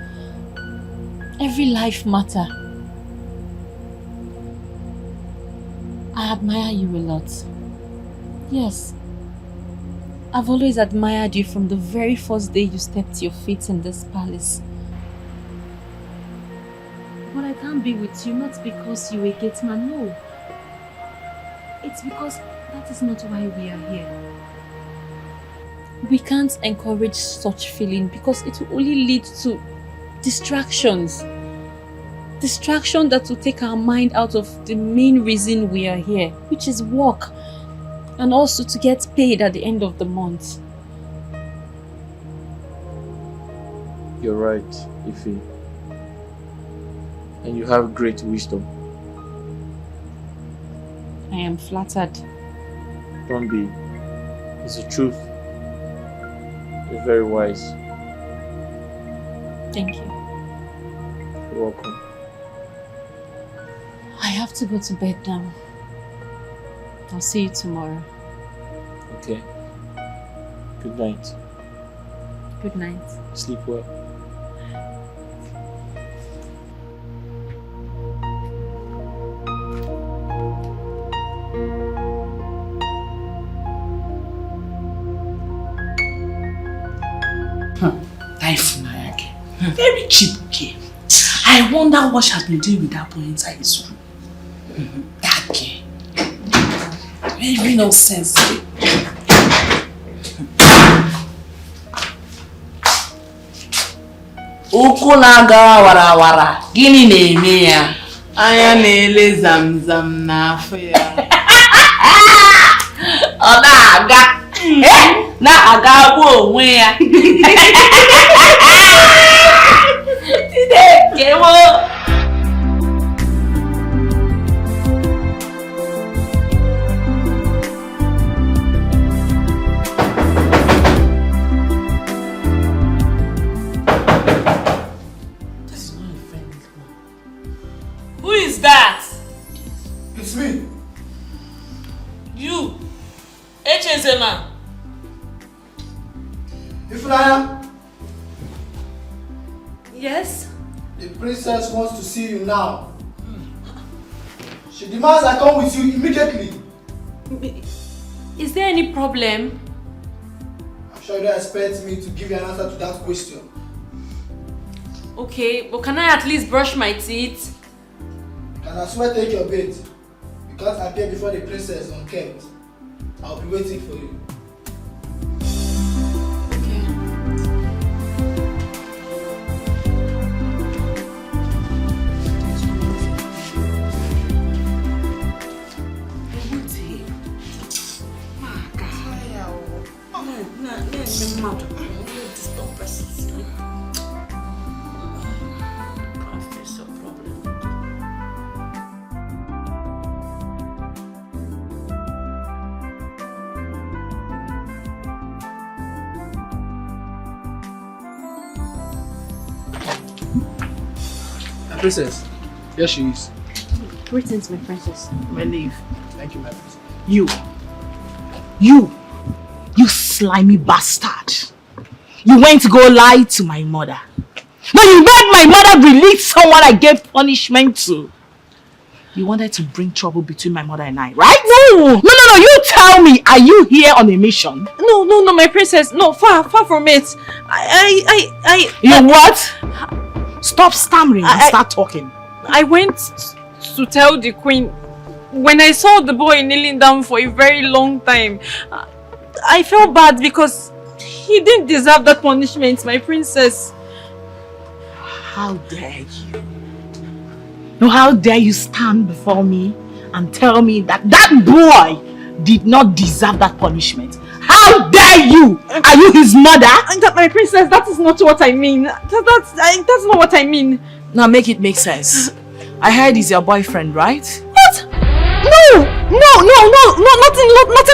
every life matters. I admire you a lot. Yes. I've always admired you from the very first day you stepped your feet in this palace. But I can't be with you not because you're a gateman, no. It's because that is not why we are here. We can't encourage such feeling because it will only lead to distractions. distraction that will take our mind out of the main reason we are here, which is work, and also to get paid at the end of the month. You're right, Ife. And you have great wisdom. I am flattered. Don't be. It's the truth. You're very wise. Thank you. You're welcome. I have to go to bed now. I'll see you tomorrow. Okay. Good night. Good night. Sleep well. Very cheap girl. I wonder what she has been doing with that boy inside his room. That girl. Very no sense. Ụkwụ na-aga warawara, gịnị na-eme ya? Anya na-ele zamzam n'afọ ya. Ọ na-aga. Na-aga bụ onwe ya. Dikeh mo. Who is that? It's me. You. Echezema. Ifnaya. Yes? The princess wants to see you now. She demands I come with you immediately. Is there any problem? I'm sure you don't expect me to give you an answer to that question. Okay, but can I at least brush my teeth? Can I swear take your bait? You can't appear before the princess unkempt. I'll be waiting for you. Princess, here she is. Greetings, my princess. My leave. Thank you, my princess. You slimy bastard. You went to go lie to my mother. No, you made my mother release someone I gave punishment to. You wanted to bring trouble between my mother and I, right? No, you tell me, are you here on a mission? No, my princess. No, far from it. You what? Stop stammering and start talking. I went to tell the queen when I saw the boy kneeling down for a very long time. I felt bad because he didn't deserve that punishment, my princess. How dare you? No, how dare you stand before me and tell me that that boy did not deserve that punishment? How dare you? Are you his mother? My princess, that is not what I mean. That's not what I mean. Now make it make sense. I heard he's your boyfriend, right? What? No, nothing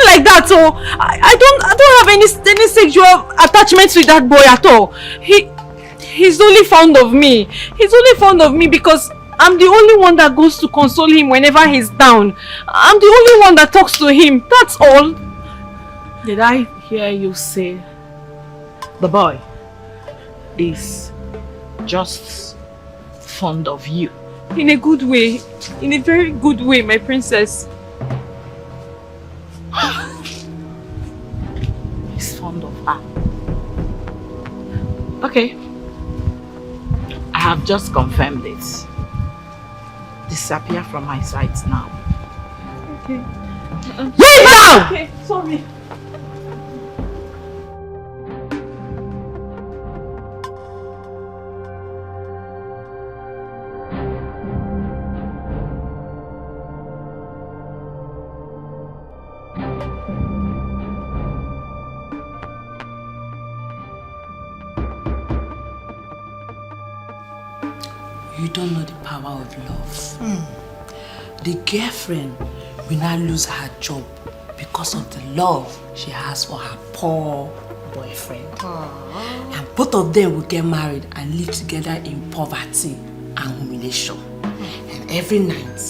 like that. So I don't have any sexual attachments with that boy at all. He's only fond of me. He's only fond of me because I'm the only one that goes to console him whenever he's down. I'm the only one that talks to him. That's all. Did I hear you say the boy is just fond of you? In a good way. In a very good way, my princess. He's fond of her. Okay. I have just confirmed this. Disappear from my sight now. Okay. Leave now! Okay, sorry. You don't know the power of love. The girlfriend will now lose her job because of the love she has for her poor boyfriend. And both of them will get married and live together in poverty and humiliation. And every night,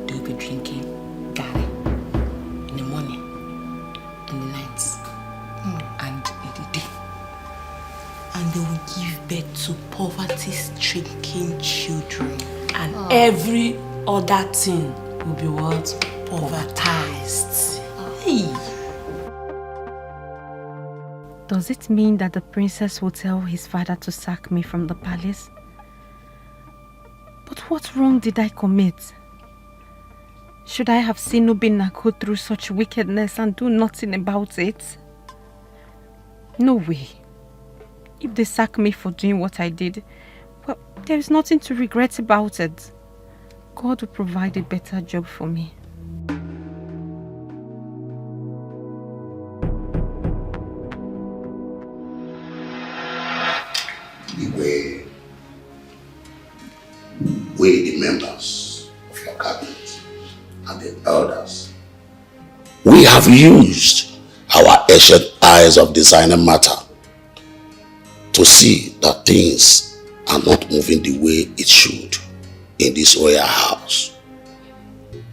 they'll be drinking gari in the morning, in the night, and in the day. And they will give birth to poverty-stricken children. And every other thing will be what? Povertized. Hey. Does it mean that the princess will tell his father to sack me from the palace? But what wrong did I commit? Should I have seen Obinna go through such wickedness and do nothing about it? No way. If they sack me for doing what I did, well, there is nothing to regret about it. God will provide a better job for me. We, the members of your cabinet and the elders, we have used our ancient eyes of designing matter to see that things are not moving the way it should in this royal house.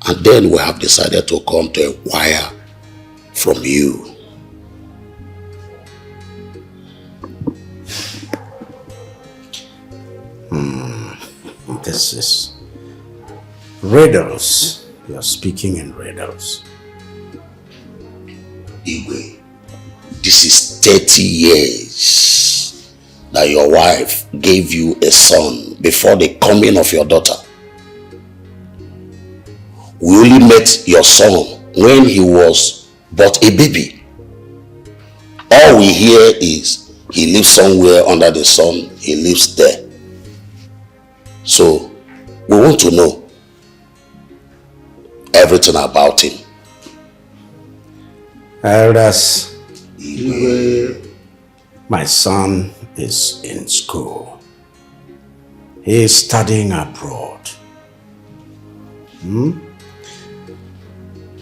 And then we have decided to come to inquire from you. This is riddles. You're speaking in riddles. Igwe, this is 30 years that your wife gave you a son before the coming of your daughter. We only met your son when he was but a baby. All we hear is he lives somewhere under the sun, he lives there. So, we want to know everything about him. Elders, my son is in school. He is studying abroad.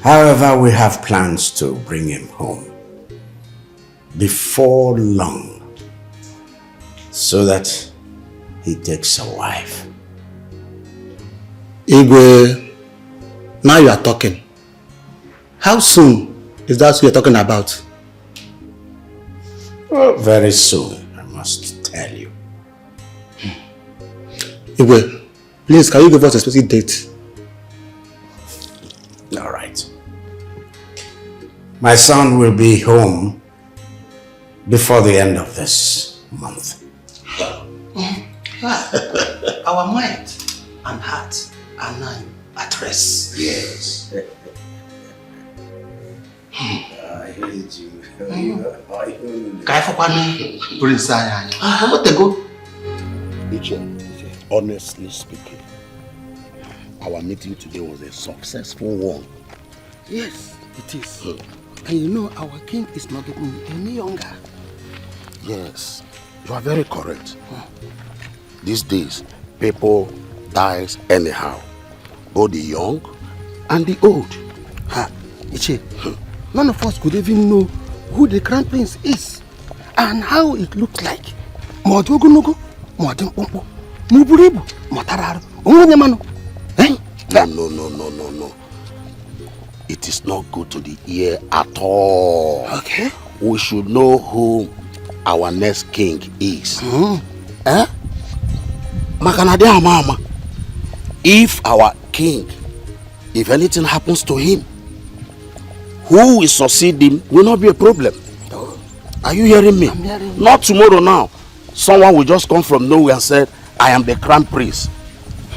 However, we have plans to bring him home before long so that he takes a wife. Igwe, now you are talking. How soon is that you're talking about? Well, very soon, I must tell you. Igwe, please, can you give us a specific date? All right. My son will be home before the end of this month. Our mind and heart are now at rest. Yes. I hate you. Honestly speaking, our meeting today was a successful one. Yes, it is. And you know, our king is not getting any younger. Yes, you are very correct. These days, people dies anyhow, both the young and the old. Iche, none of us could even know who the crown prince is and how it looks like. No. It is not good to the ear at all. Okay. We should know who our next king is. If our king, if anything happens to him, who will succeed him will not be a problem. Are you hearing me? I'm hearing you. Not tomorrow now. Someone will just come from nowhere and say, I am the crown prince.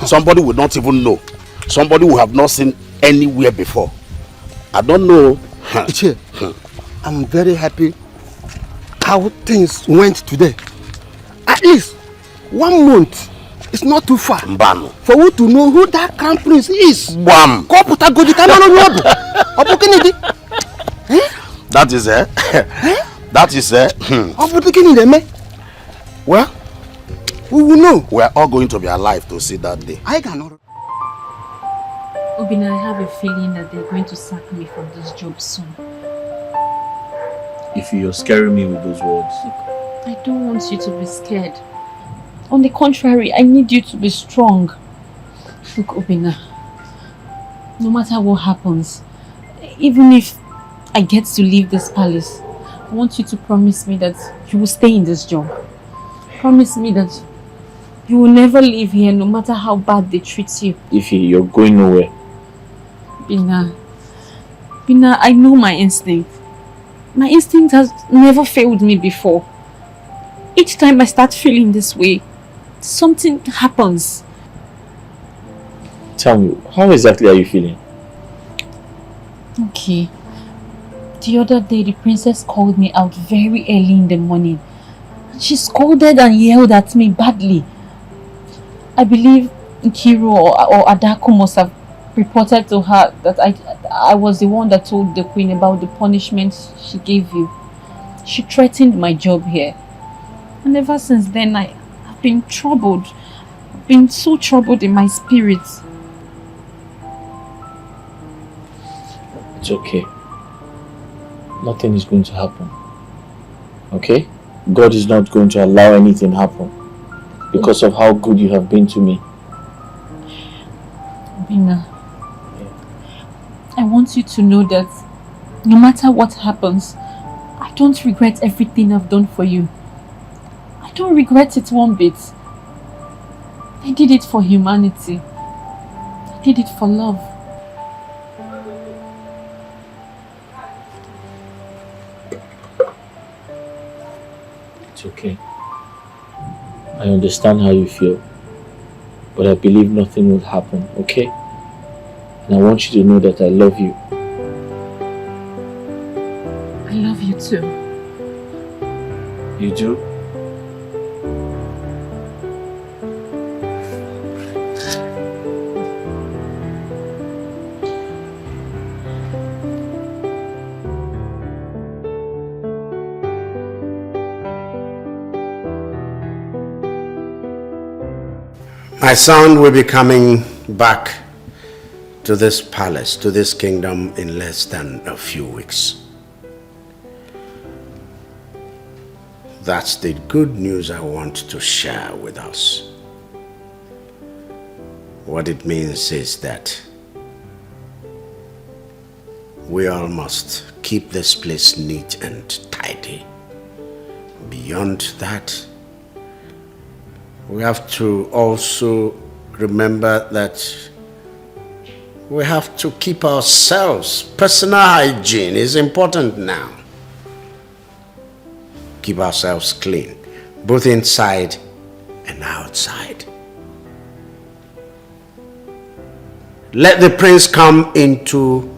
Somebody will not even know. Somebody will have not seen anywhere before. I don't know. Iche, I'm very happy how things went today. At least 1 month is not too far for you to know who that crown prince is. Bam. That is it. That is it. Well, We will know. We are all going to be alive to see that day. I cannot. Obinna, I have a feeling that they're going to sack me from this job soon. If you're scaring me with those words. I don't want you to be scared. On the contrary, I need you to be strong. Look, Obinna, no matter what happens, even if I get to leave this palace, I want you to promise me that you will stay in this job. Promise me that you will never leave here no matter how bad they treat you. Ify, you're going nowhere. Obinna, I know my instinct. My instinct has never failed me before. Each time I start feeling this way, something happens. Tell me, how exactly are you feeling? Okay. The other day, the princess called me out very early in the morning. She scolded and yelled at me badly. I believe Nkiru or Adaku must have reported to her that I was the one that told the queen about the punishment she gave you. She threatened my job here. And ever since then, I've been troubled. I've been so troubled in my spirit. It's okay. Nothing is going to happen. Okay? God is not going to allow anything to happen because of how good you have been to me. Obinna, I want you to know that no matter what happens, I don't regret everything I've done for you. I don't regret it one bit. I did it for humanity. I did it for love. It's okay. I understand how you feel, but I believe nothing will happen, okay? And I want you to know that I love you. I love you too. You do? My son will be coming back to this palace, to this kingdom in less than a few weeks. That's the good news I want to share with us. What it means is that we all must keep this place neat and tidy. Beyond that, we have to also remember that we have to keep ourselves. Personal hygiene is important now. Keep ourselves clean, both inside and outside. Let the prince come into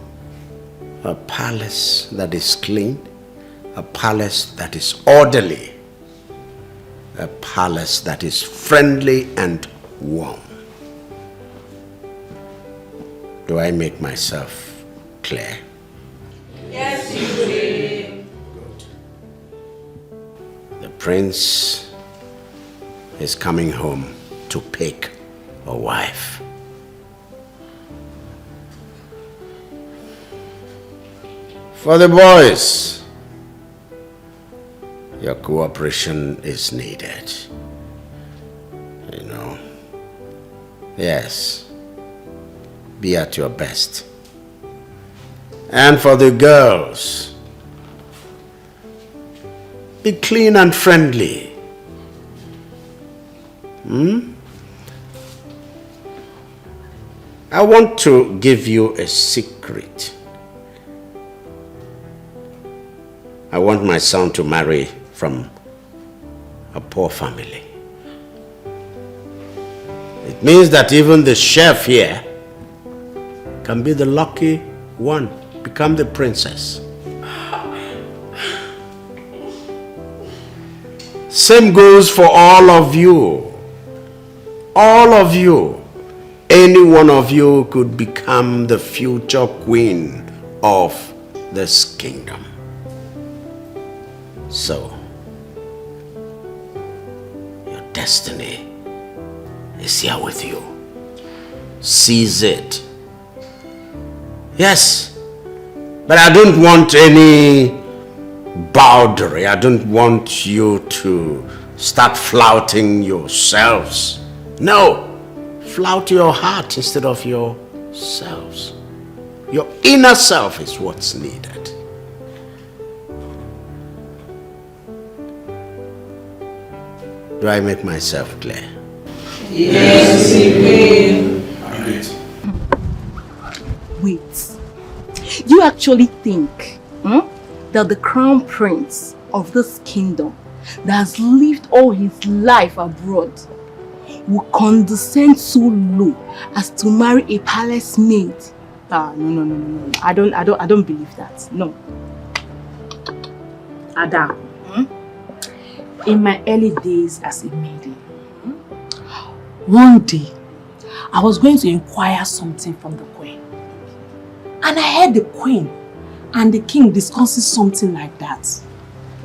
a palace that is clean, a palace that is orderly, a palace that is friendly and warm. Do I make myself clear? Yes, you did. Good. The prince is coming home to pick a wife. For the boys, your cooperation is needed. You know. Yes. Be at your best. And for the girls, be clean and friendly. I want to give you a secret. I want my son to marry from a poor family. It means that even the chef here can be the lucky one, become the princess. Same goes for all of you. All of you. Any one of you could become the future queen of this kingdom. So, your destiny is here with you. Seize it. Yes, but I don't want any boundary. I don't want you to start flouting yourselves. No, flout your heart instead of yourselves. Your inner self is what's needed. Do I make myself clear? Yes, you will. Wait. You actually think that the crown prince of this kingdom that has lived all his life abroad will condescend so low as to marry a palace maid? No. I don't believe that. No. Ada, in my early days as a maiden, one day I was going to inquire something from the queen. And I heard the queen and the king discussing something like that.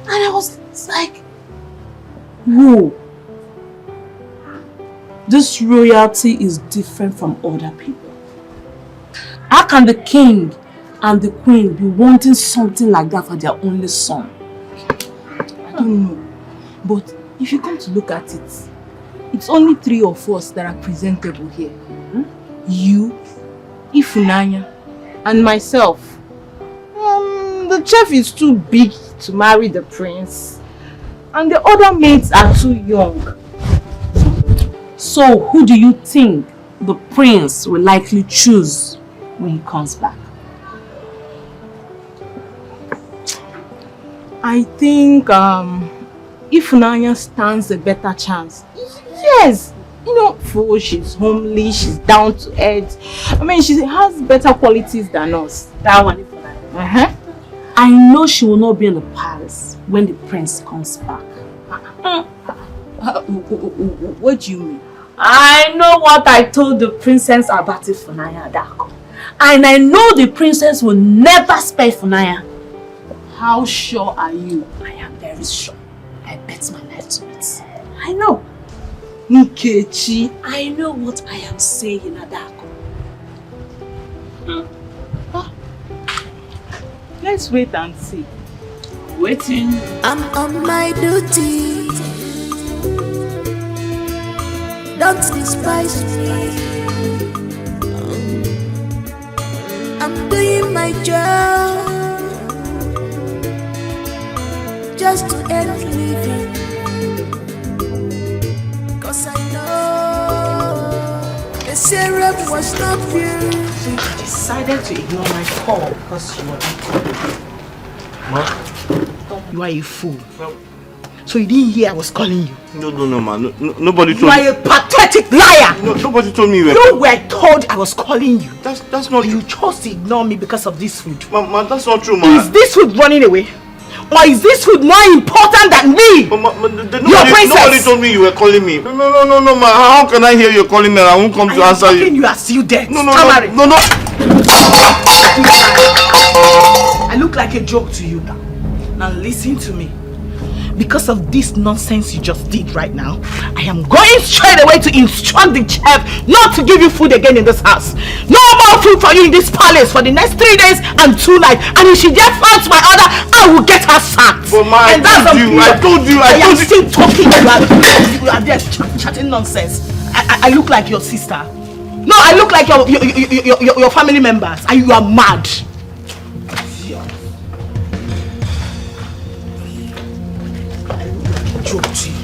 And I was like, whoa. This royalty is different from other people. How can the king and the queen be wanting something like that for their only son? I don't know. But if you come to look at it, it's only 3 of us that are presentable here. You, Ifunanya, and myself. The chef is too big to marry the prince. And the other maids are too young. So who do you think the prince will likely choose when he comes back? I think Ifunanya stands a better chance. Yes! You know, for she's homely, she's down to earth. I mean, she has better qualities than us. That one, Ifunanya. I know she will not be in the palace when the prince comes back. What do you mean? I know what I told the princess about Ifunanya Adako. And I know the princess will never spare Ifunanya. How sure are you? I am very sure. I bet my life to it. I know. Nkechi, I know what I am saying, Adako. Let's wait and see. Waiting. I'm on my duty. Don't despise me. I'm doing my job just to earn living. Cause I know the syrup was not pure. I decided to ignore my call because you were not calling. Ma? You are a fool. So you didn't hear I was calling you? No, ma. Nobody told me. You are a pathetic liar! No, nobody told me you were... You were told I was calling you. That's not true. You chose to ignore me because of this food. Ma, that's not true, ma. Is this food running away? Or is this food more important than me? Nobody told me you were calling me. No, ma. How can I hear you calling me and I won't come to answer you? You are still dead. No. I look like a joke to you now. Now listen to me. Because of this nonsense you just did right now, I am going straight away to instruct the chef not to give you food again in this house. No more food for you in this palace for the next 3 days and 2 nights. And if she just faults my order, I will get her sacked. But ma, I told you. I am still talking. You are there chatting nonsense. I look like your sister. No, I look like your family members. And you are mad. Joke to you.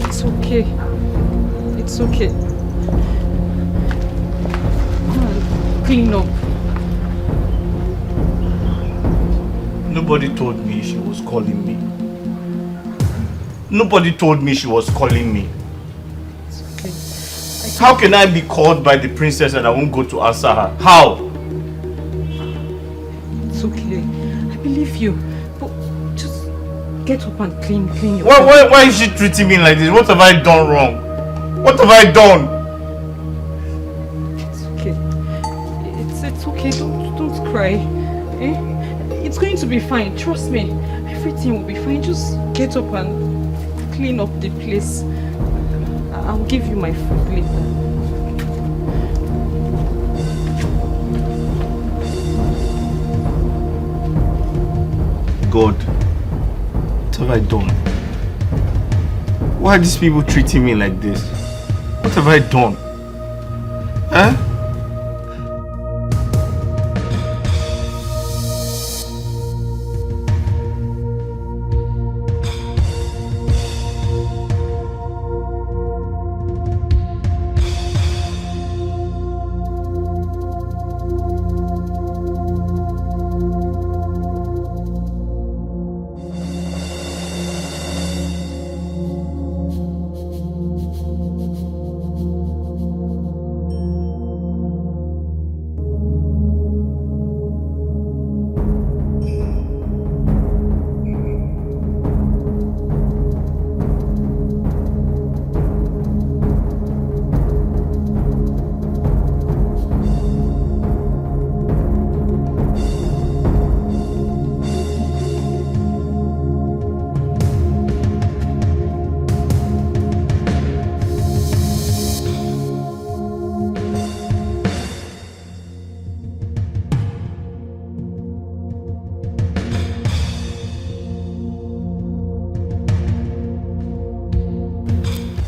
It's okay. It's okay. Come on, clean up. Nobody told me she was calling me. Nobody told me she was calling me. It's okay. How can I be called by the princess and I won't go to answer her? How? It's okay. I believe you. But Get up and clean your Why is she treating me like this? What have I done wrong? What have I done? It's okay. It's okay. Don't cry. Eh? It's going to be fine. Trust me. Everything will be fine. Just get up and clean up the place. I'll give you my food later. God, what have I done? Why are these people treating me like this? What have I done? Huh?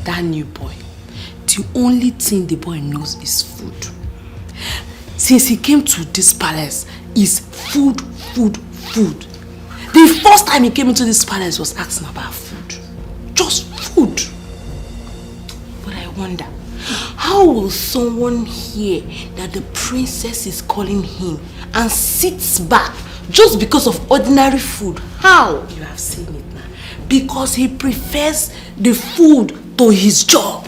That new boy, the only thing the boy knows is food. Since he came to this palace, is food. The first time he came into this palace was asking about food. Just food. But I wonder, how will someone hear that the princess is calling him and sits back just because of ordinary food? How? You have seen it now. Because he prefers the food to his job.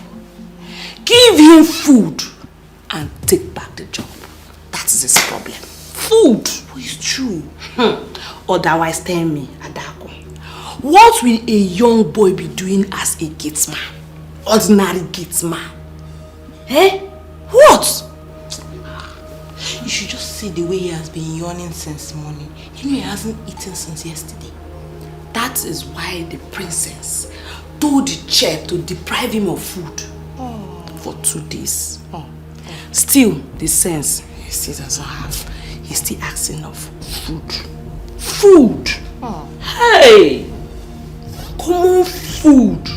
Give him food and take back the job. That is his problem. Food. It's true. Otherwise, tell me, Adako, what will a young boy be doing as a gatesman? Ordinary gatesman. Eh? What? You should just see the way he has been yawning since morning. You know he hasn't eaten since yesterday. That is why the princess told the chef to deprive him of food for 2 days. Still, the sense he still doesn't have. He's still asking of food. Food! Hey! Common food.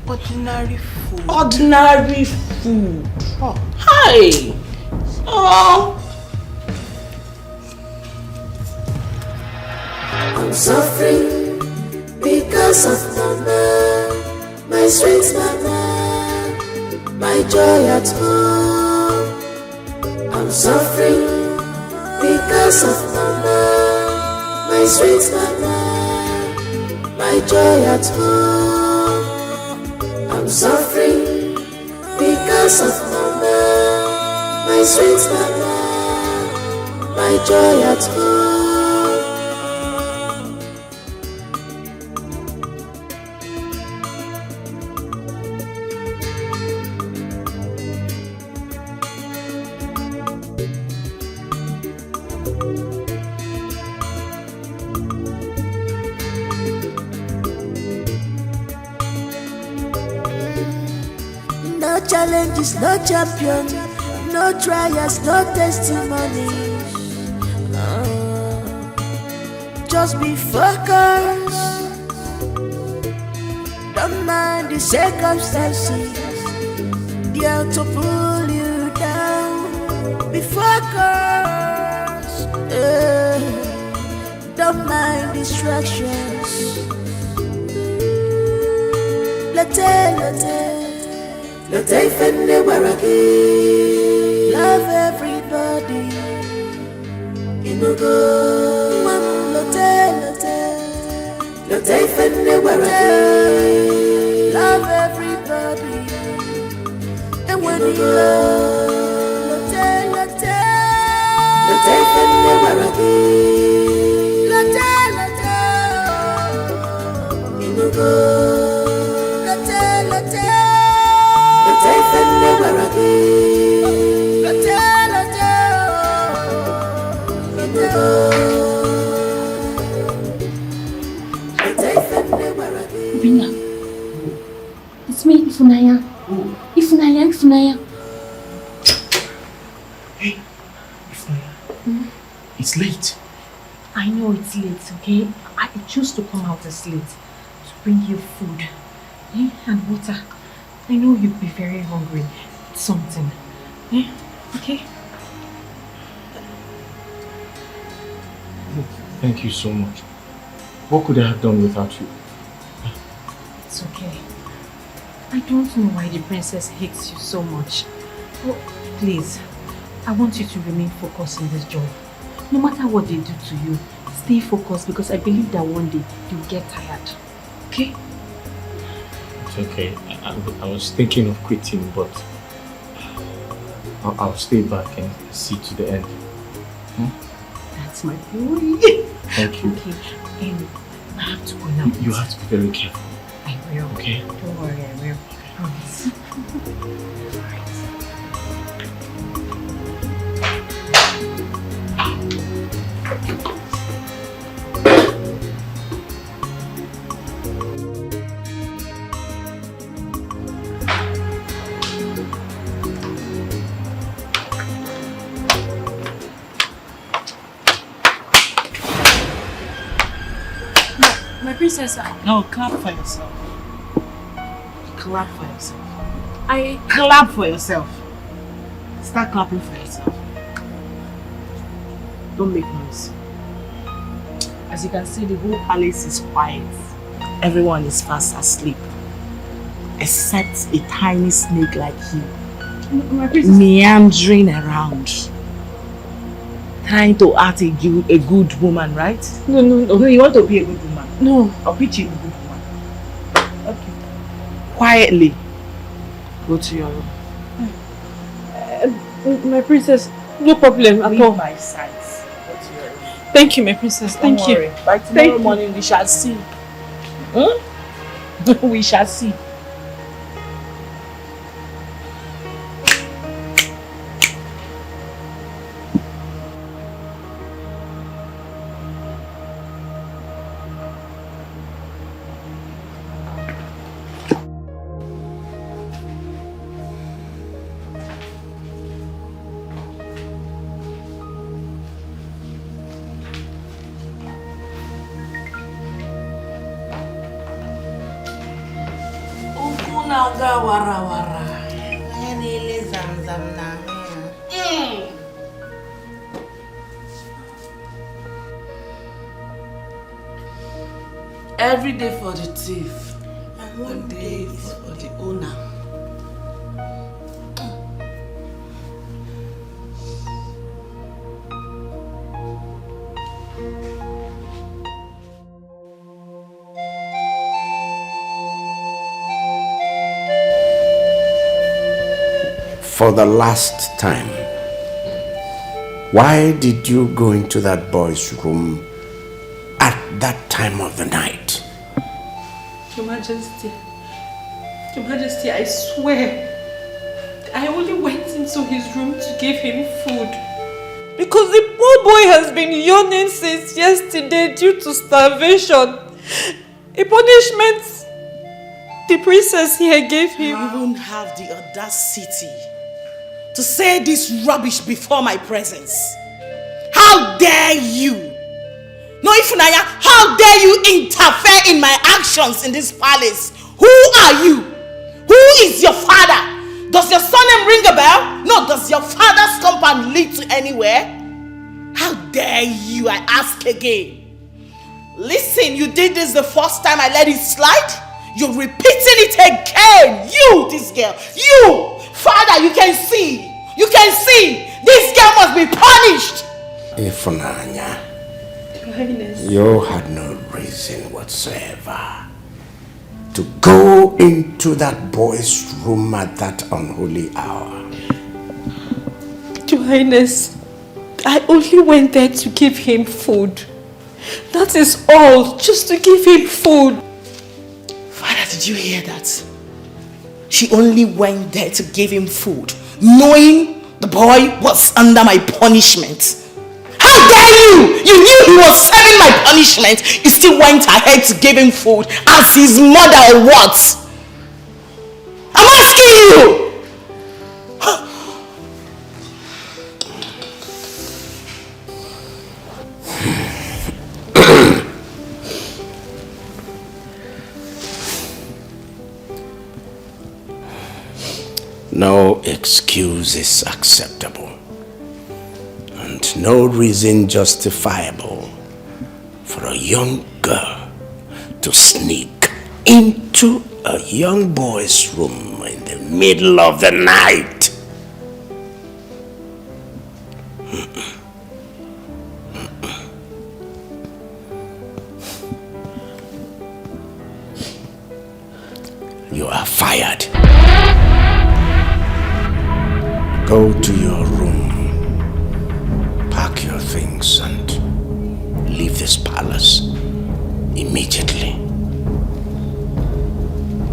Ordinary food. Ordinary food. Hey! I'm suffering because of mama, my sweet mama, my joy at home. I'm suffering because of mama, my sweet mama, my joy at home. I'm suffering because of mama, my sweet mama, my joy at home. No challenges, no champion, no trials, no testimony. Just be focused. Don't mind the circumstances. They're to pull you down. Be focused. Don't mind distractions. Late fenne waragi. Love everybody. Inugo. Late fenne waragi. Love everybody. And when you love, late fenne waragi. Hey, it's late. I know it's late, okay? I choose to come out as late to bring you food and water. I know you'd be very hungry. It's something. Okay? Thank you so much. What could I have done without you? It's okay. I don't know why the princess hates you so much. But please, I want you to remain focused in this job. No matter what they do to you, stay focused because I believe that one day you'll get tired. Okay? It's okay. I was thinking of quitting, but I'll stay back and see to the end. That's my boy. Thank you. Okay, I have to go now. You have to be very careful. I will. Okay? Don't worry, I will. I promise. My princess, No, clap for yourself. Clap for yourself. I Clap for yourself. Start clapping for yourself. Don't make noise. As you can see, the whole palace is quiet. Everyone is fast asleep. Except a tiny snake like you. My princess, Meandering around. Trying to act a good woman, right? no, No, you want to be a good woman. no. I'll pitch you a good woman. Okay. Quietly. Go to your room. My princess, no problem at Leave all. my sight. Go to your room. Thank you, my princess. Thank Don't you. worry. By tomorrow morning we shall see. We shall see. Naga wara wara. Nile zamzam na. Every day for the thief, And one day is for the owner. For the last time, why did you go into that boy's room at that time of the night? Your Majesty, I swear, I only went into his room to give him food. Because the poor boy has been yawning since yesterday due to starvation. A punishment the princess here gave him. You even have the audacity to say this rubbish before my presence. How dare you? No, Ifunanya, how dare you interfere in my actions in this palace? Who are you? Who is your father? Does your surname ring a bell? No, does your father's compound lead to anywhere? How dare you, I ask again. Listen, you did this the first time I let it slide. You're repeating it again. You, this girl. You, father, you can see. You can see. This girl must be punished. Ifunanya, you had no reason whatsoever to go into that boy's room at that unholy hour. Your Highness, I only went there to give him food. That is all, just to give him food. Father, did you hear that? She only went there to give him food, knowing the boy was under my punishment. How dare you! You knew he was serving my punishment. You still went ahead to give him food as his mother or what? I'm asking you! No excuse is acceptable, and no reason justifiable for a young girl to sneak into a young boy's room in the middle of the night. You are fired. Go to your room, pack your things, and leave this palace immediately.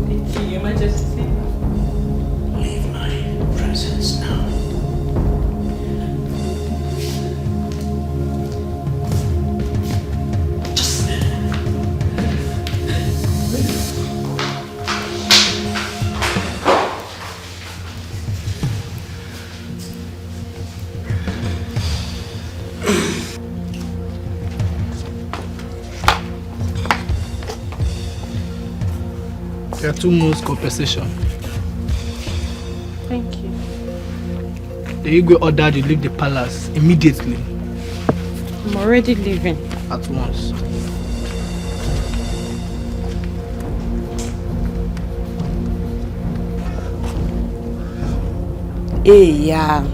Thank you, Your Majesty. Leave my presence now. There are 2 months compensation. Thank you. The Igwe ordered you leave the palace immediately. I'm already leaving. At once. Hey, yeah.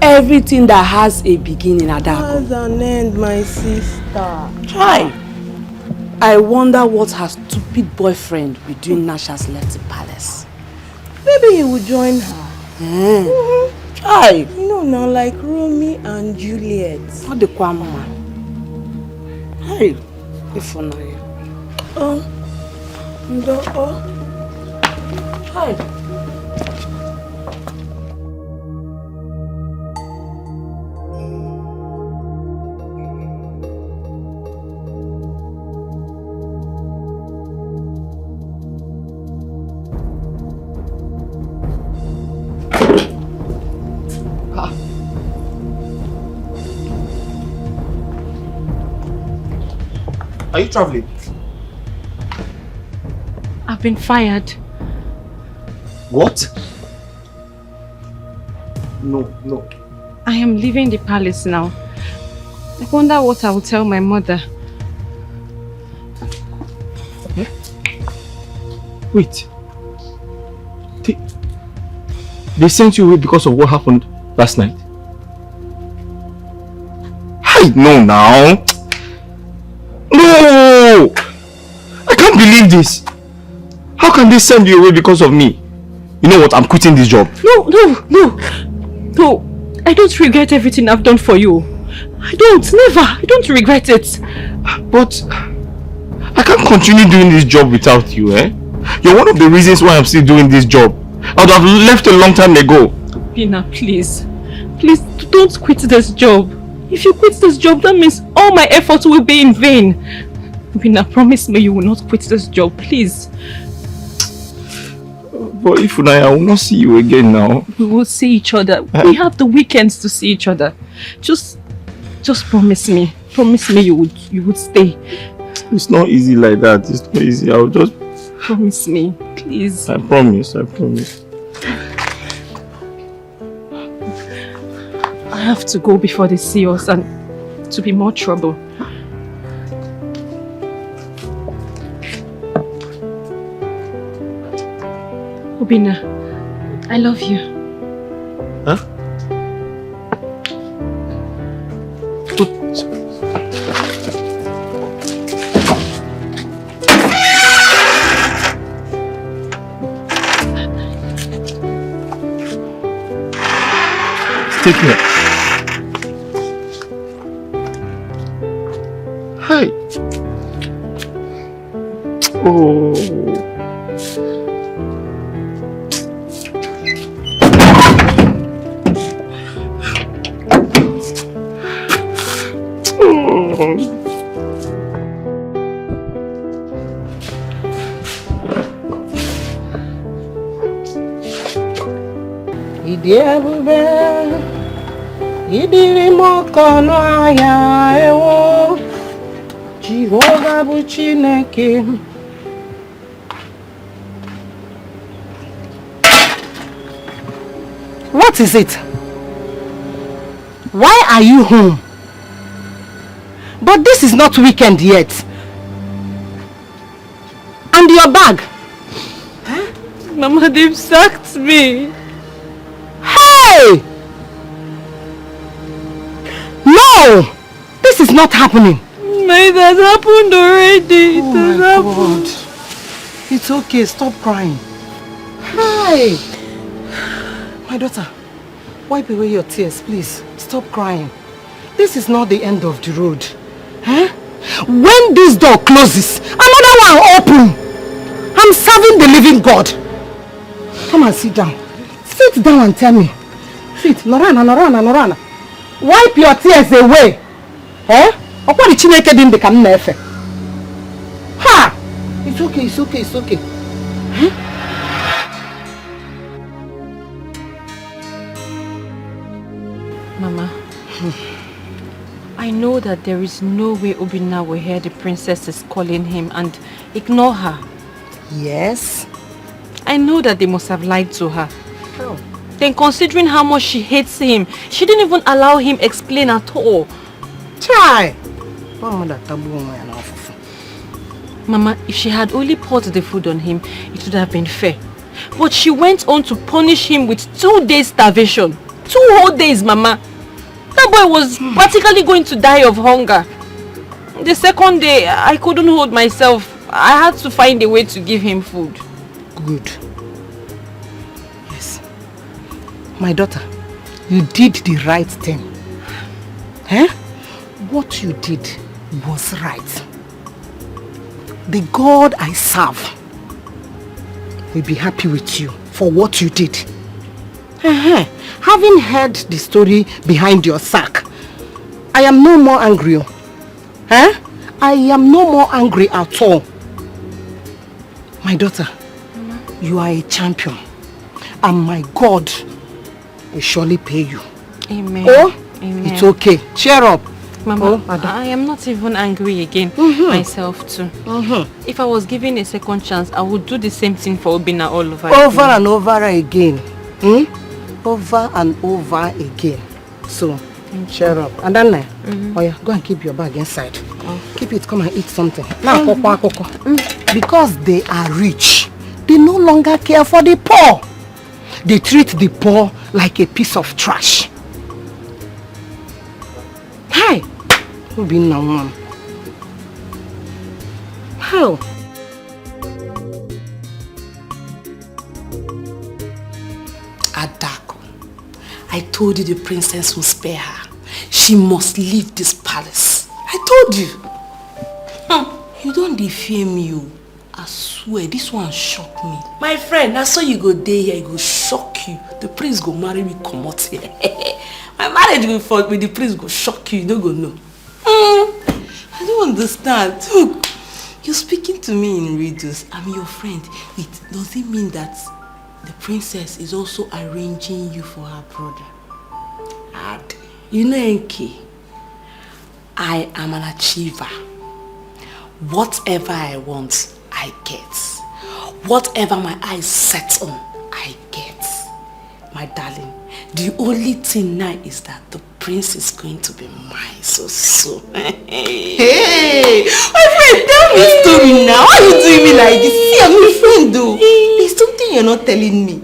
Everything that has a beginning, Adako. Has an end, my sister. Try. I wonder what her stupid boyfriend will do now she has left the palace. Maybe he will join her. Try. You know now, like Romeo and Juliet. What the mama? Hey, if you know. Hi. Are you traveling? I've been fired. What? No. I am leaving the palace now. I wonder what I will tell my mother. Wait. They sent you away because of what happened last night? I know now. No! I can't believe this. How can they send you away because of me? You know what? I'm quitting this job. No. I don't regret everything I've done for you. I don't. Never. I don't regret it. But I can't continue doing this job without you, eh? You're one of the reasons why I'm still doing this job. I would have left a long time ago. Obinna, please. Please don't quit this job. If you quit this job, that means all my efforts will be in vain. Obinna, promise me you will not quit this job, please. But if I will not see you again now. We will see each other. We have the weekends to see each other. Just promise me. Promise me you would stay. It's not easy like that. It's not easy. I'll just... Promise me, please. I promise. I have to go before they see us and to be more trouble. Obinna, I love you. Huh? Take care. Hey. Oh. Idi ebube, idiri mokono aya ewo, Jehovah bụ Chineke. What is it? Why are you home? But this is not weekend yet. And your bag? Huh? Mama, they've sacked me. Hey! No! This is not happening. It has happened already. Oh my God. It's okay, stop crying. Hi! My daughter, wipe away your tears, please. Stop crying. This is not the end of the road. Huh? When this door closes, another one open. I'm serving the living God. Come and sit down. Sit down and tell me. Sit. Norana, Norana, Norana. Wipe your tears away. Eh? What did Chineke din become nefe? Ha! It's okay, it's okay, it's okay. Huh? Mama, I know that there is no way Obinna will hear the princess is calling him and ignore her. Yes? I know that they must have lied to her. How? Then considering how much she hates him, she didn't even allow him explain at all. Try! Mama, if she had only poured the food on him, it would have been fair. But she went on to punish him with 2 days starvation. 2 whole days, Mama. That boy was practically going to die of hunger. The second day, I couldn't hold myself. I had to find a way to give him food. Good. Yes. My daughter, you did the right thing. Eh? What you did was right. The God I serve will be happy with you for what you did. Having heard the story behind your sack, I am no more angry. I am no more angry at all. My daughter, you are a champion, and my God will surely pay you. Amen. Oh, Amen. It's okay. Cheer up. Mama, I am not even angry again, myself too. If I was given a second chance, I would do the same thing for Obinna all over again. Over and over again. Over and over again. So, cheer up. And then, oh yeah, go and keep your bag inside. Keep it, come and eat something. Now, because they are rich, they no longer care for the poor. They treat the poor like a piece of trash. Hi! Obinna woman. How? Adako, I told you the princess will spare her. She must leave this palace. I told you. You don't defame me. I swear, this one shocked me. My friend, that's how you go there here, it go shock you. The prince go marry me, come out here. My marriage with the prince go shock you, you don't go know. I don't understand. Look, you're speaking to me in riddles. I'm your friend. Does it mean that the princess is also arranging you for her brother? And you know, Enki, I am an achiever. Whatever I want, I get. Whatever my eyes set on, I get. My darling, the only thing now is that the prince is going to be mine so. Hey, my friend, tell me a story now. Why are you doing me like this? See, I'm your friend though. There's something you're not telling me.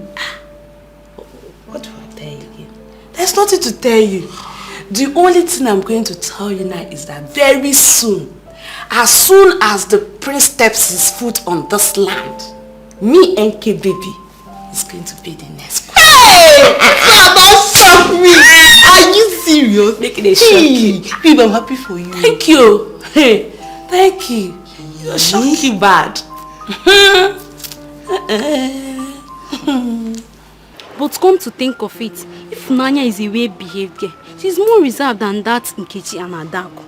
What do I tell you again? There's nothing to tell you. The only thing I'm going to tell you now is that very soon, as soon as the prince steps his foot on this land, me and K baby is going to be the next queen. Hey! Don't shock me! Are you serious? Making a shock. Babe, I'm happy for you. Thank you. Hey, thank you. You're shocking bad. But come to think of it, if Nanya is a well-behaved girl, she's more reserved than that Nkechi and Adako.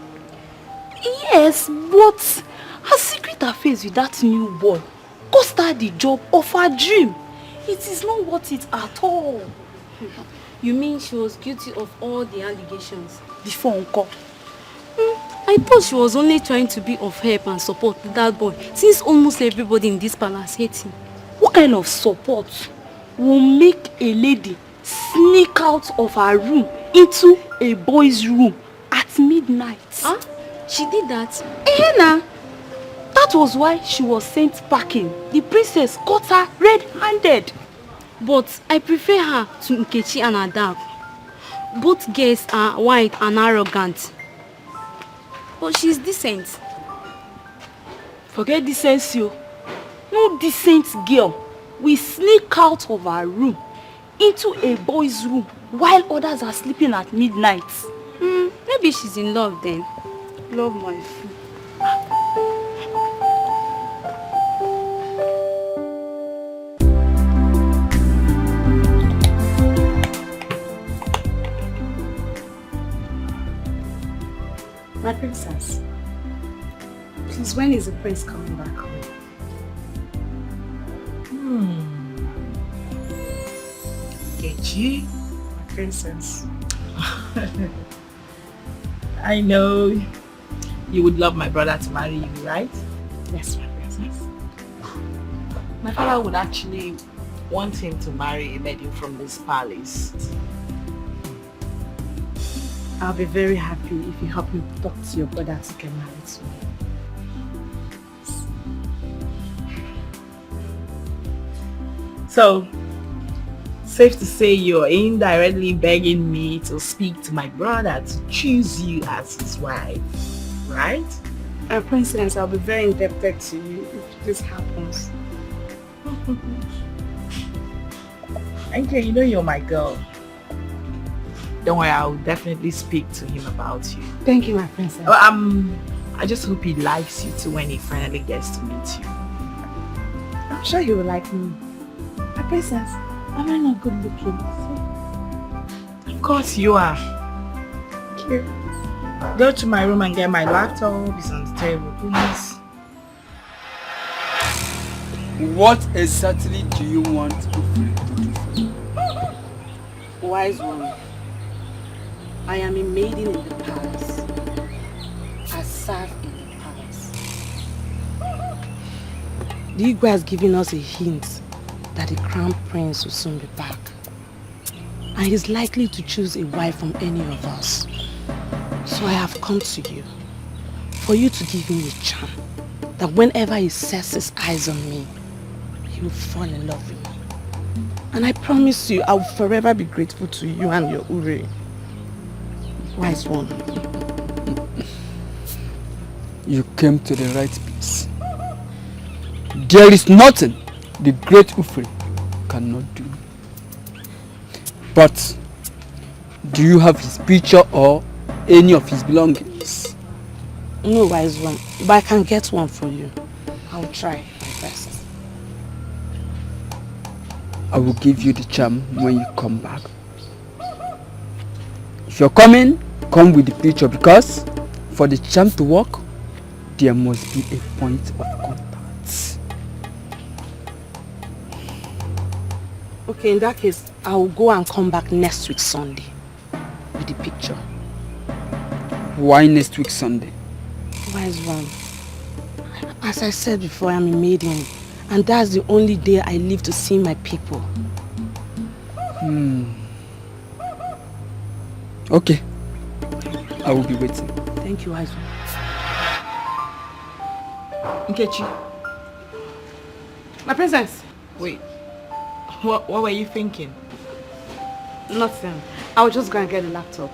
Yes, but her secret affairs with that new boy cost her the job of her dream. It is not worth it at all. You mean she was guilty of all the allegations before Uncle? I thought she was only trying to be of help and support to that boy, since almost everybody in this palace hates him. What kind of support will make a lady sneak out of her room into a boy's room at midnight. Huh? She did that? Ehena! That was why she was sent packing. The princess caught her red-handed. But I prefer her to Nkechi and Ada. Both girls are white and arrogant. But she's decent. Forget decency. No decent girl will sneak out of her room into a boy's room while others are sleeping at midnight. Maybe she's in love then. Love my food. My princess, please, when is the prince coming back home? Nkechi, My princess. I know you would love my brother to marry you, right? Yes, my princess. My father would actually want him to marry a lady from this palace. I'll be very happy if you help me talk to your brother to get married to me. So, safe to say you're indirectly begging me to speak to my brother to choose you as his wife, right? Princess, I'll be very indebted to you if this happens. Okay, you know you're my girl. Don't worry, I'll definitely speak to him about you. Thank you, my princess. I just hope he likes you too when he finally gets to meet you. I'm sure you will like me. My princess, am I not good looking? Of course you are. Thank you. Go to my room and get my laptop. It's on the table, please. What exactly do you want Ufre to do for you? Wise one, I am a maiden in the palace. I serve in the palace. The Igwe has given us a hint that the crown prince will soon be back. And he's likely to choose a wife from any of us. So I have come to you for you to give me a charm that whenever he sets his eyes on me, he will fall in love with me. And I promise you, I will forever be grateful to you and your Ure. Wise one. You came to the right place. There is nothing the great Ufre cannot do. But do you have his picture or any of his belongings? No, wise one, but I can get one for you. I'll try my best. I will give you the charm when you come back. If you're coming, come with the picture, because for the charm to work, there must be a point of contact. Okay, in that case, I will go and come back next week Sunday with the picture. Why next week Sunday? Wise one, as I said before, I'm a maiden, and that's the only day I live to see my people. Okay, I will be waiting. Thank you, wise one. Nkechi. My princess. Wait, what were you thinking? Nothing. I'll just go and get the laptop.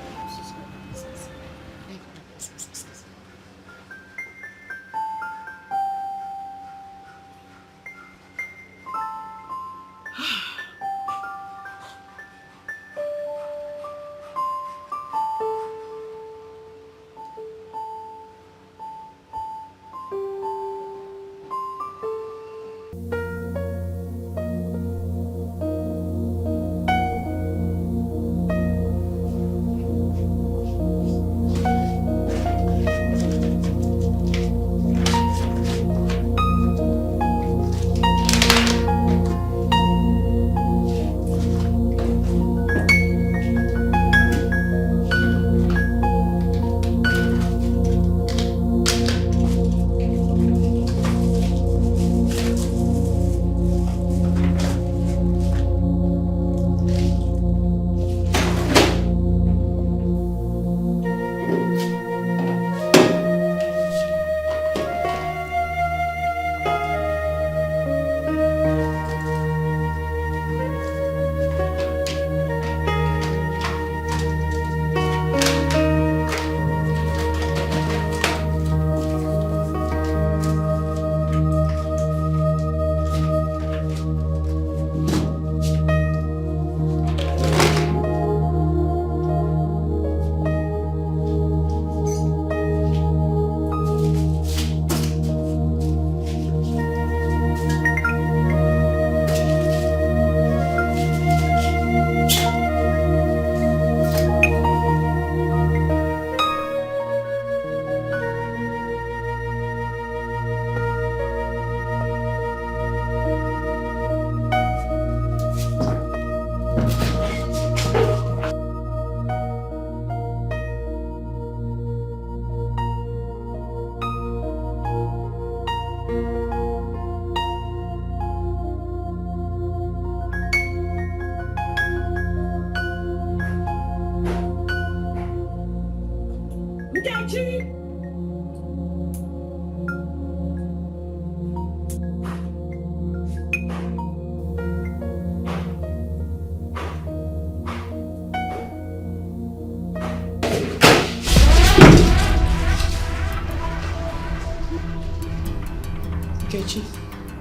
Kechi,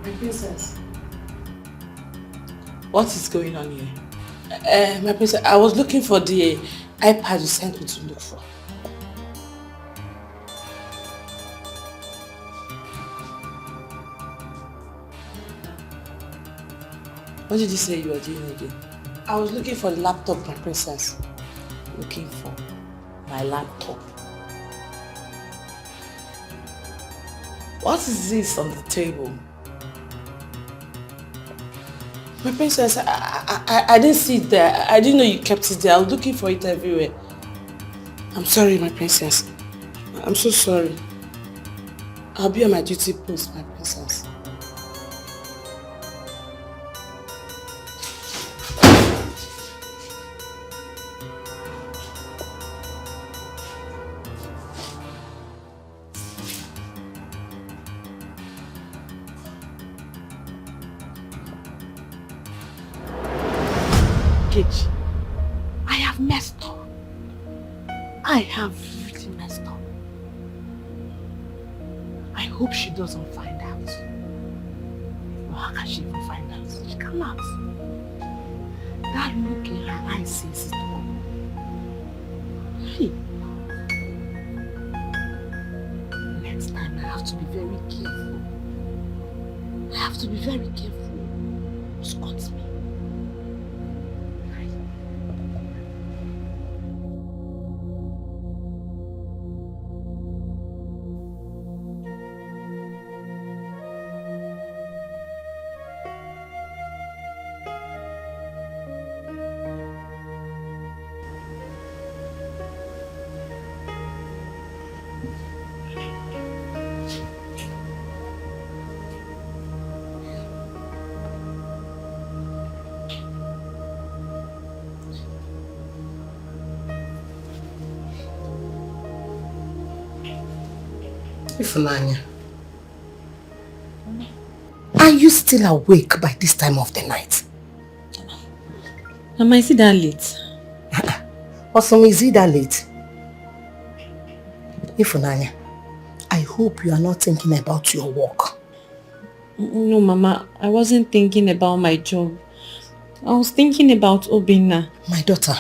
my princess. What is going on here? My princess, I was looking for the iPad you sent me to look for. What did you say you were doing again? I was looking for the laptop, my princess. Looking for my laptop. What is this on the table? My princess, I didn't see it there. I didn't know you kept it there. I was looking for it everywhere. I'm sorry, my princess. I'm so sorry. I'll be on my duty post, my princess. I have messed up. I have really messed up. I hope she doesn't find out. Or how can she even find out? She cannot. That look in her eyes says it all. Hey. Next time I have to be very careful. I have to be very careful. Scott me. Ifunanya, are you still awake by this time of the night? Am I see that late? Also, is it that late? Ifunanya, I hope you are not thinking about your work. No, Mama, I wasn't thinking about my job. I was thinking about Obinna. My daughter,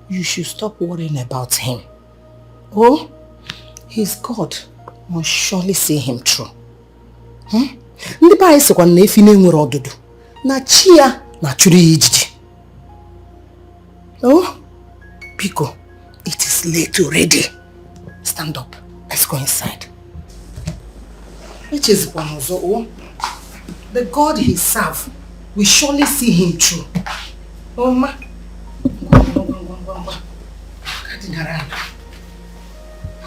you should stop worrying about him. Oh, his God must surely see him through. Ndị pa anyị sịkwa na efi na-enwere ọdụdụ na chi ya na chụrụ ya ijiji. Oh, Biko, it is late already. Stand up. Let's go inside. Which is one also. The God he serves will surely see him through. Oh, ma.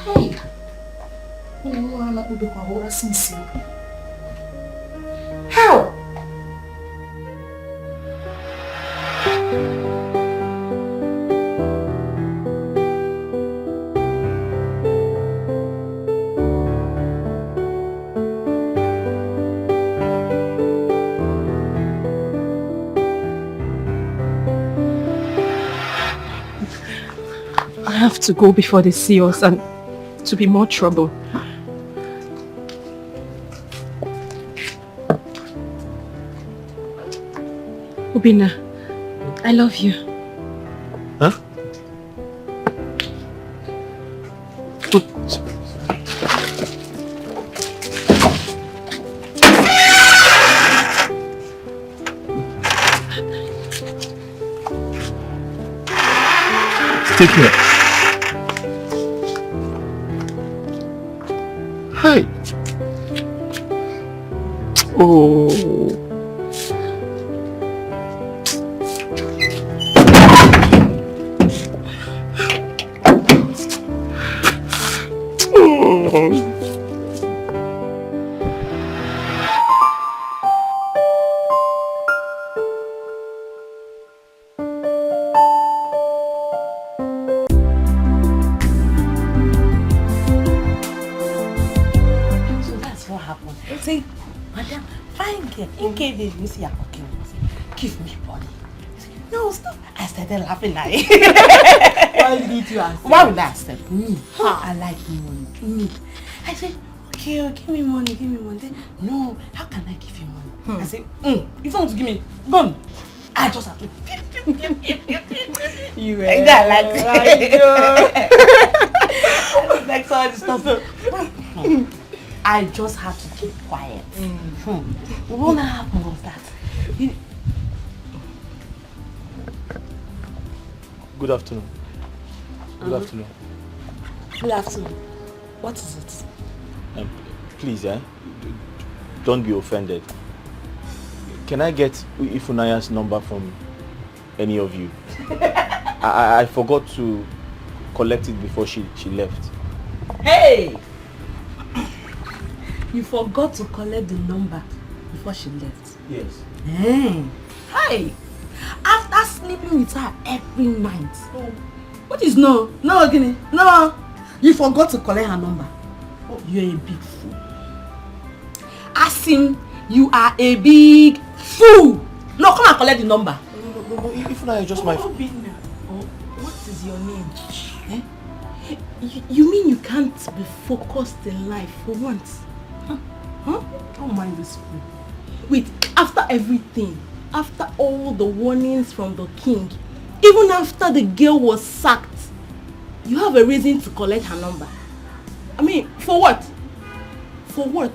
Hey. How? I have to go before they see us and to be more trouble. Obinna, I love you. Huh? Take care. Hey. Oh. happened. Say, madam, fine girl, in case you see her talking, give me money. No, stop. I started laughing at it. Why did you accept? Why would I accept? Me. I like money. Me. I said, okay, give me money, give me money. Then, no, how can I give you money? I said, if you want to give me, go. I just have to. You were like that, like like so this stuff. I just have to keep quiet. What happened was that. Good afternoon. Good afternoon. Good afternoon. What is it? Please, don't be offended. Can I get Ifunaya's number from any of you? I forgot to collect it before she left. Hey! You forgot to collect the number before she left? Yes. Hey! After sleeping with her every night. What is no? No, Guinea. No! You forgot to collect her number. You're a big fool. Ask him, you are a big fool. No, come and collect the number. No, Ifunaya is just my... Obinna. What is your name? You mean you can't be focused in life for once? Don't mind this fool. Wait, after everything, after all the warnings from the king, even after the girl was sacked, you have a reason to collect her number. I mean, for what? For what?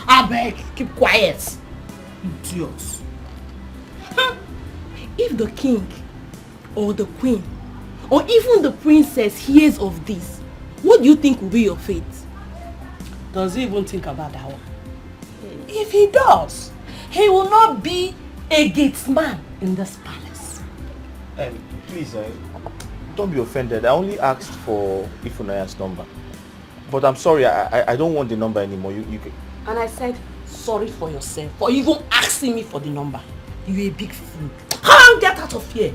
I beg, keep quiet. Idiots. If the king or the queen or even the princess hears of this, what do you think will be your fate? Does he even think about that one? If he does, he will not be a gatesman in this palace. Please, don't be offended. I only asked for Ifunaya's number. But I'm sorry, I don't want the number anymore. You can... And I said, sorry for yourself for even asking me for the number. You're a big fool. Come on, get out of here.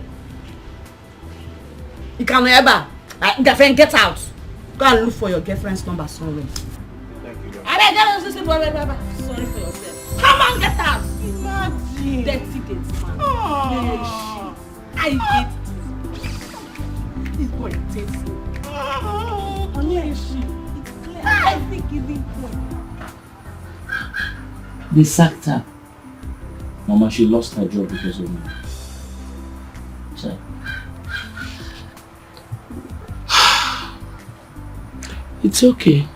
You can never. Girlfriend, get out. Go and look for your girlfriend's number somewhere. Thank you. Sorry for yourself. Come on, get out. Imagine. Dirty gates, man. I hate this boy takes me. I think giving point. They sacked her. Mama, she lost her job because of me. So. It's okay.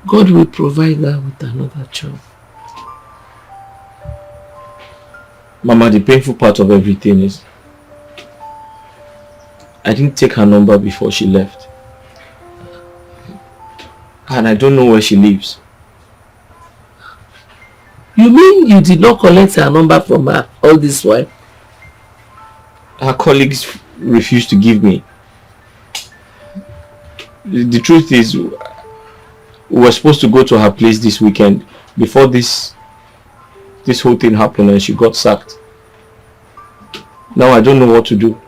God will provide her with another job. Mama, the painful part of everything is I didn't take her number before she left. And I don't know where she lives. You mean you did not collect her number from her all this while? Her colleagues refused to give me. The truth is, we were supposed to go to her place this weekend before this whole thing happened and she got sacked. Now I don't know what to do.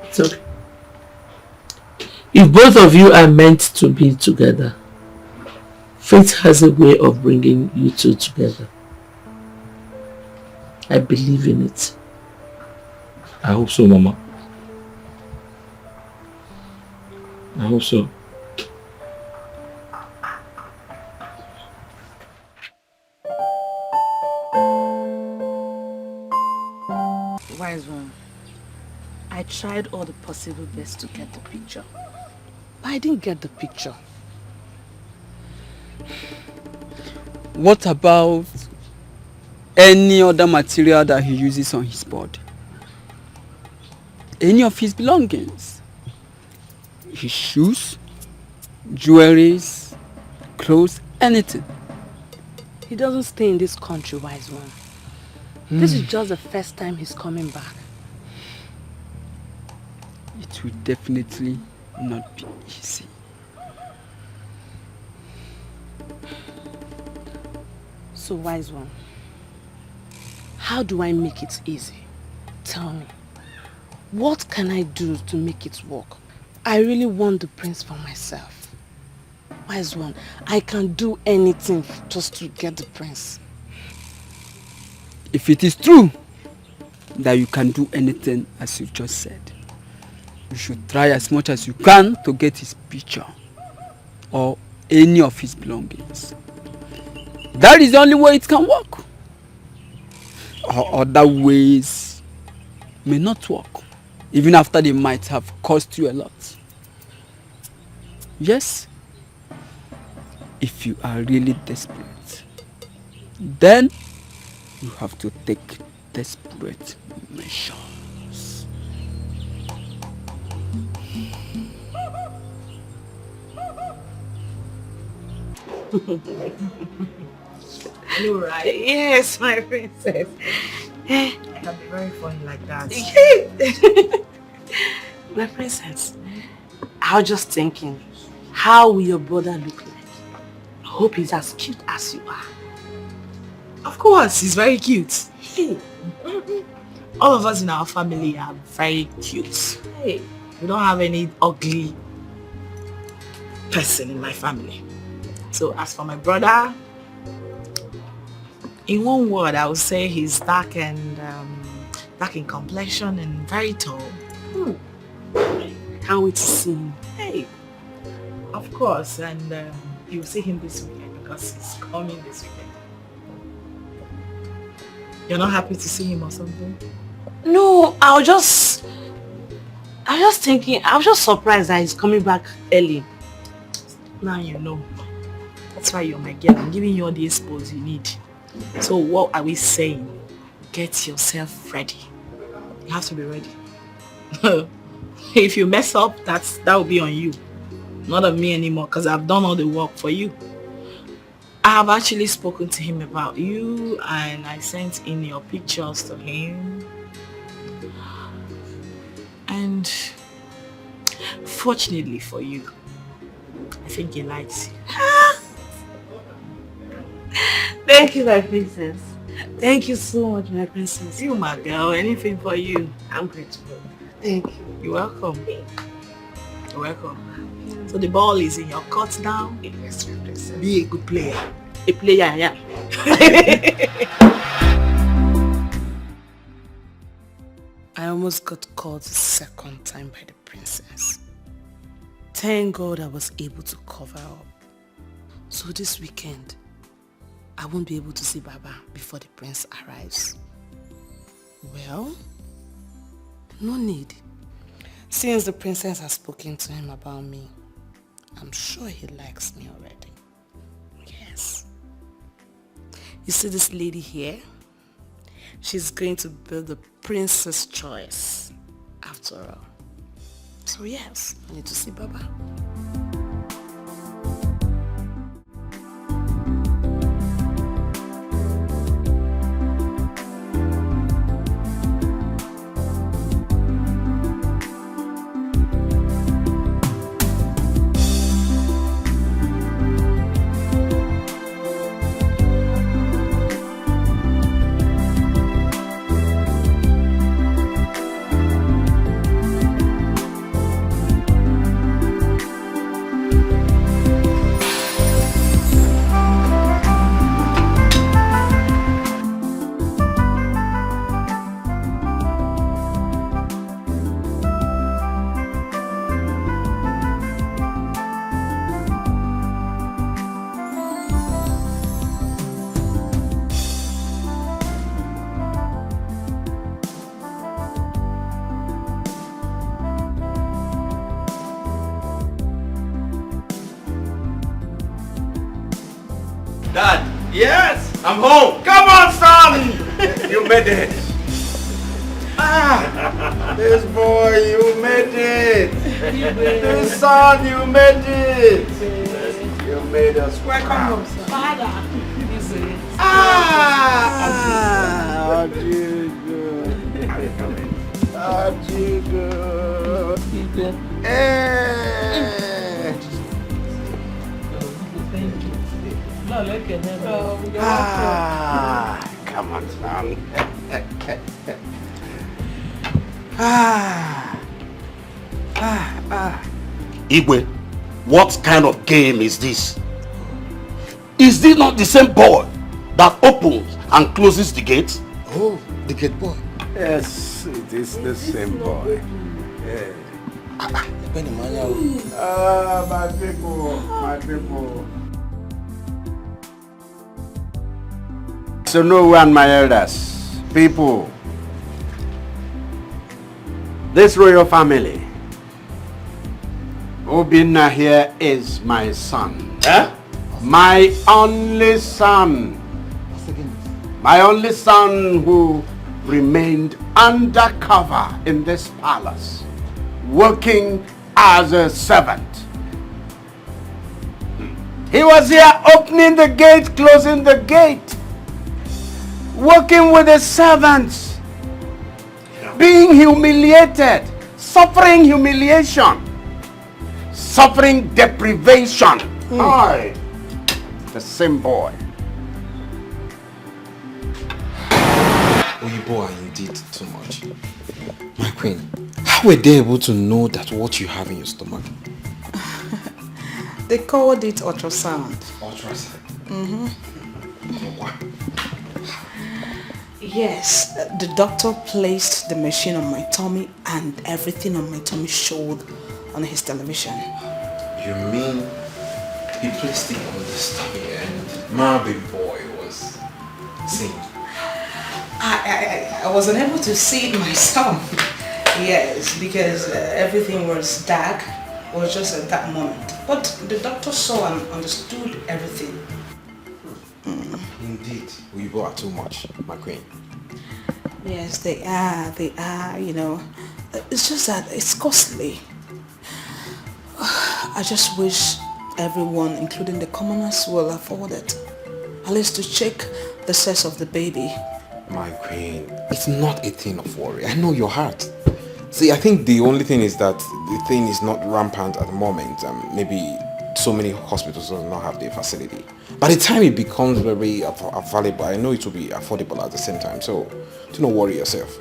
It's okay. If both of you are meant to be together, fate has a way of bringing you two together. I believe in it. I hope so, Mama. I hope so. Wise one. I tried all the possible best to get the picture. But I didn't get the picture. What about any other material that he uses on his board? Any of his belongings? His shoes, jewelries, clothes, anything. He doesn't stay in this country, wise one. This is just the first time he's coming back. It will definitely not be easy. So, wise one, how do I make it easy? Tell me. What can I do to make it work? I really want the prince for myself. Wise one, I can do anything just to get the prince. If it is true that you can do anything as you just said, you should try as much as you can to get his picture or any of his belongings. That is the only way it can work. Or other ways may not work, even after they might have cost you a lot. Yes, if you are really desperate, then you have to take desperate measures. You're right. Yes, my princess. I can be very funny like that. My princess, I was just thinking, how will your brother look like? I hope he's as cute as you are. Of course, he's very cute. All of us in our family are very cute. Hey, we don't have any ugly person in my family. So as for my brother, in one word, I would say he's dark and dark in complexion and very tall. Can't wait to see him. Hey, of course, and you'll see him this weekend because he's coming this weekend. You're not happy to see him or something? No, I was just thinking, I was just surprised that he's coming back early. Now you know. That's why you're my girl. I'm giving you all the expos you need. So what are we saying? Get yourself ready. You have to be ready. If you mess up, that will be on you. Not on me anymore, because I've done all the work for you. I have actually spoken to him about you, and I sent in your pictures to him. And fortunately for you, I think he likes you. Thank you, my princess. Thank you so much, my princess. You, my girl, anything for you. I'm grateful. Thank you. You're welcome. You're welcome. So the ball is in your court now. Yes, my princess. Be a good player. A player, yeah. I almost got caught the second time by the princess. Thank God I was able to cover up. So this weekend, I won't be able to see Baba before the prince arrives. Well, no need. Since the princess has spoken to him about me, I'm sure he likes me already. Yes. You see this lady here? She's going to be the princess' choice after all. So yes, I need to see Baba. Dad, yes, I'm home. Come on, son. You made it. This boy, you made it. This son, you made it. You made us proud. Welcome home, sir. Father. Come on, son. Igwe, what kind of game is this? Is this not the same boy that opens and closes the gate? Oh, the gate boy. Yes, it is the same boy. Yeah. My people. So no one, my elders, people, this royal family, Obinna here is my son. Eh? My only son. My only son who remained undercover in this palace, working as a servant. He was here opening the gate, closing the gate, working with the servants, being humiliated, suffering humiliation, suffering deprivation. Aye, the same boy. Oyibo are indeed too much. My queen, how were they able to know that what you have in your stomach? They called it ultrasound. Ultrasound? Mm-hmm. Yes, the doctor placed the machine on my tummy and everything on my tummy showed on his television. You mean he placed it on the stomach and my big boy was seeing? I wasn't able to see it myself. Yes, because everything was dark. It was just at that moment. But the doctor saw and understood everything. Indeed, we are too much, my queen. Yes, they are, you know. It's just that it's costly. I just wish everyone, including the commoners, will afford it. At least to check the sex of the baby. My queen, it's not a thing of worry. I know your heart. See, I think the only thing is that the thing is not rampant at the moment. Maybe so many hospitals do not have the facility. By the time it becomes very available, I know it will be affordable at the same time. So, do not worry yourself.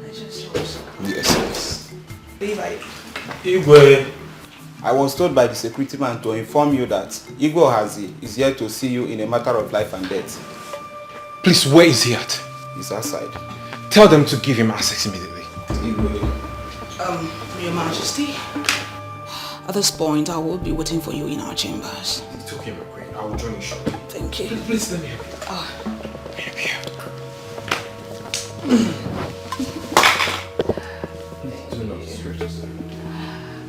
I just hope so. Yes. Igwe, I was told by the security man to inform you that Igwe Hazi is here to see you in a matter of life and death. Please, where is he at? He's outside. Tell them to give him access immediately. Your Majesty, at this point I will be waiting for you in our chambers. It's okay, my queen. I will join you shortly. Thank you. Please let me help you. Do not distract yourself.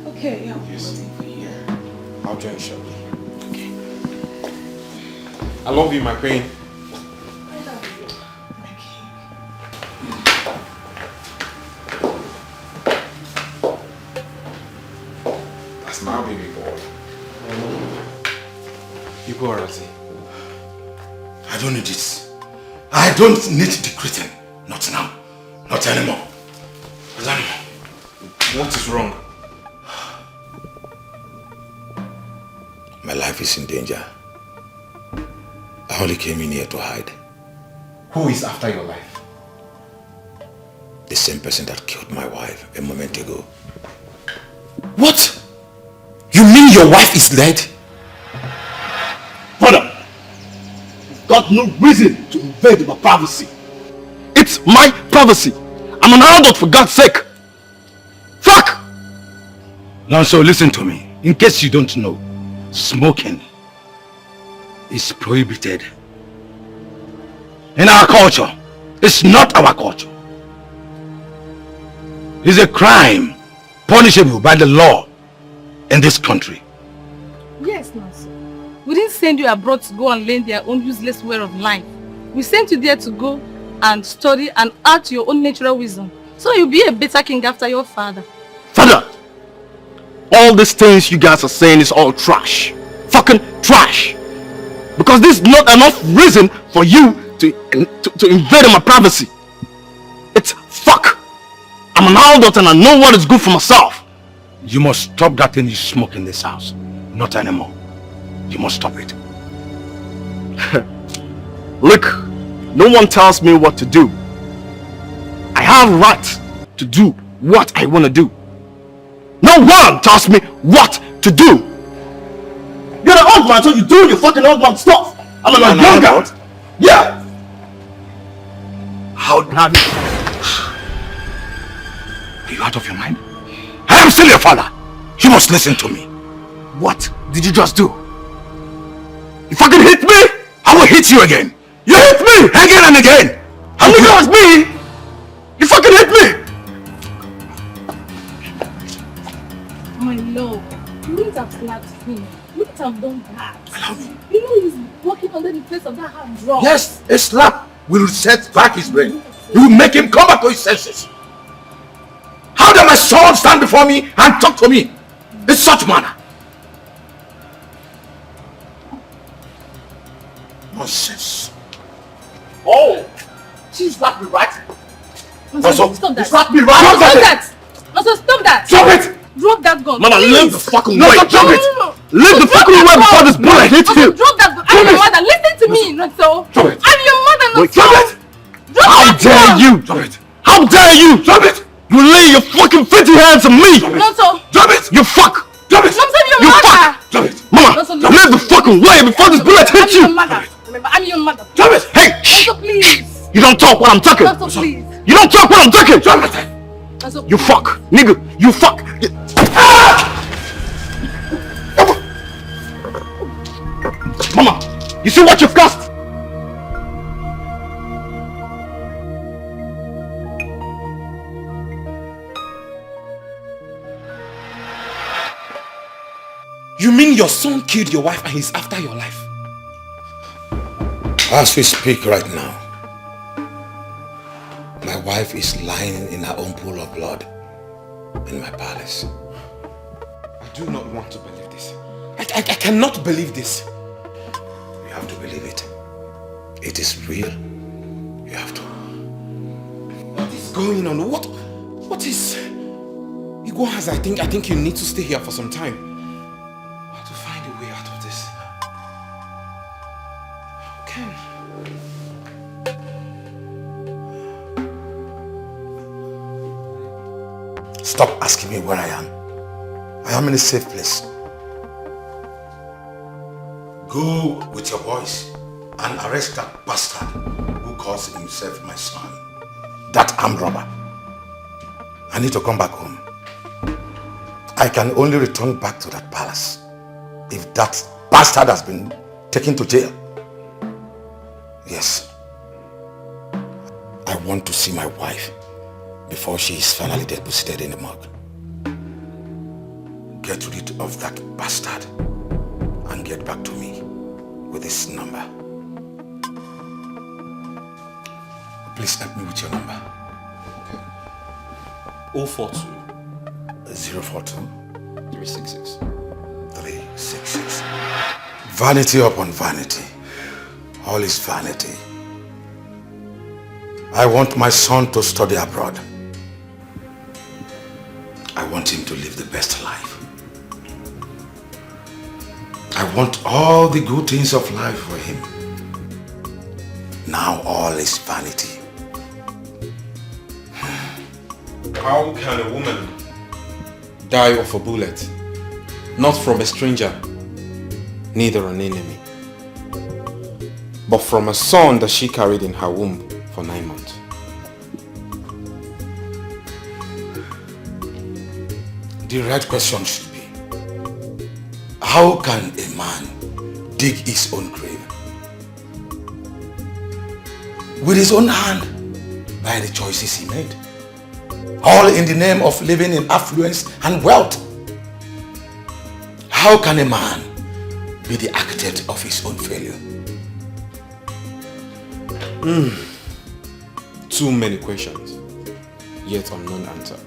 Okay, I'm Yes. waiting for you. I'll join you shortly. Okay. I love you, my queen. That's my baby boy. You go, Razi. I don't need this. I don't need the greeting. Not now. Not anymore. Not anymore. What is wrong? My life is in danger. I only came in here to hide. Who is after your life? The same person that killed my wife a moment ago. What? You mean your wife is dead? Father, you've got no reason to invade my privacy. It's my privacy. I'm an adult, for God's sake. Fuck! Now, so listen to me. In case you don't know, smoking is prohibited. In our culture, it's not our culture. It's a crime punishable by the law in this country. Yes, Nancy. We didn't send you abroad to go and learn their own useless way of life. We sent you there to go and study and add to your own natural wisdom. So you'll be a better king after your father. Father, all these things you guys are saying is all trash. Fucking trash. Because this is not enough reason for you to invade my privacy. It's fuck. I'm an adult and I know what is good for myself. You must stop that thing you smoke in this house. Not anymore. You must stop it. Look, no one tells me what to do. I have right to do what I want to do. No one tells me what to do. You're an old man, so you do your fucking old man stuff. I'm a younger. Yeah. How now? Are you out of your mind? I am still your father. You must listen to me. What did you just do? You fucking hit me, I will hit you again. You hit me again and again. And if it was me, you fucking hit me. My love, you wouldn't have slapped him. You wouldn't have done that. Allow me. You know he's walking under the place of that hard drug. Yes, a slap will set back his brain. You will make him come back to his senses. How dare my son stand before me and talk to me in such manner? Nonsense. Oh, she slapped me, right? Stop that. You slapped me, right? Stop that. Stop that. Drop it. Drop that gun. Mama, please. leave the fucking way. Drop it. Leave the fucking way before this bullet hits you. Drop that gun. I'm your mother. Listen to me, Nonto. Drop it. I'm your mother, Nonto. Wait, drop it. How dare you? Drop it. How dare you? Drop it. You lay your fucking filthy hands on me. Nonto. Drop it. You fuck. Drop it. Nonto, your You mother. fuck. Drop it. Mama, leave the fucking way before this bullet hits you. I'm your mother. Remember, I'm your mother. Drop it. Hey. Nonto, please. You don't talk when I'm talking. Nonto, please. You don't talk when I'm talking. Drop it. Nonto, You fuck. Nigga, you fuck. Mama, you see what you've cost? You mean your son killed your wife and he's after your life? As we speak right now, my wife is lying in her own pool of blood in my palace. I do not want to believe this. I cannot believe this. You have to believe it. It is real. You have to. What is going on? What is... Igbo has, I think you need to stay here for some time. I have to find a way out of this. Okay. Stop asking me where I am. I am in a safe place. Go with your boys and arrest that bastard who calls himself my son. That armed robber. I need to come back home. I can only return back to that palace if that bastard has been taken to jail. Yes. I want to see my wife before she is finally deposited in the morgue. Get rid of that bastard and get back to me with this number. Please help me with your number. 042 042 366 366. Vanity upon vanity. All is vanity. I want my son to study abroad. I want him to live the best life. I want all the good things of life for him. Now all is vanity. How can a woman die of a bullet? Not from a stranger, neither an enemy, but from a son that she carried in her womb for 9 months. The right question should be, how can a man dig his own grave? With his own hand, by the choices he made. All in the name of living in affluence and wealth. How can a man be the architect of his own failure? Too many questions, yet unknown answer.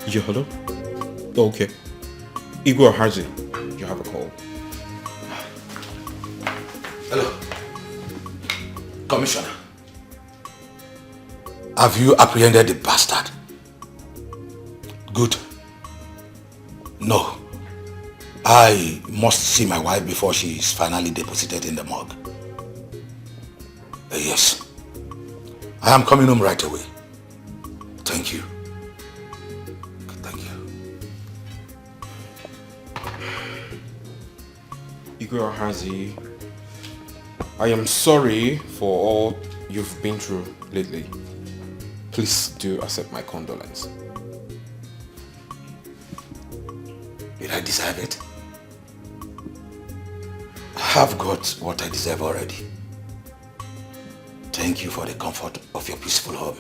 Yeah, hello? Okay. Igor Harzi, you have a call. Hello. Commissioner. Have you apprehended the bastard? Good. No. I must see my wife before she is finally deposited in the morgue. Yes. I am coming home right away. Thank you. Igwe Ohazi, I am sorry for all you've been through lately. Please do accept my condolence. Did I deserve it? I have got what I deserve already. Thank you for the comfort of your peaceful home.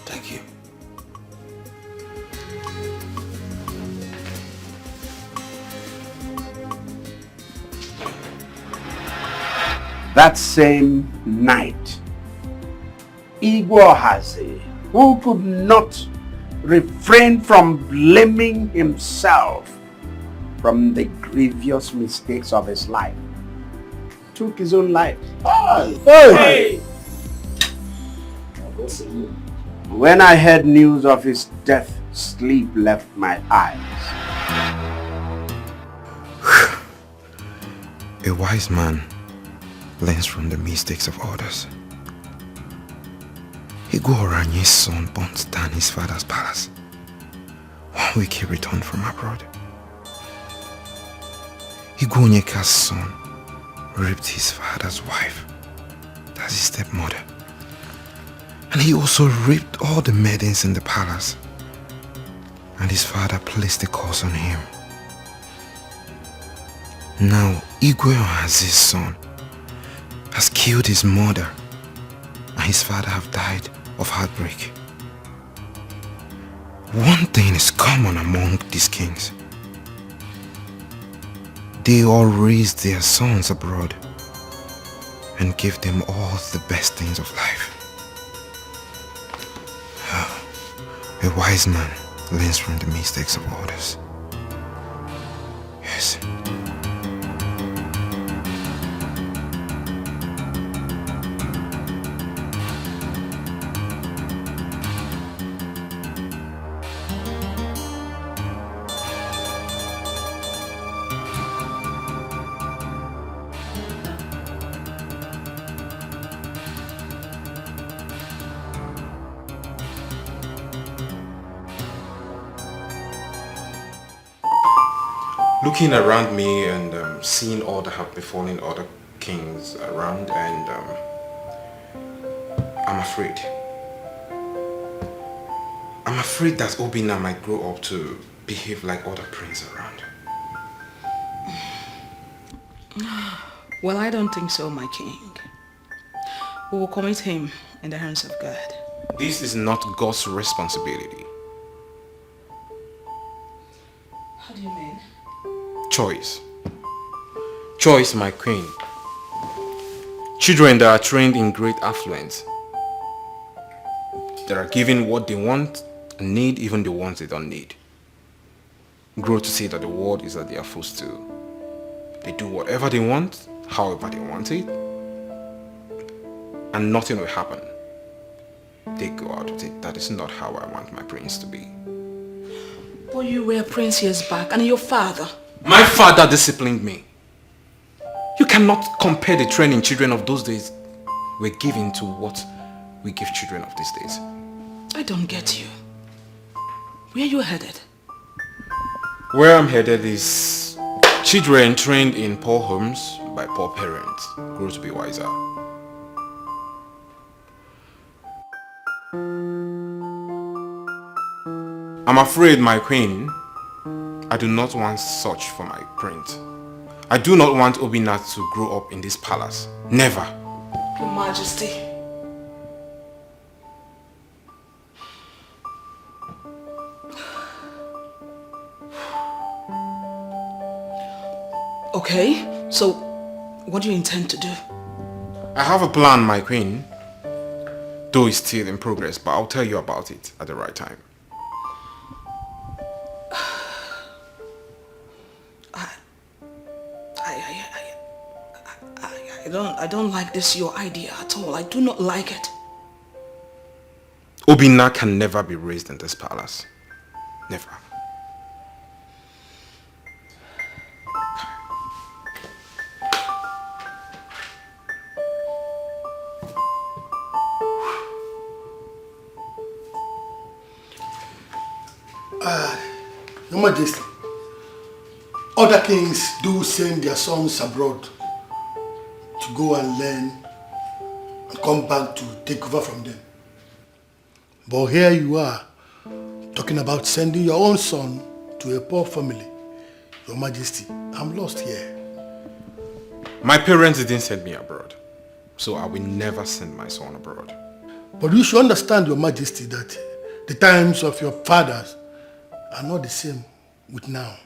Thank you. That same night, Igwe Ohazi, who could not refrain from blaming himself from the grievous mistakes of his life, took his own life. Hey! When I heard news of his death, sleep left my eyes. A wise man learns from the mistakes of others. Igwe Oranye's son burnt down his father's palace 1 week he returned from abroad. Igwe Onyeka's son raped his father's wife, that's his stepmother. And he also raped all the maidens in the palace. And his father placed a curse on him. Now Igwe Ohazi's son has killed his mother, and his father have died of heartbreak. One thing is common among these kings. They all raised their sons abroad and gave them all the best things of life. A wise man learns from the mistakes of others. Yes. Looking around me and seeing all that have befallen other kings around, and I'm afraid. I'm afraid that Obinna might grow up to behave like other princes around. Well, I don't think so, my king. We will commit him in the hands of God. This is not God's responsibility. How do you mean? Choice. Choice, my queen. Children that are trained in great affluence, that are given what they want and need, even the ones they don't need, grow to see that the world is at their footstool. They do whatever they want, however they want it, and nothing will happen. They go out with it. That is not how I want my prince to be. But you were a prince years back, and your father. My father disciplined me. You cannot compare the training children of those days were given to what we give children of these days. I don't get you. Where are you headed? Where I'm headed is children trained in poor homes by poor parents grow to be wiser. I'm afraid, my queen, I do not want such for my prince. I do not want Obinna to grow up in this palace. Never. Your Majesty. Okay, so what do you intend to do? I have a plan, my queen. Though it's still in progress, but I'll tell you about it at the right time. I don't like this, your idea at all. I do not like it. Obinna can never be raised in this palace. Never. Your Majesty, other kings do send their sons abroad to go and learn and come back to take over from them. But here you are, talking about sending your own son to a poor family. Your Majesty, I'm lost here. My parents didn't send me abroad, so I will never send my son abroad. But you should understand, Your Majesty, that the times of your fathers are not the same with now.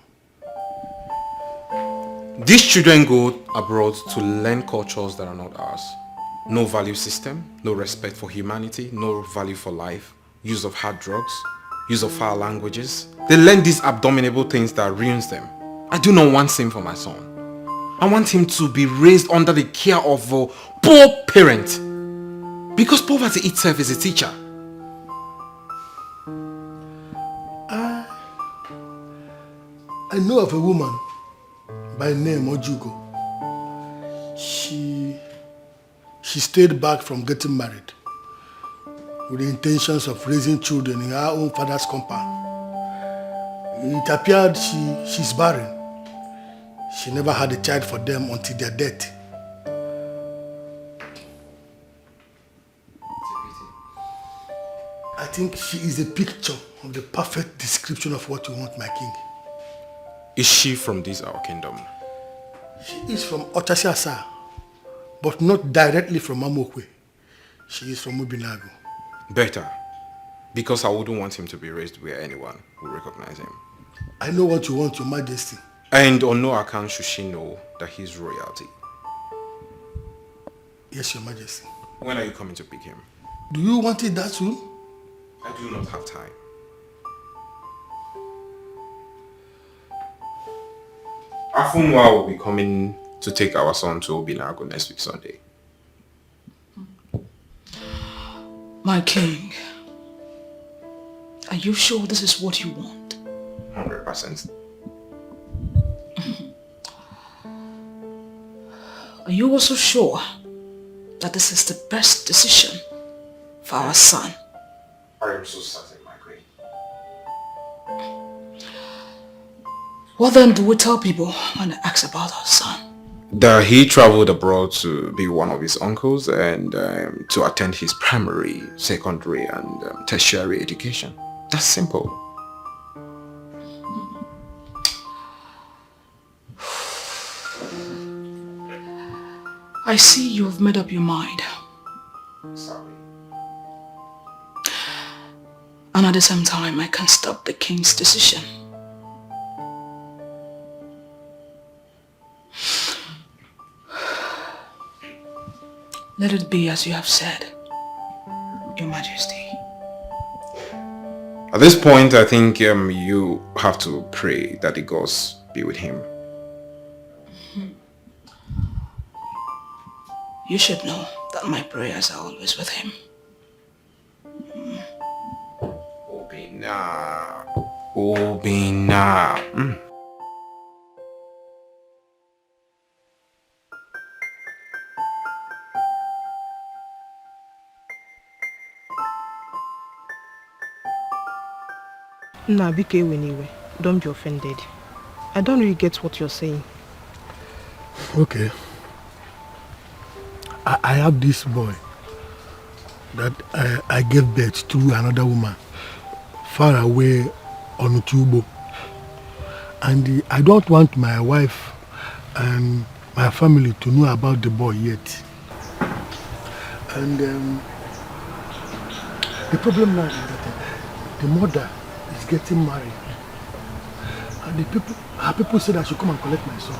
These children go abroad to learn cultures that are not ours. No value system, no respect for humanity, no value for life, use of hard drugs, use of foul languages. They learn these abominable things that ruins them. I do not want same for my son. I want him to be raised under the care of a poor parent. Because poverty itself is a teacher. I know of a woman by name Ojugo. She stayed back from getting married with the intentions of raising children in her own father's compound. It appeared she's barren. She never had a child for them until their death. I think she is a picture of the perfect description of what you want, my king. Is she from this our kingdom? She is from Otasiasa, but not directly from Amokwe. She is from Obinna. Better, because I wouldn't want him to be raised where anyone will recognize him. I know what you want, Your Majesty. And on no account should she know that he's royalty. Yes, Your Majesty. When are you coming to pick him? Do you want it that soon? I do not have time. Afunwa will be coming to take our son to Obinna next week Sunday. My king, are you sure this is what you want? 100%. Are you also sure that this is the best decision for our son? I am so certain, my queen. What then do we tell people when they ask about our son? That he traveled abroad to be one of his uncles and to attend his primary, secondary and tertiary education. That's simple. I see you have made up your mind. Sorry. And at the same time, I can't stop the king's decision. Let it be as you have said, Your Majesty. At this point, I think you have to pray that the gods be with him. You should know that my prayers are always with him. Obinna. Obinna. Nah, Bike anyway. Don't be offended. I don't really get what you're saying. Okay. I have this boy that I gave birth to another woman far away on Utubo. And I don't want my wife and my family to know about the boy yet. And the problem now is that the mother is getting married. And her people said I should come and collect my son.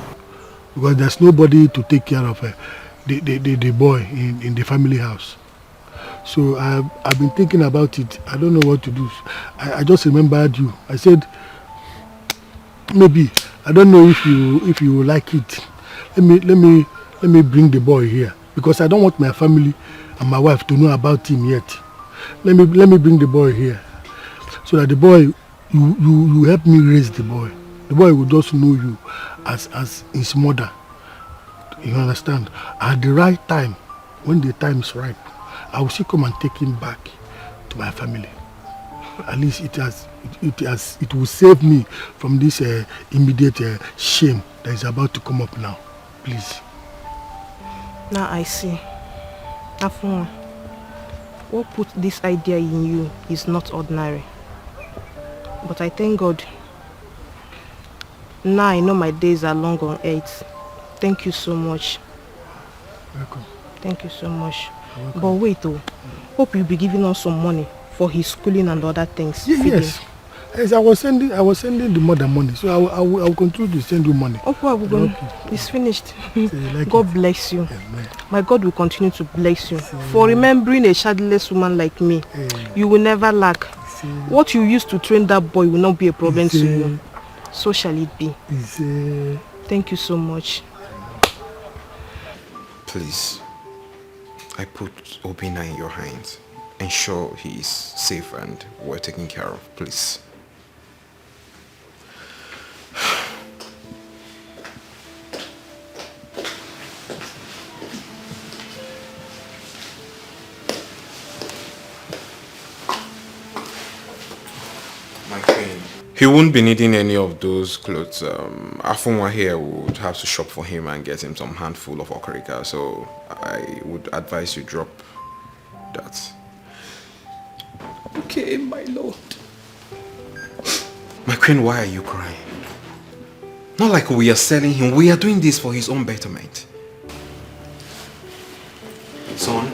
Because there's nobody to take care of the boy in the family house. So I've been thinking about it. I don't know what to do. I just remembered you. I said, maybe, I don't know if you like it. Let me bring the boy here. Because I don't want my family and my wife to know about him yet. Let me bring the boy here. So that the boy, you help me raise the boy. The boy will just know you as his mother. You understand? At the right time, when the time is ripe, I will still come and take him back to my family. At least it will save me from this immediate shame that is about to come up now. Please. Now I see. Afunwa, what put this idea in you is not ordinary. But I thank God. Now I know my days are long on earth. Thank you so much. Welcome. Thank you so much. But wait though. Hope you'll be giving us some money for his schooling and other things. Yes. Yes, I was sending the mother money, so I will continue to send you money. Okay, it's finished. God bless you. Amen. My God will continue to bless you. For remembering a childless woman like me, you will never lack. What you used to train that boy will not be a problem to you. So shall it be. Thank you so much. Please, I put Obinna in your hands. Ensure he is safe and well taken care of, please. My queen. He won't be needing any of those clothes. Afunwa here would have to shop for him and get him some handful of okarika, so I would advise you drop that. Okay, my lord. My queen, why are you crying? Not like we are selling him. We are doing this for his own betterment. Son,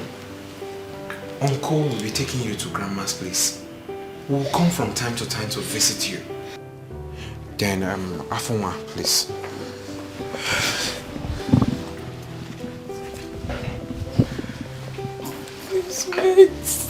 Uncle will be taking you to Grandma's place. We will come from time to time to visit you. Then, Afunwa, please. Please, mate.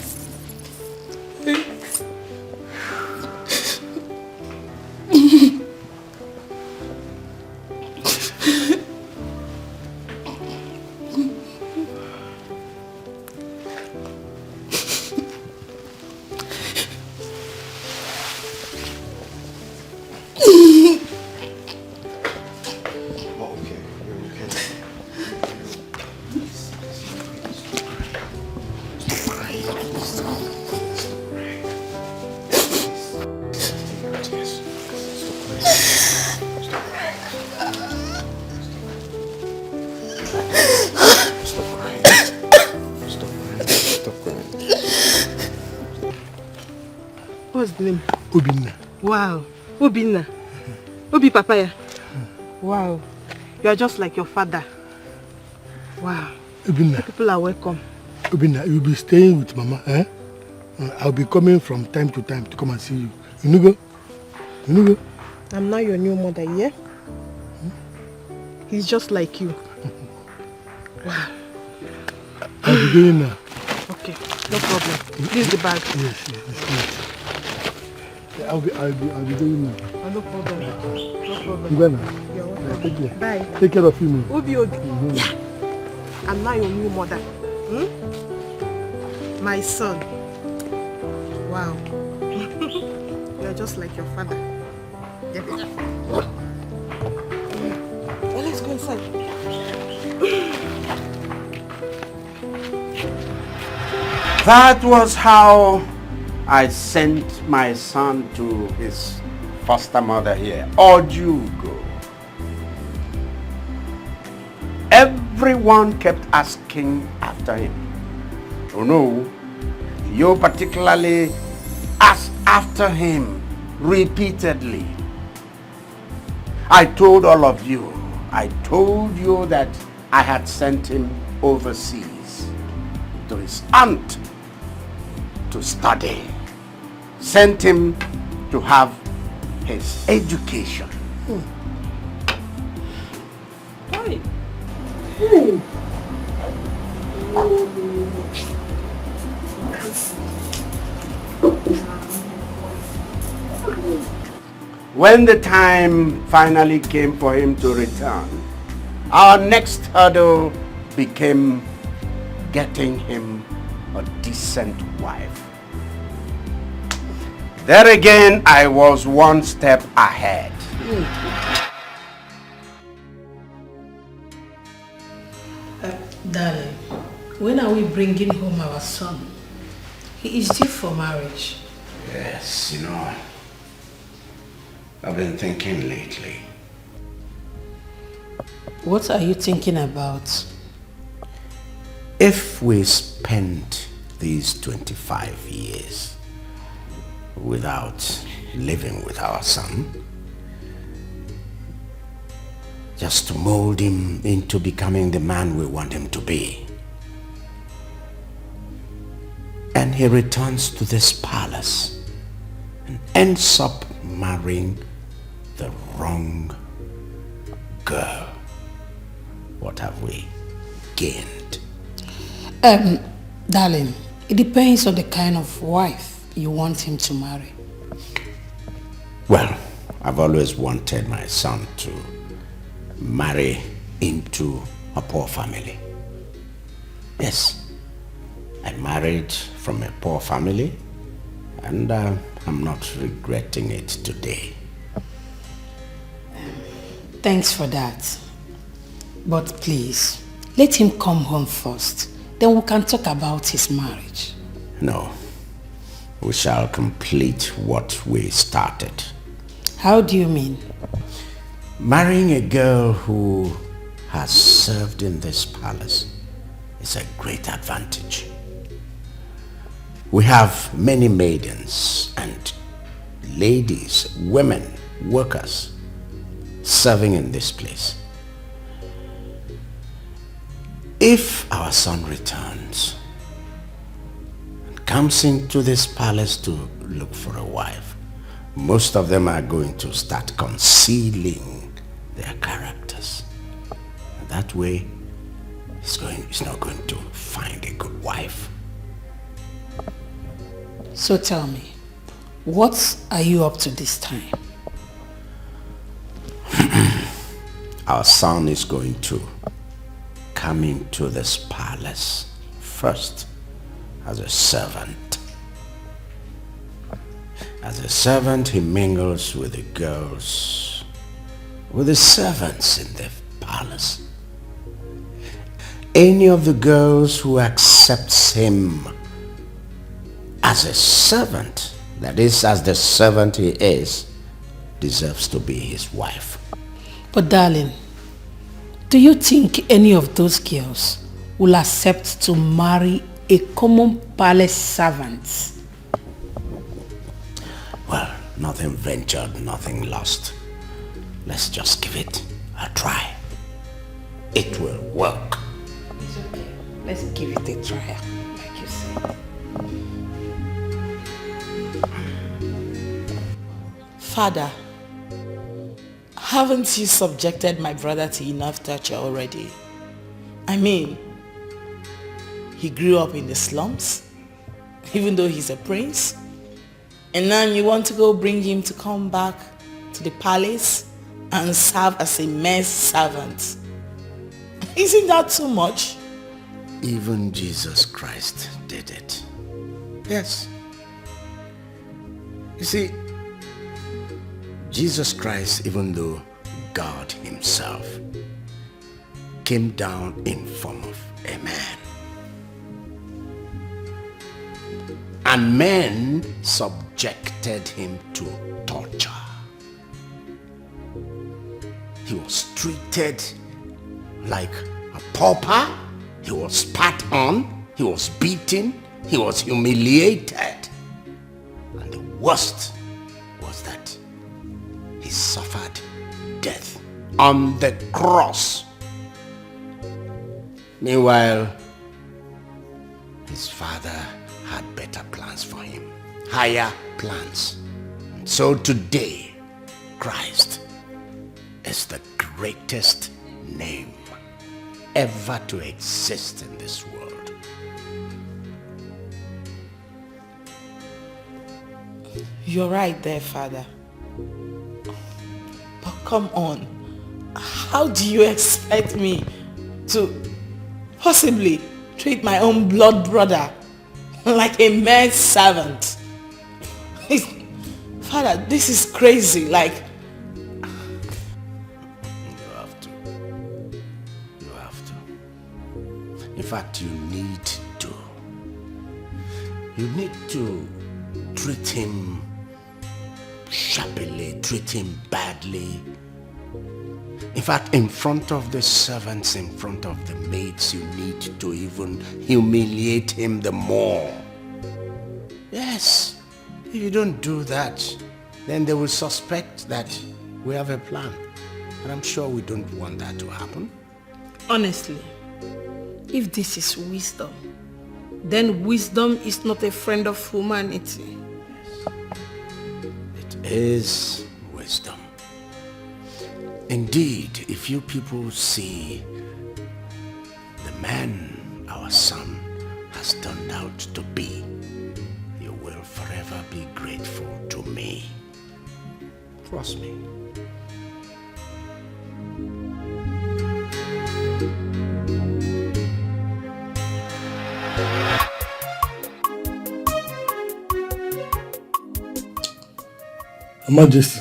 What's the name? Obinna. Wow. Obinna. Obi Papaya. Wow. You are just like your father. Wow. Obinna. People are welcome. Obinna, you'll be staying with Mama, eh? I'll be coming from time to time to come and see you. You know go? You know go? I'm now your new mother, yeah? He's just like you. Wow. I'll be going now. Okay, no problem. This is the bag. Yes, it's good. I'll be going now. Oh, no problem. No problem. You go now. You're welcome. Take care. Bye. Take care of you, man. Obi. Yeah. I'm now your new mother. My son. Wow. You're just like your father. Yeah. Well, let's go inside. That was how I sent my son to his foster mother here. Or you go. Everyone kept asking after him. Oh no, you particularly asked after him repeatedly. I told all of you that I had sent him overseas to his aunt to study. Sent him to have his education. Hi. When the time finally came for him to return, our next hurdle became getting him a decent wife. There again, I was one step ahead. Darling, when are we bringing home our son? He is due for marriage. Yes, you know, I've been thinking lately. What are you thinking about? If we spend these 25 years without living with our son, just to mold him into becoming the man we want him to be, and he returns to this palace and ends up marrying the wrong girl, what have we gained? Darling, it depends on the kind of wife you want him to marry. Well, I've always wanted my son to marry into a poor family. Yes, I married from a poor family, and I'm not regretting it today. Thanks for that. But please, let him come home first. Then we can talk about his marriage. No, we shall complete what we started. How do you mean? Marrying a girl who has served in this palace is a great advantage. We have many maidens and ladies, women, workers serving in this place. If our son returns and comes into this palace to look for a wife, most of them are going to start concealing their characters. And that way, he's not going to find a good wife. So tell me, what are you up to this time? Our son is going to come into this palace first as a servant. As a servant, he mingles with the girls, with the servants in the palace. Any of the girls who accepts him as a servant, that is, as the servant he is, deserves to be his wife. But darling, do you think any of those girls will accept to marry a common palace servant? Well, nothing ventured, nothing lost. Let's just give it a try. It will work. It's okay. Let's give it a try, like you say. Father, haven't you subjected my brother to enough torture already? I mean, he grew up in the slums, even though he's a prince. And now you want to go bring him to come back to the palace and serve as a mess servant. Isn't that too much? Even Jesus Christ did it. Yes. You see, Jesus Christ, even though God himself, came down in form of a man. And men subjected him to torture. He was treated like a pauper. He was spat on. He was beaten. He was humiliated. And the worst was that he suffered death on the cross. Meanwhile, his father had better plans for him, higher plans. And so today, Christ is the greatest name ever to exist in this world. You're right there, Father. But come on, how do you expect me to possibly treat my own blood brother like a man's servant? Father, this is crazy, like... You have to. You have to. In fact, you need to. You need to treat him sharply, treat him badly. In fact, in front of the servants, in front of the maids, you need to even humiliate him the more. Yes, if you don't do that, then they will suspect that we have a plan. And I'm sure we don't want that to happen. Honestly, if this is wisdom, then wisdom is not a friend of humanity. It is wisdom. Indeed, if you people see the man our son has turned out to be, you will forever be grateful to me. Trust me. Your Majesty,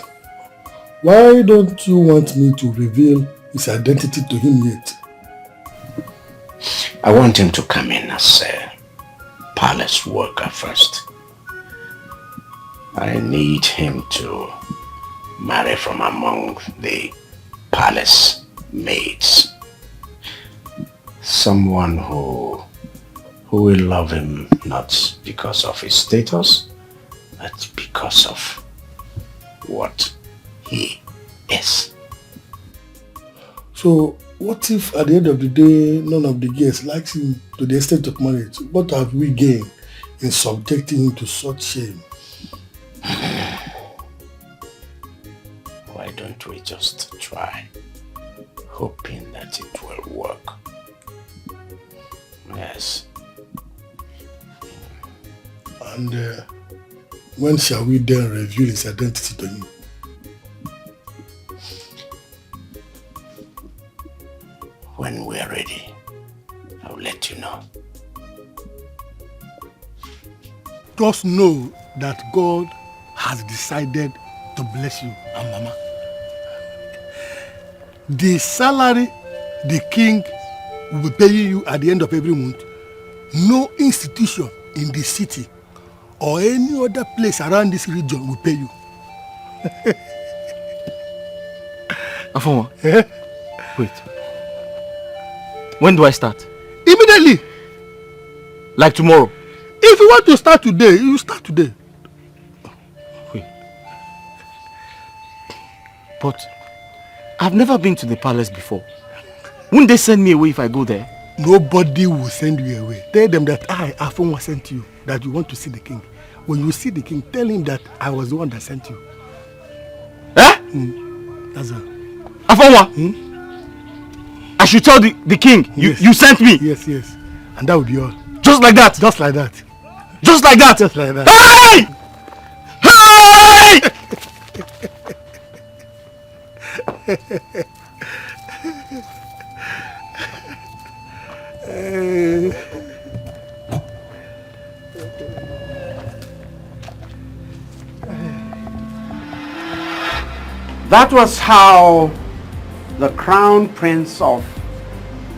why don't you want me to reveal his identity to him yet? I want him to come in as a palace worker first. I need him to marry from among the palace maids. Someone who will love him not because of his status, but because of what he is. So, what if at the end of the day, none of the guests likes him to the extent of marriage? What have we gained in subjecting him to such shame? Why don't we just try, hoping that it will work? Yes. And when shall we then reveal his identity to him? When we're ready, I'll let you know. Just know that God has decided to bless you and Mama. The salary the king will be paying you at the end of every month, no institution in the city or any other place around this region will pay you. Afoma, wait. When do I start? Immediately. Like tomorrow? If you want to start today, you start today. Wait. But I've never been to the palace before. Wouldn't they send me away if I go there? Nobody will send you away. Tell them that I, Afoma, sent you, that you want to see the king. When you see the king, tell him that I was the one that sent you. Eh? That's all. Afoma? I should tell the king, yes. you sent me? Yes, yes. And that would be all. Just like that? Just like that. Just like that? Just like that. Hey! Hey! That was how the crown prince of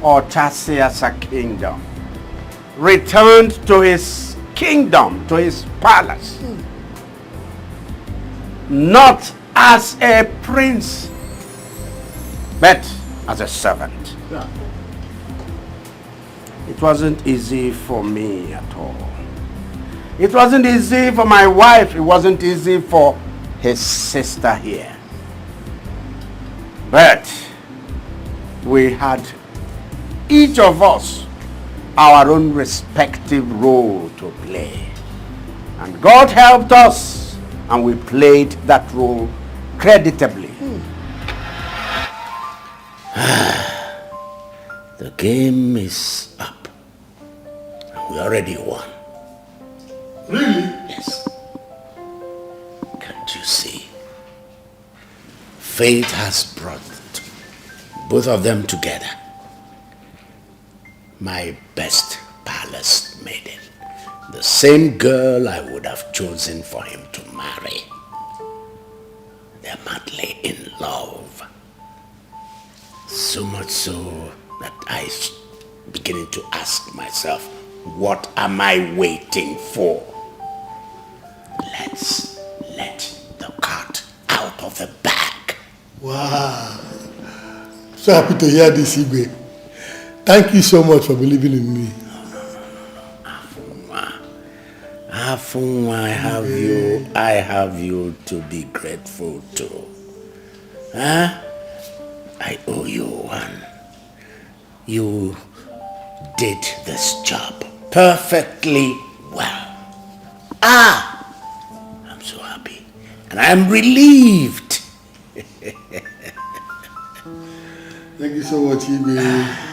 Ortasiasa kingdom returned to his kingdom, to his palace. Not as a prince, but as a servant. Yeah. It wasn't easy for me at all. It wasn't easy for my wife. It wasn't easy for his sister here. But we had, each of us, our own respective role to play. And God helped us, and we played that role creditably. The game is up. And we already won. Really? Yes. Can't you see? Fate has brought both of them together. My best palace maiden. The same girl I would have chosen for him to marry. They're madly in love. So much so that I'm beginning to ask myself, what am I waiting for? Wow. So happy to hear this, Igwe. Thank you so much for believing in me. Afunwa, I have you to be grateful to. Huh? I owe you one. You did this job perfectly well. I'm so happy. And I'm relieved. Thank you so much, Igwe.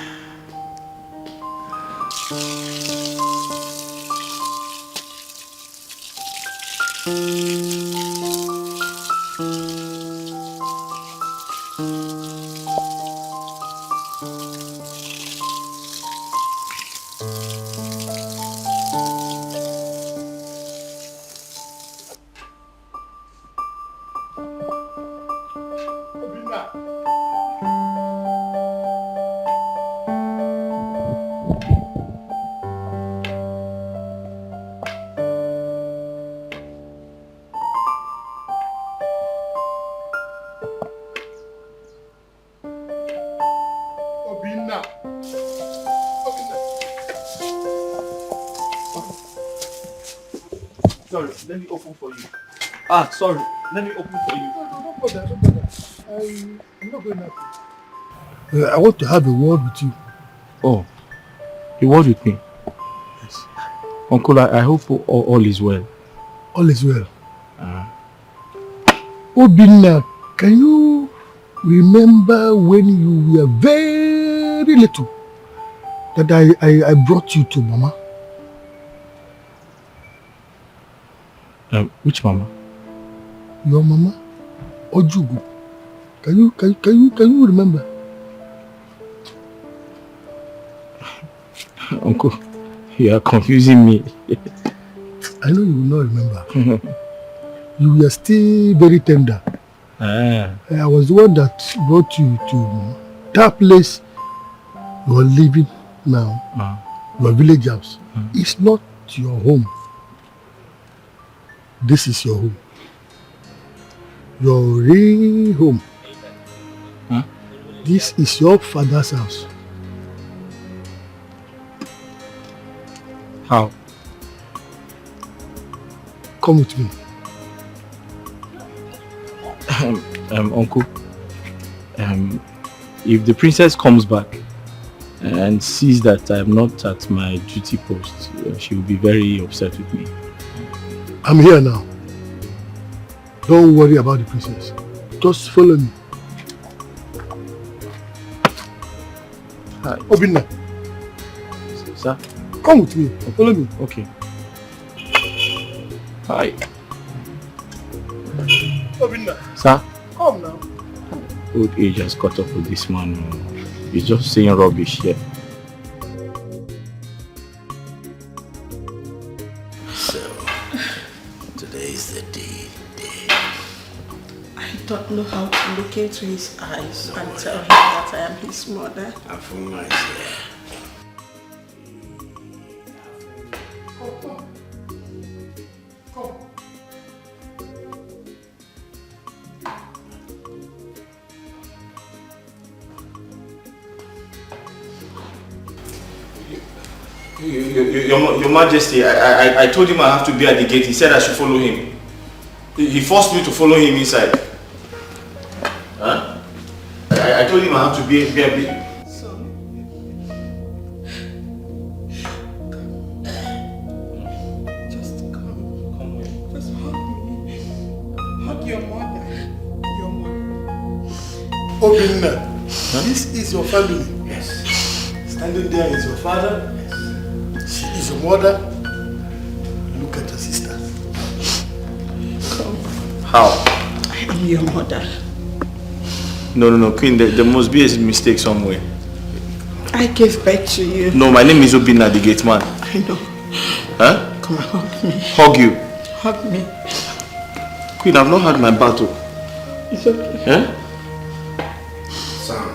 Sorry, let me open for you. Sorry, let me open for you. Don't bother. I'm not going out. I want to have a word with you. Oh, a word with me? Yes. Uncle, I hope all is well. All is well. Obinna, can you remember when you were very little that I brought you to Mama? Which Mama? Your Mama, Ojugu. Can you remember? Uncle, you are confusing me. I know you will not remember. You were still very tender. I was the one that brought you to that place you are living now. Your village house. It's not your home. This is your home. Your real home. This is your father's house. How? Come with me. Uncle, if the princess comes back and sees that I'm not at my duty post, she will be very upset with me. I'm here now. Don't worry about the princess. Just follow me. Hi. Obinna. Sir? Come with me. Follow me. Okay. Hi. Obinna. Sir? Come now. Old age has caught up with this man. He's just saying rubbish here. So, today is the day. I don't know how to look into his eyes and tell him that I am his mother. Afunwa is here. Your Majesty, I told him I have to be at the gate. He said I should follow him. He forced me to follow him inside. Huh? I told him I have to be at the gate. Just come. Just hug me. Hug your mother. Your mother. Obinna, this is your family. Yes. Standing there is your father. She is your mother. Look at your sister. Come. How? I am your mother. No, Queen, there must be a mistake somewhere. I gave birth to you. No, my name is Obinna, the gate man. I know. Huh? Come and hug me. Hug you? Hug me. Queen, I've not had my battle. It's okay. Huh? Sam.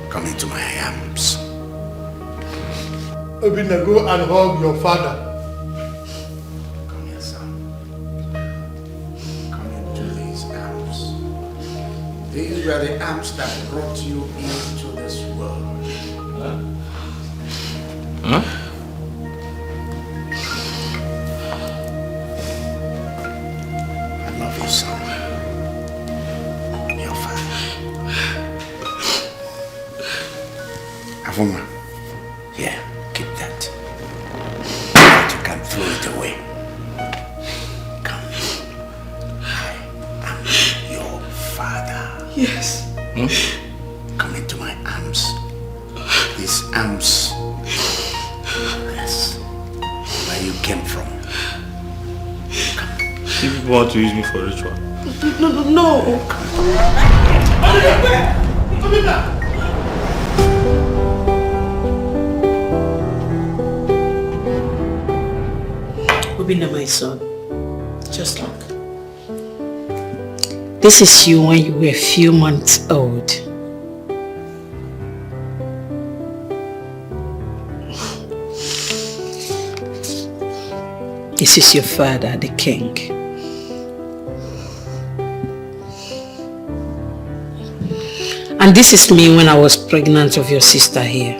Come into my arms. Obinna, go and hug your father. Come These were the arms that brought you into this world. Huh? I love you, son. Your father. Avuma, here, keep that. But you can throw it away. Come. I am your father. Yes. Come into my arms. These arms. Yes. Where you came from. You people want to use me for ritual? No. Obinna, my son, just look. This is you when you were a few months old. This is your father, the king. And this is me when I was pregnant of your sister here.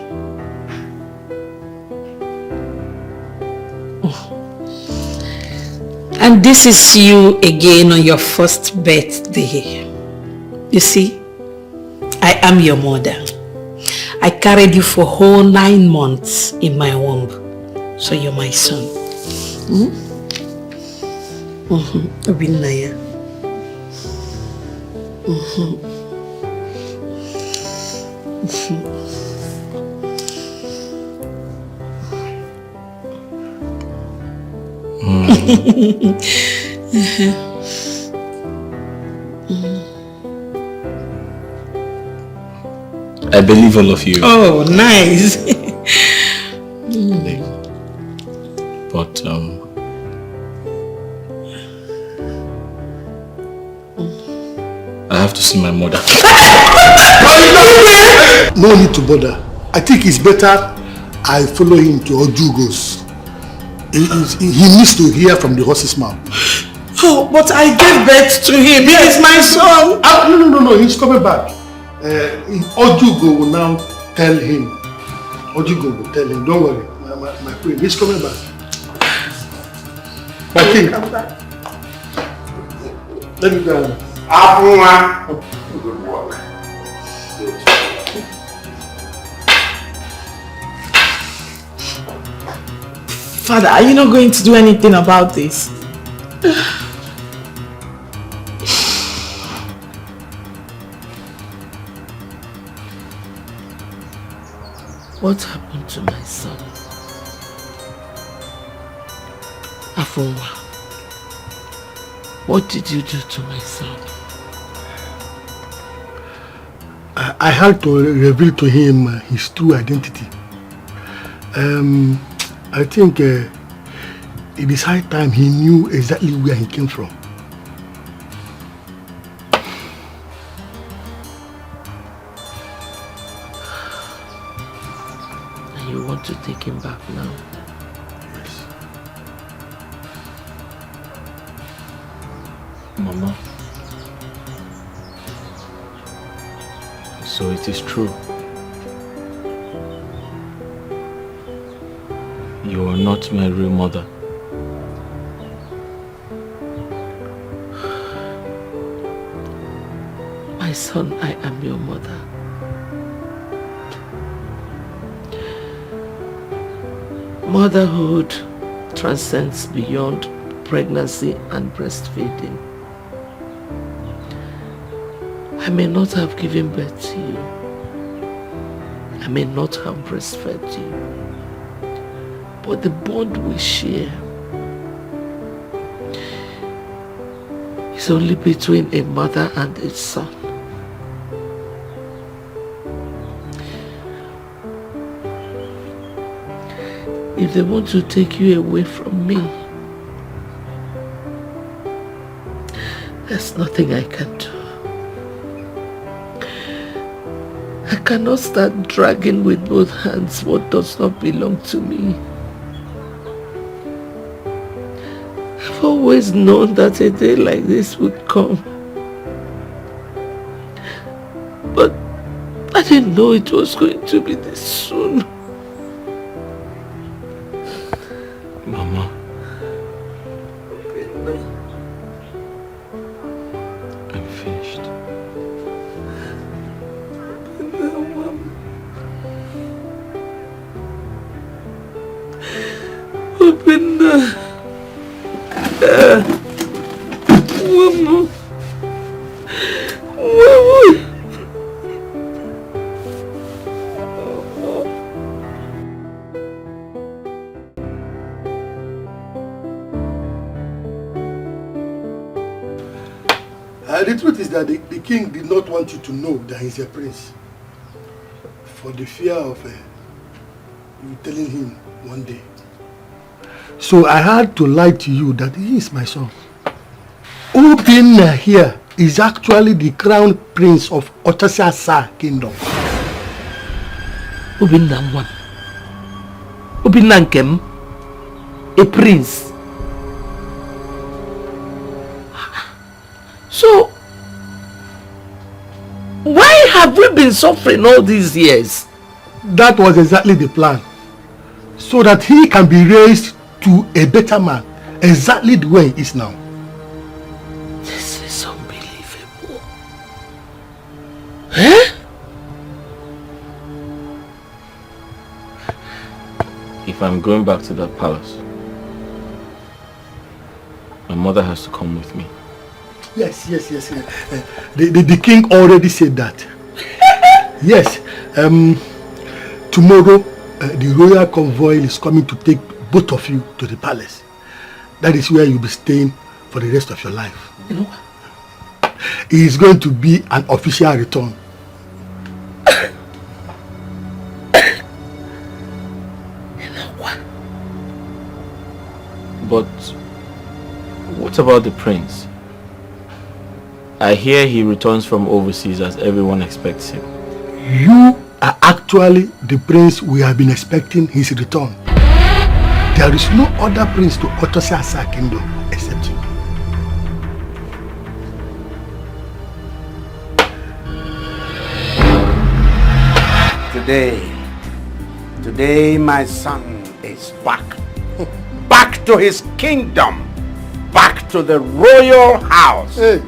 And this is you again on your first birthday. You see, I am your mother. I carried you for whole 9 months in my womb. So you're my son. Obinna, yeah. I believe all of you. Oh, nice. But I have to see my mother. No need to bother. I think it's better I follow him to Ojugo's. He needs to hear from the horse's mouth. Oh, but I gave birth to him. He is my son. No. He's coming back. Ojugo will now tell him. Ojugo will tell him. Don't worry, my queen. He's coming back. My king. Let me go. Good work. Father, are you not going to do anything about this? What happened to my son? Afonwa, what did you do to my son? I had to reveal to him his true identity. I think it is high time he knew exactly where he came from. And you want to take him back now? Yes. Mama. So it is true. You are not my real mother. My son, I am your mother. Motherhood transcends beyond pregnancy and breastfeeding. I may not have given birth to you. I may not have breastfed you. But the bond we share is only between a mother and a son. If they want to take you away from me, there's nothing I can do. I cannot start dragging with both hands what does not belong to me. I've always known that a day like this would come. But I didn't know it was going to be this soon. Mama. I'm finished. Obinna. Mama. Mama. The truth is that the king did not want you to know that he's a prince, for the fear of you telling him one day. So I had to lie to you that he is my son. Obinna here is actually the crown prince of Otasiasa kingdom. Obinna one. Obinna Nkem, a prince. So, why have we been suffering all these years? That was exactly the plan. So that he can be raised to a better man, exactly the way he is now. This is unbelievable. Eh? If I'm going back to that palace, my mother has to come with me. Yes. The king already said that. Yes. Tomorrow, the royal convoy is coming to take both of you to the palace. That is where you'll be staying for the rest of your life. You know what? It is going to be an official return. You know what? But what about the prince? I hear he returns from overseas as everyone expects him. You are actually the prince we have been expecting his return. There is no other prince to Otasiasa kingdom except you. Today my son is back. Back to his kingdom. Back to the royal house. Hey.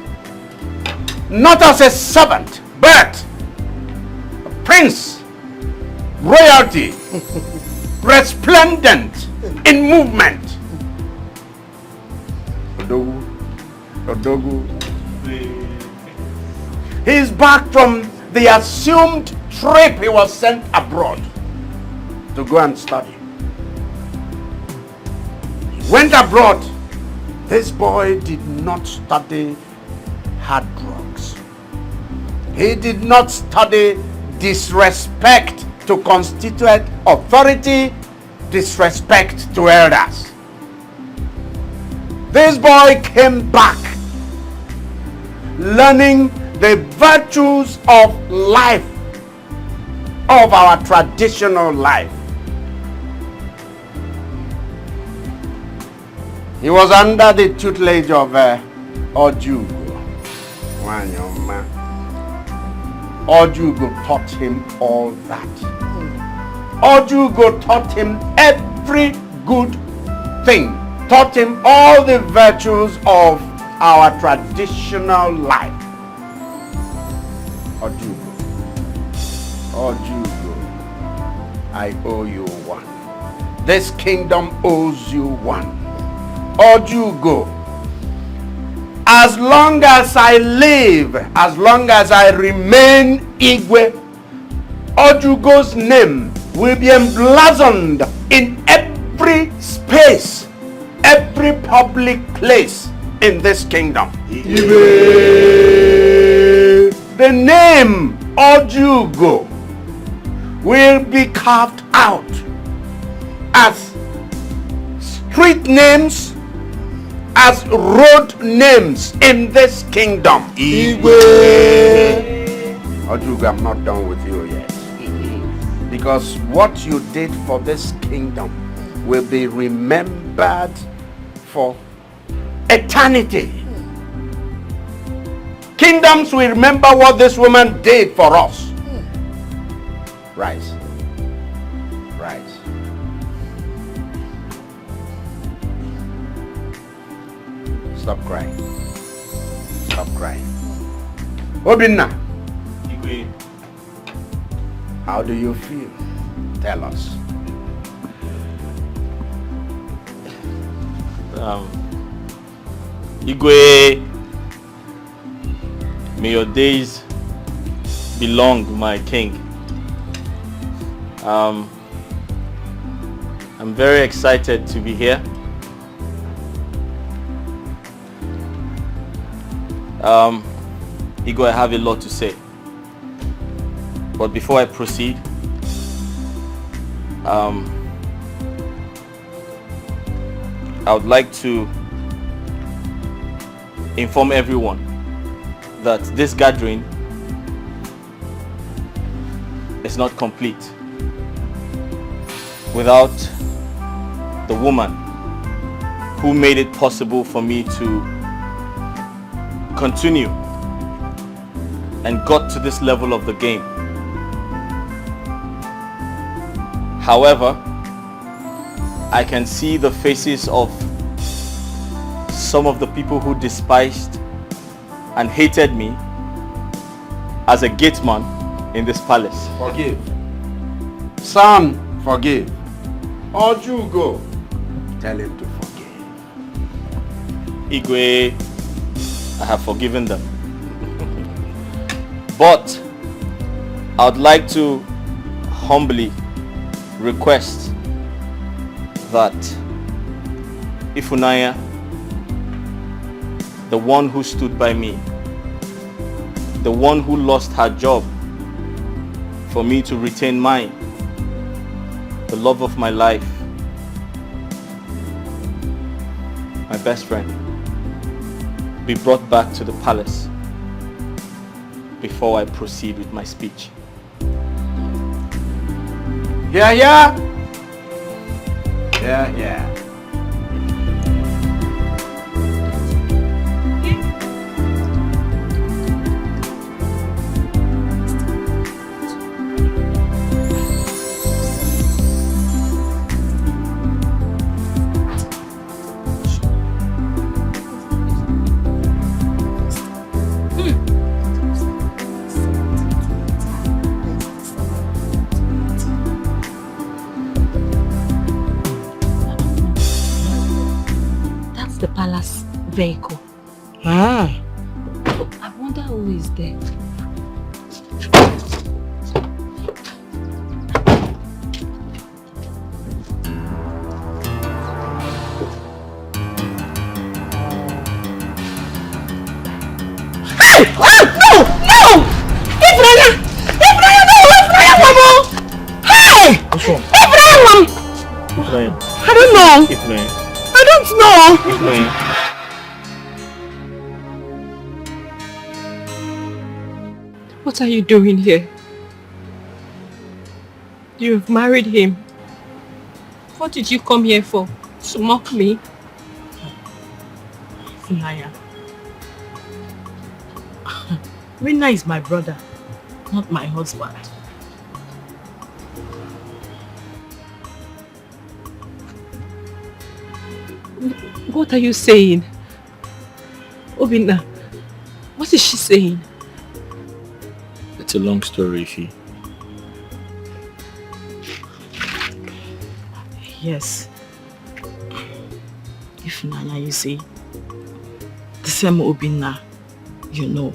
Not as a servant, but a prince, royalty, resplendent in movement. Odogu. He's back from the assumed trip he was sent abroad to go and study. He went abroad. This boy did not study hard drugs. He did not study disrespect to constituent authority, disrespect to elders. This boy came back learning the virtues of life, of our traditional life. He was under the tutelage of Ojugo. Wanyoma. Ojugo taught him all that. Ojugo taught him every good thing. Taught him all the virtues of our traditional life. Ojugo. I owe you one. This kingdom owes you one. Ojugo. As long as I live, as long as I remain Igwe, Ojugo's name will be emblazoned in every space, every public place in this kingdom. Igwe. The name Ojugo will be carved out as street names, as road names in this kingdom. Igwe. Ojugo, I'm not done with you yet. Because what you did for this kingdom will be remembered for eternity. Kingdoms will remember what this woman did for us. Rise. Rise. Stop crying. Stop crying. Obinna. How do you feel? Tell us. Igwe, may your days be long, my king. I'm very excited to be here. Igwe, I have a lot to say. But before I proceed, I would like to inform everyone that this gathering is not complete without the woman who made it possible for me to continue and got to this level of the game. However, I can see the faces of some of the people who despised and hated me as a gateman in this palace. Forgive. Son, forgive. Oju, go. Tell him to forgive. Igwe, I have forgiven them. But I would like to humbly request that Ifunanya, the one who stood by me, the one who lost her job for me to retain mine, the love of my life, my best friend, be brought back to the palace before I proceed with my speech. Yeah, yeah. Yeah, yeah. The palace vehicle. Ah. I wonder who is there. Hey! Oh, no! No! Ibrahim! Ibrahim, no! Ibrahim, Mama! Hey! What's wrong? Ibrahim! Ibrahim. I don't know. Ibrahim. I don't know. Ibrahim. What are you doing here? You've married him. What did you come here for? To mock me? Naya. Rina is my brother, not my husband. What are you saying? Obinna, what is she saying? It's a long story, Ifi. Yes. If Nanya, you see, the same Obinna you know,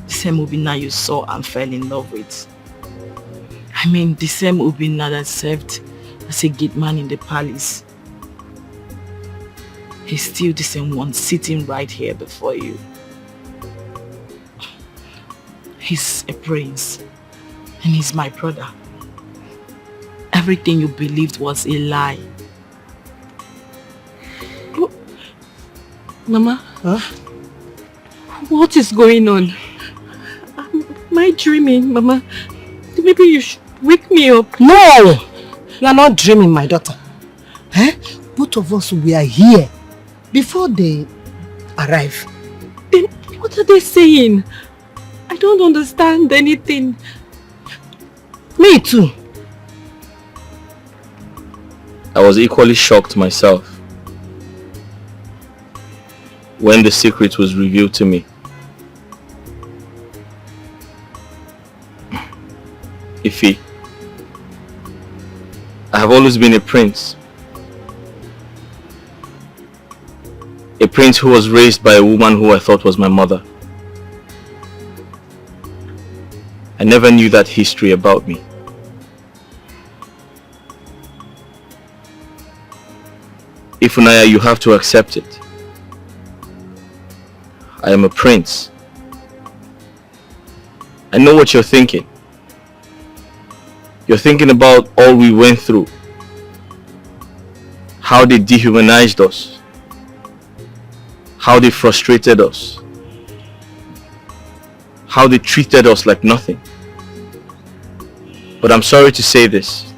the same Obinna you saw and fell in love with. I mean, the same Obinna that served as a gate man in the palace. He's still the same one sitting right here before you. He's a prince and he's my brother. Everything you believed was a lie. Mama? Huh? What is going on? Am I dreaming, Mama? Maybe you should wake me up. No! You are not dreaming, my daughter. Eh? Both of us were here before they arrive. Then what are they saying? I don't understand anything. Me too. I was equally shocked myself when the secret was revealed to me. Ife, I have always been a prince. A prince who was raised by a woman who I thought was my mother. I never knew that history about me. Ifunanya, you have to accept it. I am a prince. I know what you're thinking. You're thinking about all we went through. How they dehumanized us. How they frustrated us. How they treated us like nothing. But I'm sorry to say this.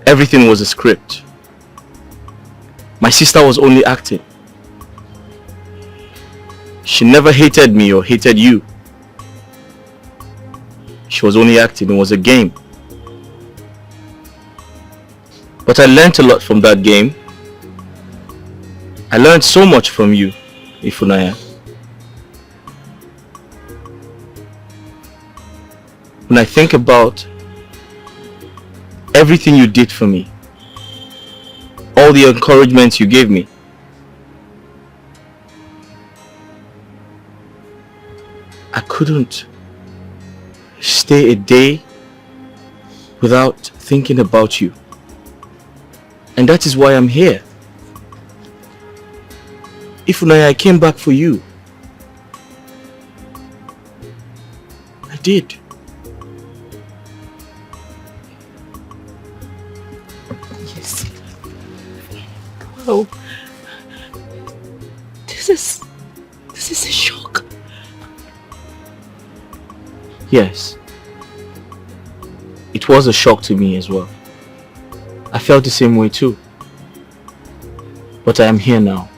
Everything was a script. My sister was only acting. She never hated me or hated you. She was only acting. It was a game. But I learned a lot from that game. I learned so much from you, Ifunanya. When I think about everything you did for me, all the encouragement you gave me, I couldn't stay a day without thinking about you. And that is why I'm here. Ifunanya, I came back for you. I did. Yes. Wow. This is a shock. Yes. It was a shock to me as well. I felt the same way too. But I am here now.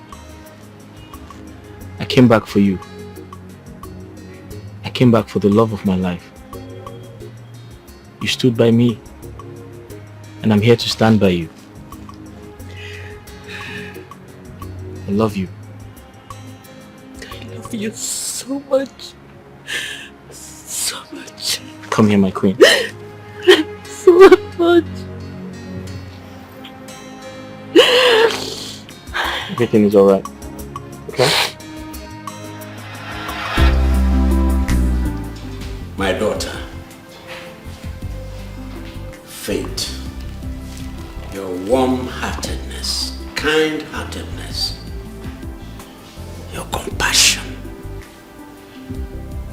I came back for you. I came back for the love of my life. You stood by me. And I'm here to stand by you. I love you. I love you so much. So much. Come here, my queen. So much. Everything is alright. Okay? My daughter, Faith, your warm-heartedness, kind-heartedness, your compassion,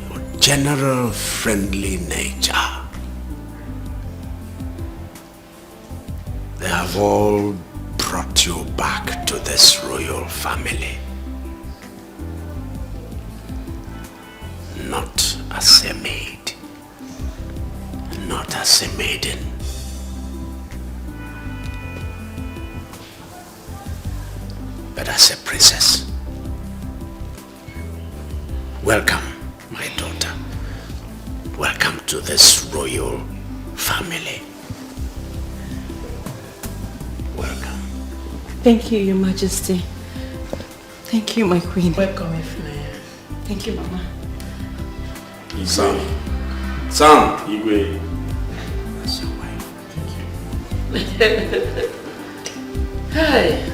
your general friendly nature, they have all brought you back to this royal family. Not as a maid, not as a maiden, but as a princess. Welcome, my daughter. Welcome to this royal family. Welcome. Thank you, Your Majesty. Thank you, my queen. Welcome, Ifunanya. Thank you, Mama. Son. Son. Igwe. That's your wife. Thank you. Hi.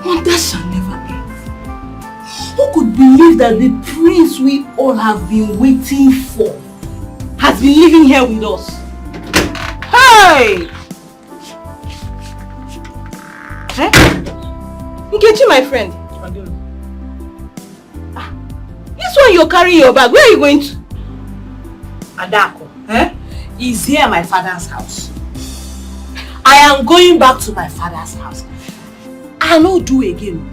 Wonder shall never end. Who could believe that the prince we all have been waiting for has been living here with us? Hey! Eh? Nkechi, my friend. This one you're carrying your bag, where are you going to? Adako, is here at my father's house. I am going back to my father's house. I no do again.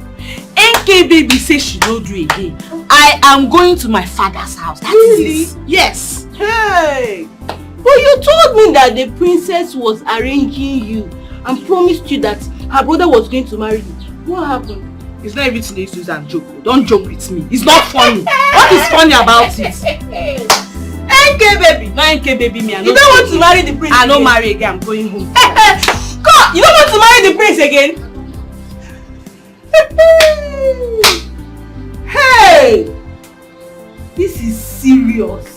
NK baby says she no do again. I am going to my father's house. That really? Is it. Yes. Hey! But you told me that the princess was arranging you and promised you that her brother was going to marry you. What happened? It's not everything they use and joke. Don't joke with me. It's not funny. What is funny about it? NK baby. No NK baby me. You don't want to marry the prince I don't marry again. I'm going home. God, you don't want to marry the prince again? Hey! This is serious.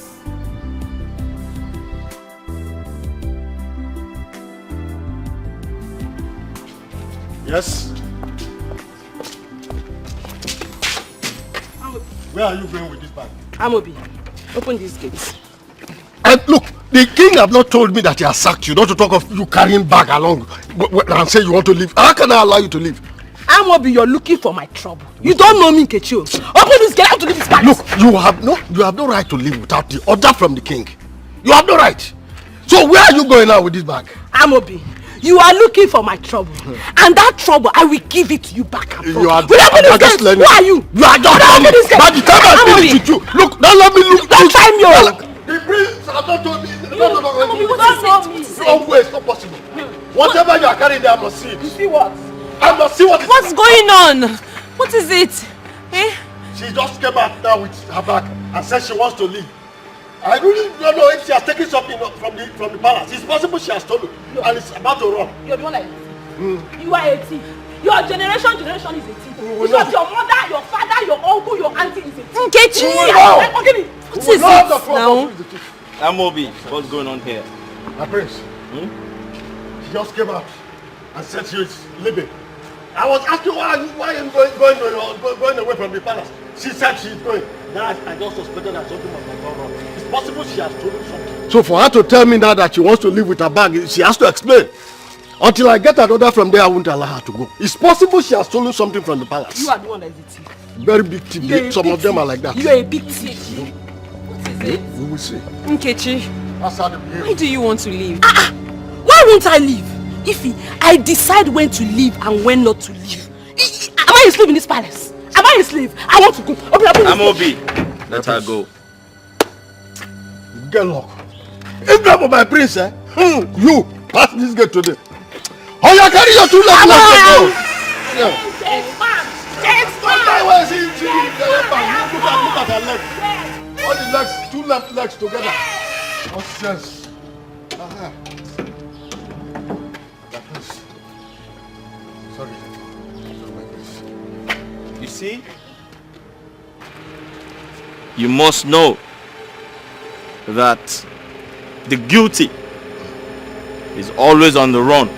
Yes? Where are you going with this bag? Amobi, open these gates. And look, the king have not told me that he has sacked you, not to talk of you carrying bag along and say you want to leave. How can I allow you to leave? Amobi, you're looking for my trouble. You don't know me, Nkechi. Open this gate, I have to leave this bag. Look, you have no right to leave without the order from the king. You have no right. So where are you going now with this bag? Amobi, you are looking for my trouble. And that trouble, I will give it to you back and forth. You are just learning. Who are you? You are just learning. By the time I finish with you, look, don't let me look. Don't try me. The prince has not told me. Amobi, what is it? No way, it's not possible. Whatever you are carrying there, I must see it. You see what? I must see what. What's going on? What is it? Eh? She just came out now with her bag and said she wants to leave. I really don't know if she has taken something from the palace. It's possible she has stolen and it's about to run. You're the one like this. You are a thief. Your generation is a thief. Because your mother, your father, your uncle, your auntie is a thief. Nkechi! What is it now? Amobi, what's going on here? My prince, she just came out and said she is leaving. I was asking why are you going away from the palace? She said she is going. Then I just suspected that something was going wrong. It's possible she has stolen something. So for her to tell me now that she wants to leave with her bag, she has to explain. Until I get an order from there, I won't allow her to go. It's possible she has stolen something from the palace. You are the one that is a thief. Very big thief. Some of them are like that. You are a big thief. What is it? We will see. Nkechi, That's how they behave. why do you want to leave? Why won't I leave? Ify, I decide when to leave and when not to leave. Am I a slave in this palace? Am I a slave? I want to go. Amobi, let her go. Get lock. If that was my prince, you pass this gate today. Oh, you carry your two legs to go. Look at her leg. All the legs, two left legs together. Nonsense. Sorry. You see? You must know that the guilty is always on the run,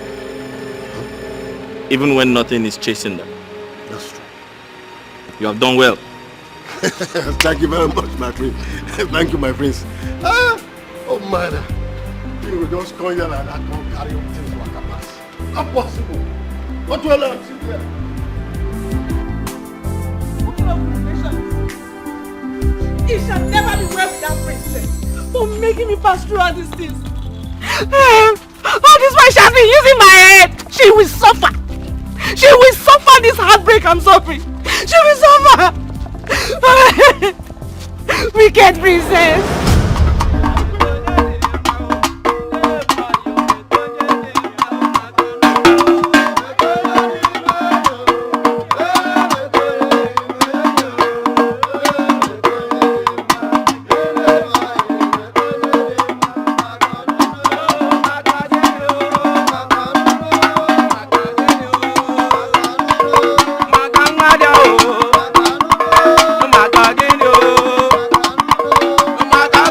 even when nothing is chasing them. That's true. You have done well. Thank you very much, my friend. Thank you, my friends. Oh man, you will just come here like that, come carry on things like a pass. Not possible. What will I see here? It shall never be well with that princess for making me pass through all these things. All this while she has been using my head. She will suffer. She will suffer this heartbreak I'm suffering. She will suffer. Wicked princess. Mama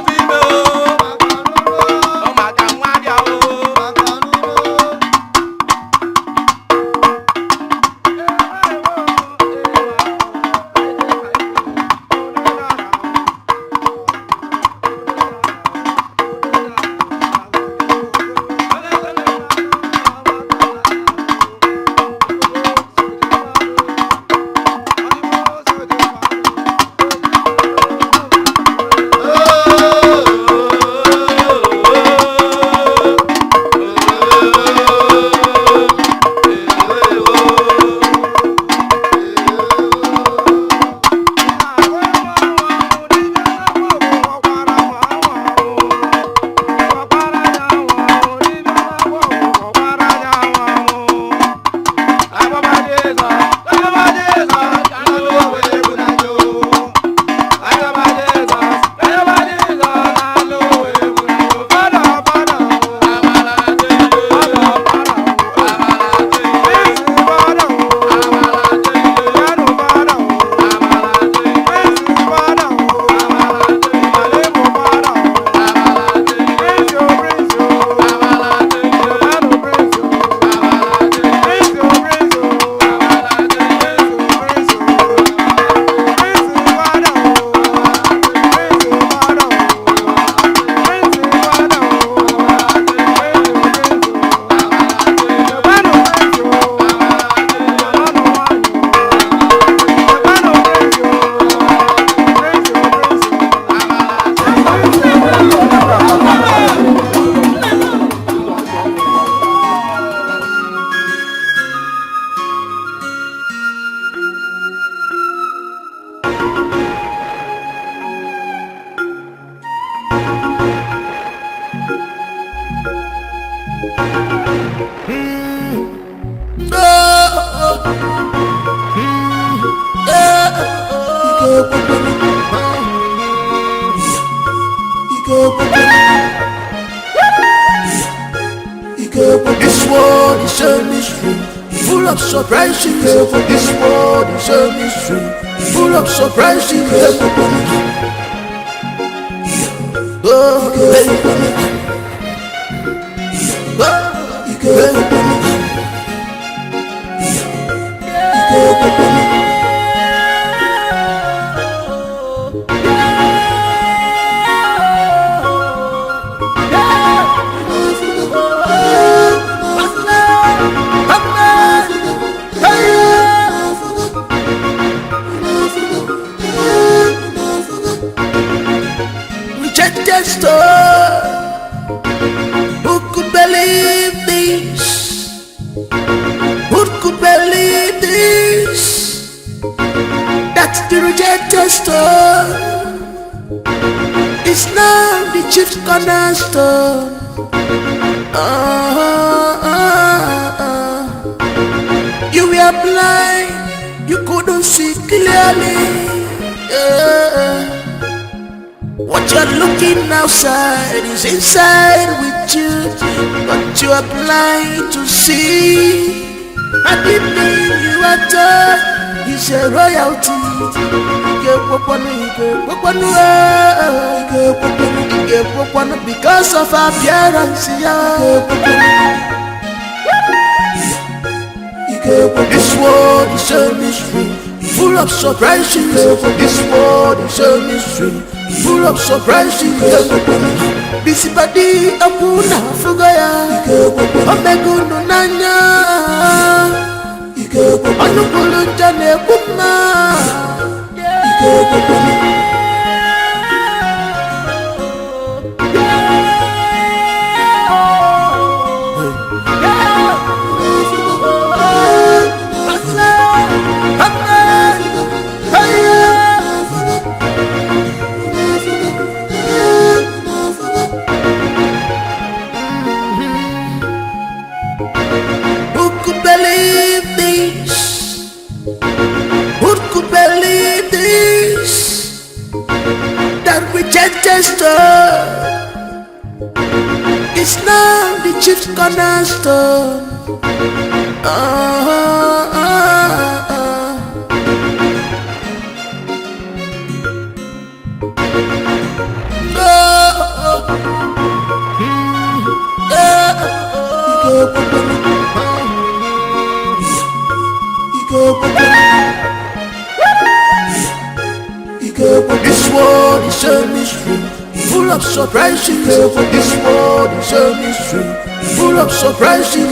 This world is a mystery, full of surprises. This world is a mystery, full of surprises. Rejected store. Who could believe this? Who could believe this? That's the rejected store. It's now the chief cornerstone. You were blind, you couldn't see clearly. What you're looking outside is inside with you, but you are blind to see. And the thing you are taught is a royalty. Because of appearance. This world is a mystery, full of surprises. This world is a mystery, full of surprises. Bisibadi apuna fugaya, omegundu nanya, anukulu jane kuma. Who could believe this? Who could believe this? That rejected star is now the chief cornerstone. This world is a mystery, full of surprises. This world is a mystery, full of surprises.